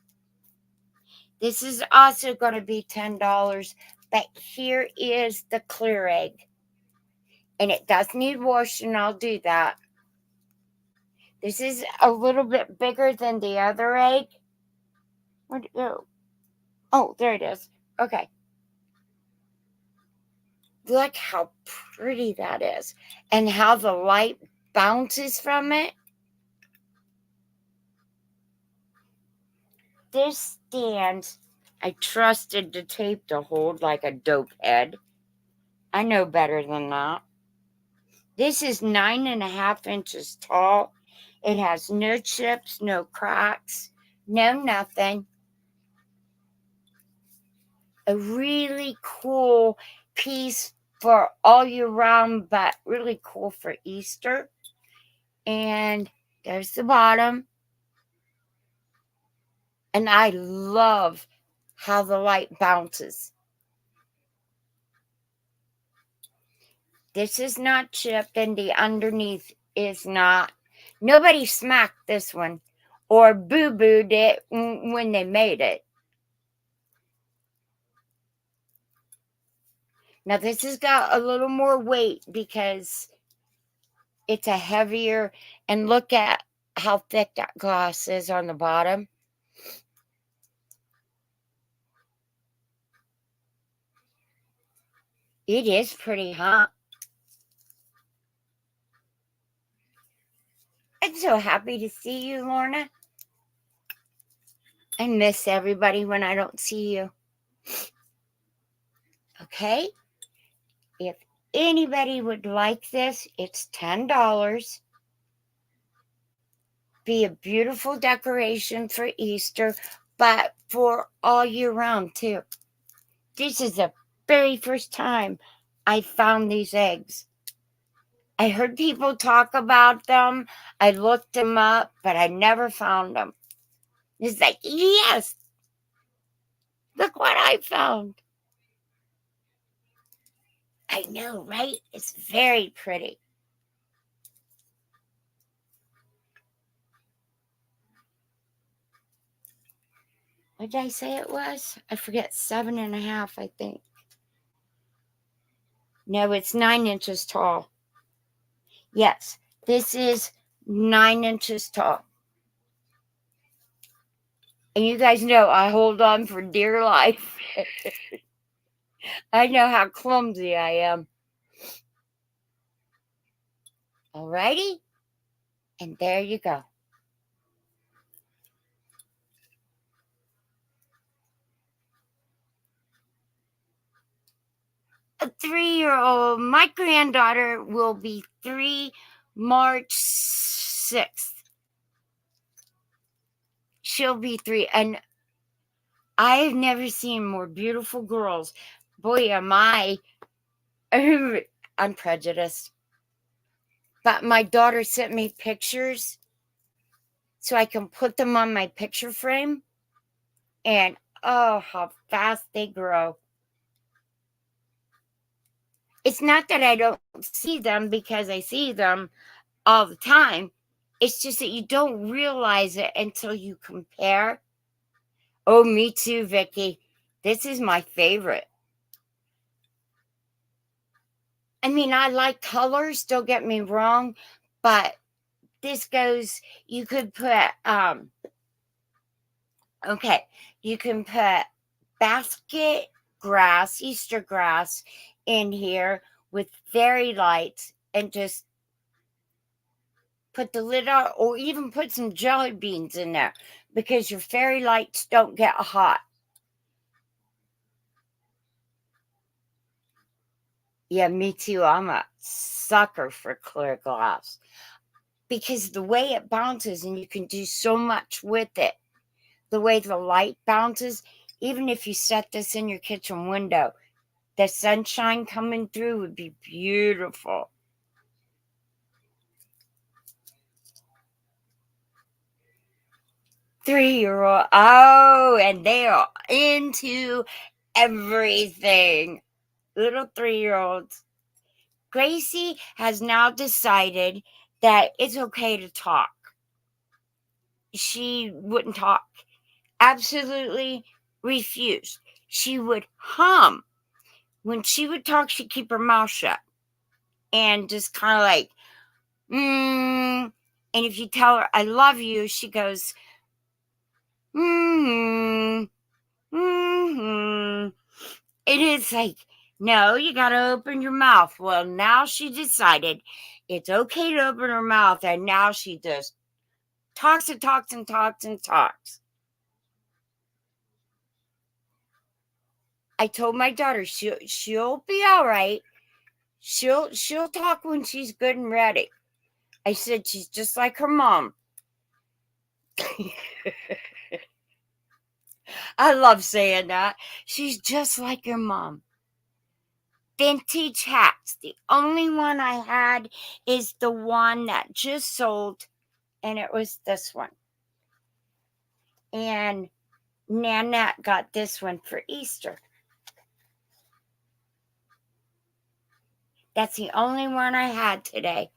Speaker 1: This is also going to be $10, but here is the clear egg. And it does need washing, I'll do that. This is a little bit bigger than the other egg. Where'd it go? Oh, there it is. Okay. Look how pretty that is. And how the light bounces from it. This stand, I trusted the tape to hold like a dope head. I know better than that. This is 9.5 inches tall. It has no chips, no cracks, no nothing. A really cool piece for all year round, but really cool for Easter. And there's the bottom. And I love how the light bounces. This is not chipped, and the underneath is not. Nobody smacked this one or boo-booed it when they made it. Now this has got a little more weight because it's a heavier, and look at how thick that glass is on the bottom. It is pretty, huh? I'm so happy to see you, Lorna. I miss everybody when I don't see you. Okay? If anybody would like this, it's $10. Be a beautiful decoration for Easter, but for all year round too. This is the very first time I found these eggs. I heard people talk about them. I looked them up, but I never found them. It's like, yes, look what I found. I know, right? It's very pretty. What did I say it was? I forget, 7.5, I think. No, it's 9 inches tall. Yes, this is 9 inches tall. And you guys know I hold on for dear life. I know how clumsy I am. Alrighty? And there you go. A 3-year-old, my granddaughter will be 3 March 6th. She'll be 3. And I've never seen more beautiful girls. Boy, am I. I'm prejudiced. But my daughter sent me pictures so I can put them on my picture frame. And oh, how fast they grow. It's not that I don't see them, because I see them all the time. It's just that you don't realize it until you compare. Oh, me too, Vicky. This is my favorite. I mean, I like colors, don't get me wrong, but this goes, you could put, okay, you can put basket grass, Easter grass in here with fairy lights and just put the lid on, or even put some jelly beans in there because your fairy lights don't get hot. Yeah, me too. I'm a sucker for clear glass because the way it bounces, and you can do so much with it. The way the light bounces, even if you set this in your kitchen window, the sunshine coming through would be beautiful. Three-year-old, oh, and they are into everything. Little 3-year-olds. Gracie has now decided that it's okay to talk. She wouldn't talk. Absolutely refused. She would hum. When she would talk, she'd keep her mouth shut and just kind of like, And if you tell her, I love you, she goes, mm. It is like, no, you got to open your mouth. Well, now she decided it's okay to open her mouth, and now she just talks and talks and talks and talks. I told my daughter she'll be all right. She'll talk when she's good and ready. I said she's just like her mom. I love saying that. She's just like your mom. Vintage hats. The only one I had is the one that just sold, and it was this one. And Nanette got this one for Easter. That's the only one I had today.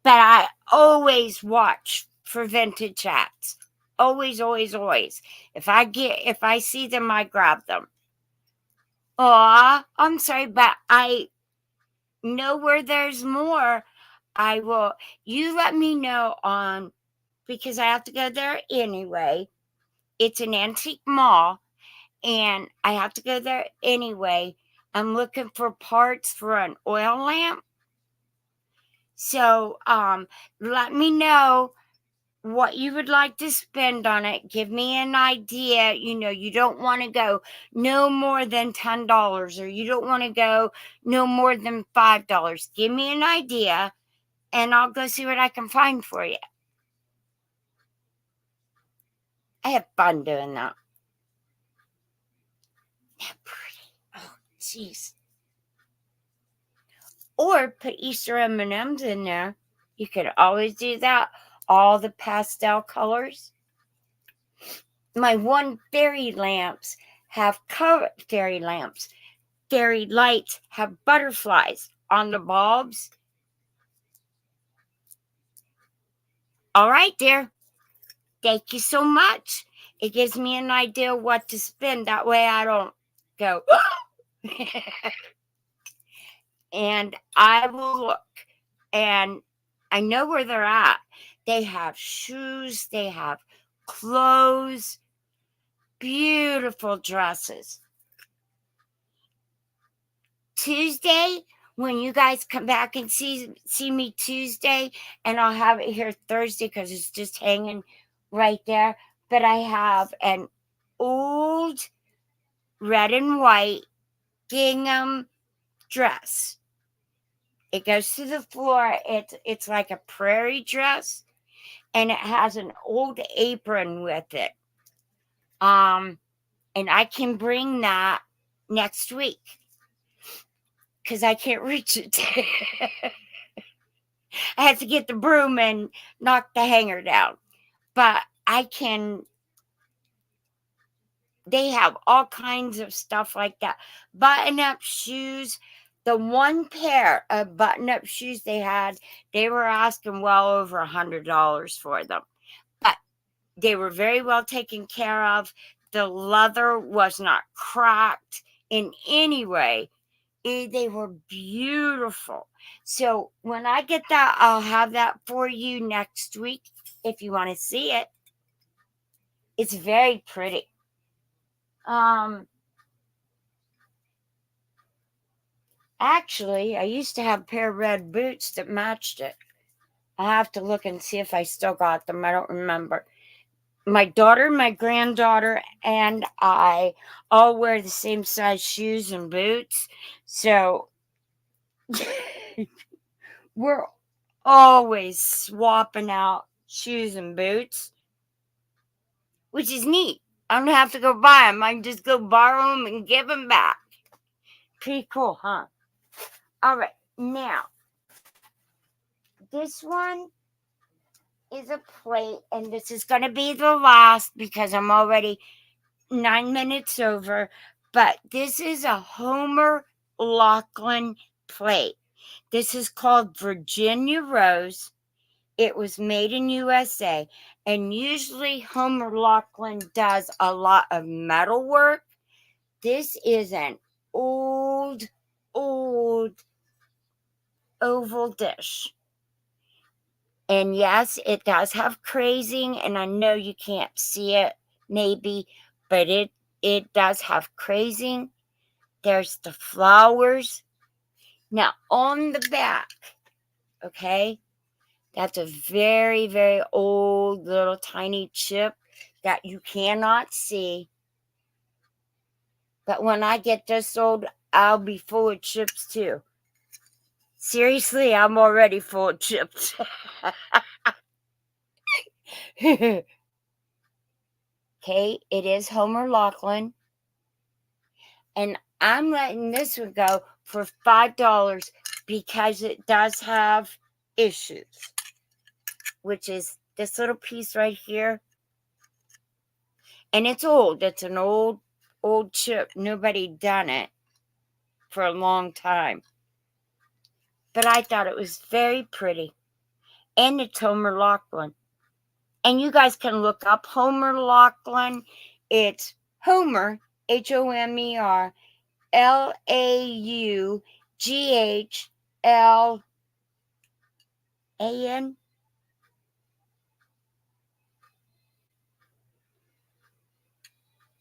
Speaker 1: But I always watch for vintage hats. Always, always, always. If I see them, I grab them. Oh, I'm sorry, but I know where there's more. I will. You let me know on, because I have to go there anyway. It's an antique mall, and I have to go there anyway. I'm looking for parts for an oil lamp. So, let me know what you would like to spend on it. Give me an idea. You don't want to go no more than $10, or you don't want to go no more than $5. Give me an idea, and I'll go see what I can find for you. I have fun doing that. They're pretty. Oh, jeez. Or put Easter M&Ms in there. You could always do that. All the pastel colors. My one fairy lamps have colored fairy lamps. Fairy lights have butterflies on the bulbs. All right, dear. Thank you so much. It gives me an idea what to spend. That way I don't go. And I will look. And I know where they're at. They have shoes. They have clothes. Beautiful dresses. Tuesday, when you guys come back and see me Tuesday, and I'll have it here Thursday because it's just hanging right there. But I have an old red and white gingham dress. It goes to the floor. It's like a prairie dress, and it has an old apron with it. And I can bring that next week because I can't reach it. I have to get the broom and knock the hanger down. But I can, they have all kinds of stuff like that. Button-up shoes. The one pair of button-up shoes they had, they were asking well over $100 for them. But they were very well taken care of. The leather was not cracked in any way. They were beautiful. So when I get that, I'll have that for you next week if you want to see it. It's very pretty. Actually, I used to have a pair of red boots that matched it. I have to look and see if I still got them. I don't remember. My daughter, my granddaughter, and I all wear the same size shoes and boots. So we're always swapping out shoes and boots, which is neat. I don't have to go buy them. I can just go borrow them and give them back. Pretty cool, huh? All right, now, this one is a plate, and this is going to be the last because I'm already 9 minutes over. But this is a Homer Laughlin plate. This is called Virginia Rose. It was made in USA, and usually Homer Laughlin does a lot of metal work. This is an old oval dish. And yes, it does have crazing, and I know you can't see it, maybe, but it does have crazing. There's the flowers. Now, on the back, okay, that's a very, very old little tiny chip that you cannot see. But when I get this old, I'll be full of chips too. Seriously, I'm already full of chips. Okay, it is Homer Laughlin. And I'm letting this one go for $5 because it does have issues, which is this little piece right here. And it's old. It's an old chip. Nobody done it for a long time. But I thought it was very pretty. And it's Homer Laughlin. And you guys can look up Homer Laughlin. It's Homer, Homer, Laughlin.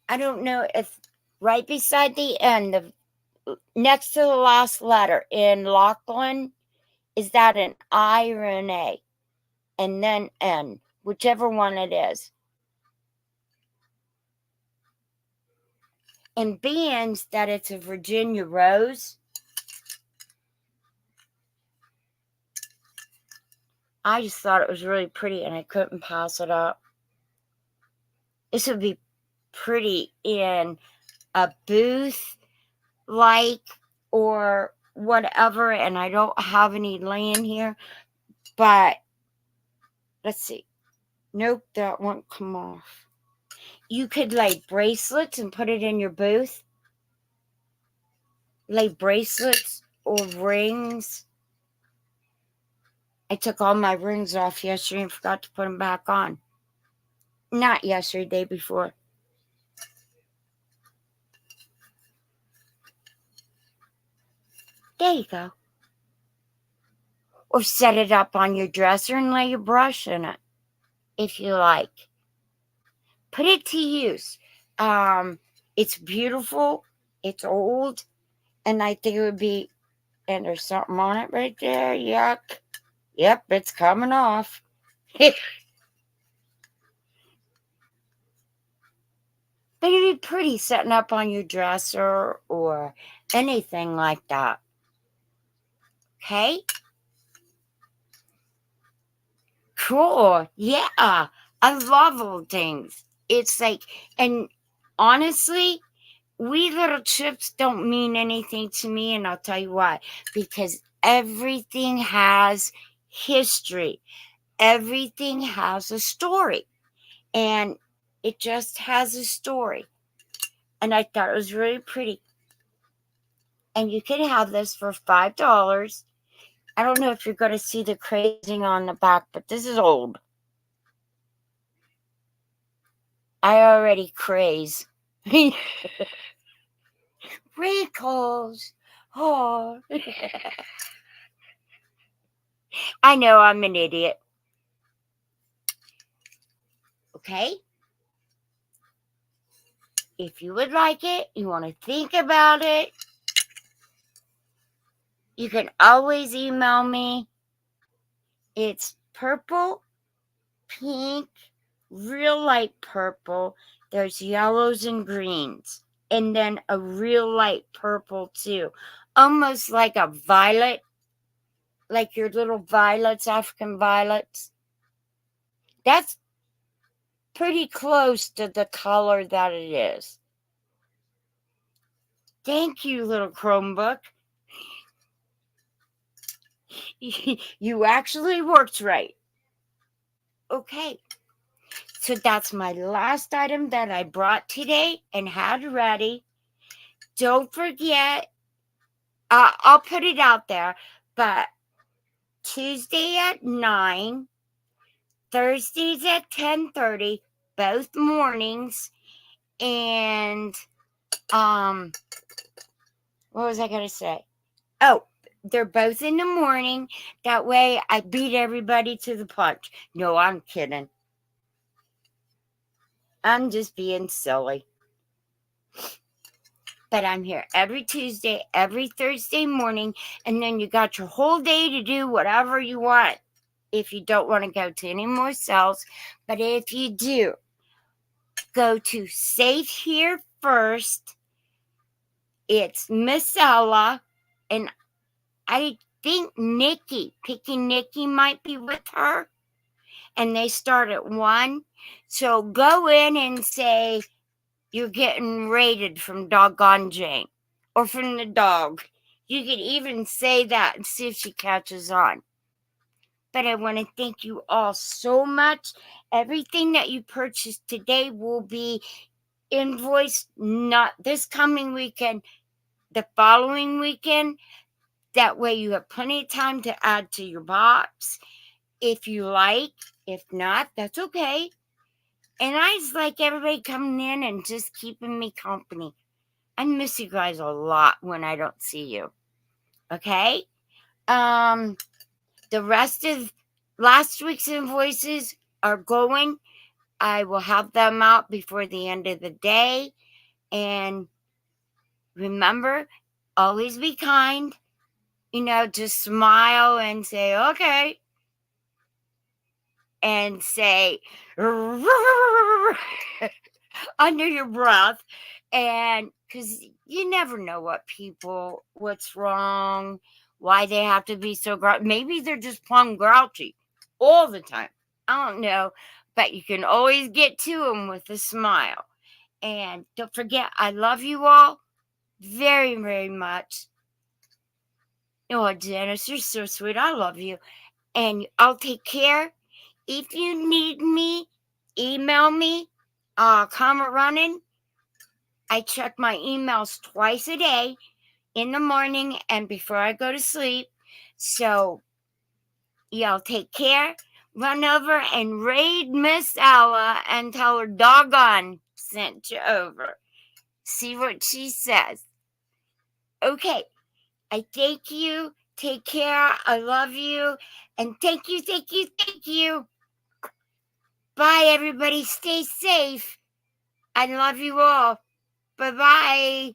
Speaker 1: I don't know if right beside the N, next to the last letter in Laughlin, is that an I or an A? And then N, whichever one it is. And being that it's a Virginia rose, I just thought it was really pretty and I couldn't pass it up. This would be pretty in a booth or whatever, and I don't have any laying here, but let's see. Nope, that won't come off. You could lay bracelets and put it in your booth. Lay bracelets or rings. I took all my rings off yesterday and forgot to put them back on. Not yesterday, day before. There you go. Or set it up on your dresser and lay your brush in it, if you like. Put it to use. It's beautiful. It's old. And I think it would be, and there's something on it right there. Yuck. Yep, it's coming off. But it'd be pretty setting up on your dresser or anything like that. Okay? Cool. Yeah. I love old things. It's like, and honestly, wee little chips don't mean anything to me, and I'll tell you why. Because everything has history. Everything has a story. And it just has a story. And I thought it was really pretty. And you can have this for $5. I don't know if you're going to see the crazing on the back, but this is old. I already craze. Wrinkles. Oh. I know I'm an idiot. Okay? If you would like it, you want to think about it, you can always email me. It's purple, pink, real light purple. There's yellows and greens. And then a real light purple too. Almost like a violet. Like your little violets, African violets. That's pretty close to the color that it is. Thank you, little Chromebook. You actually worked right. Okay. So that's my last item that I brought today and had ready. Don't forget, I'll put it out there, but Tuesday at 9, Thursdays at 10:30, both mornings, and what was I going to say? Oh, they're both in the morning. That way I beat everybody to the punch. No, I'm kidding. I'm just being silly. But I'm here every Tuesday, every Thursday morning, and then you got your whole day to do whatever you want if you don't want to go to any more sales. But if you do, go to Save Here First It's Miss Ella, and I think Picky Nikki might be with her, and they start at 1. So go in and say you're getting rated from Doggone Jane or from the dog. You could even say that and see if she catches on. But I want to thank you all so much. Everything that you purchased today will be invoiced not this coming weekend, the following weekend. That way you have plenty of time to add to your box if you like. If not, that's okay. And I just like everybody coming in and just keeping me company. I miss you guys a lot when I don't see you. Okay? The rest of last week's invoices are going. I will have them out before the end of the day. And remember, always be kind. Just smile and say, okay. And say, under your breath. And because you never know what's wrong, why they have to be so grouchy. Maybe they're just plumb grouchy all the time. I don't know. But you can always get to them with a smile. And don't forget, I love you all very, very much. Oh, Janice, you're so sweet. I love you. And I'll take care. If you need me, email me. Come running. I check my emails twice a day, in the morning and before I go to sleep. So, y'all take care. Run over and raid Miss Ella and tell her Doggone sent you over. See what she says. Okay, I thank you. Take care. I love you. And thank you, thank you, thank you. Bye, everybody. Stay safe. I love you all. Bye-bye.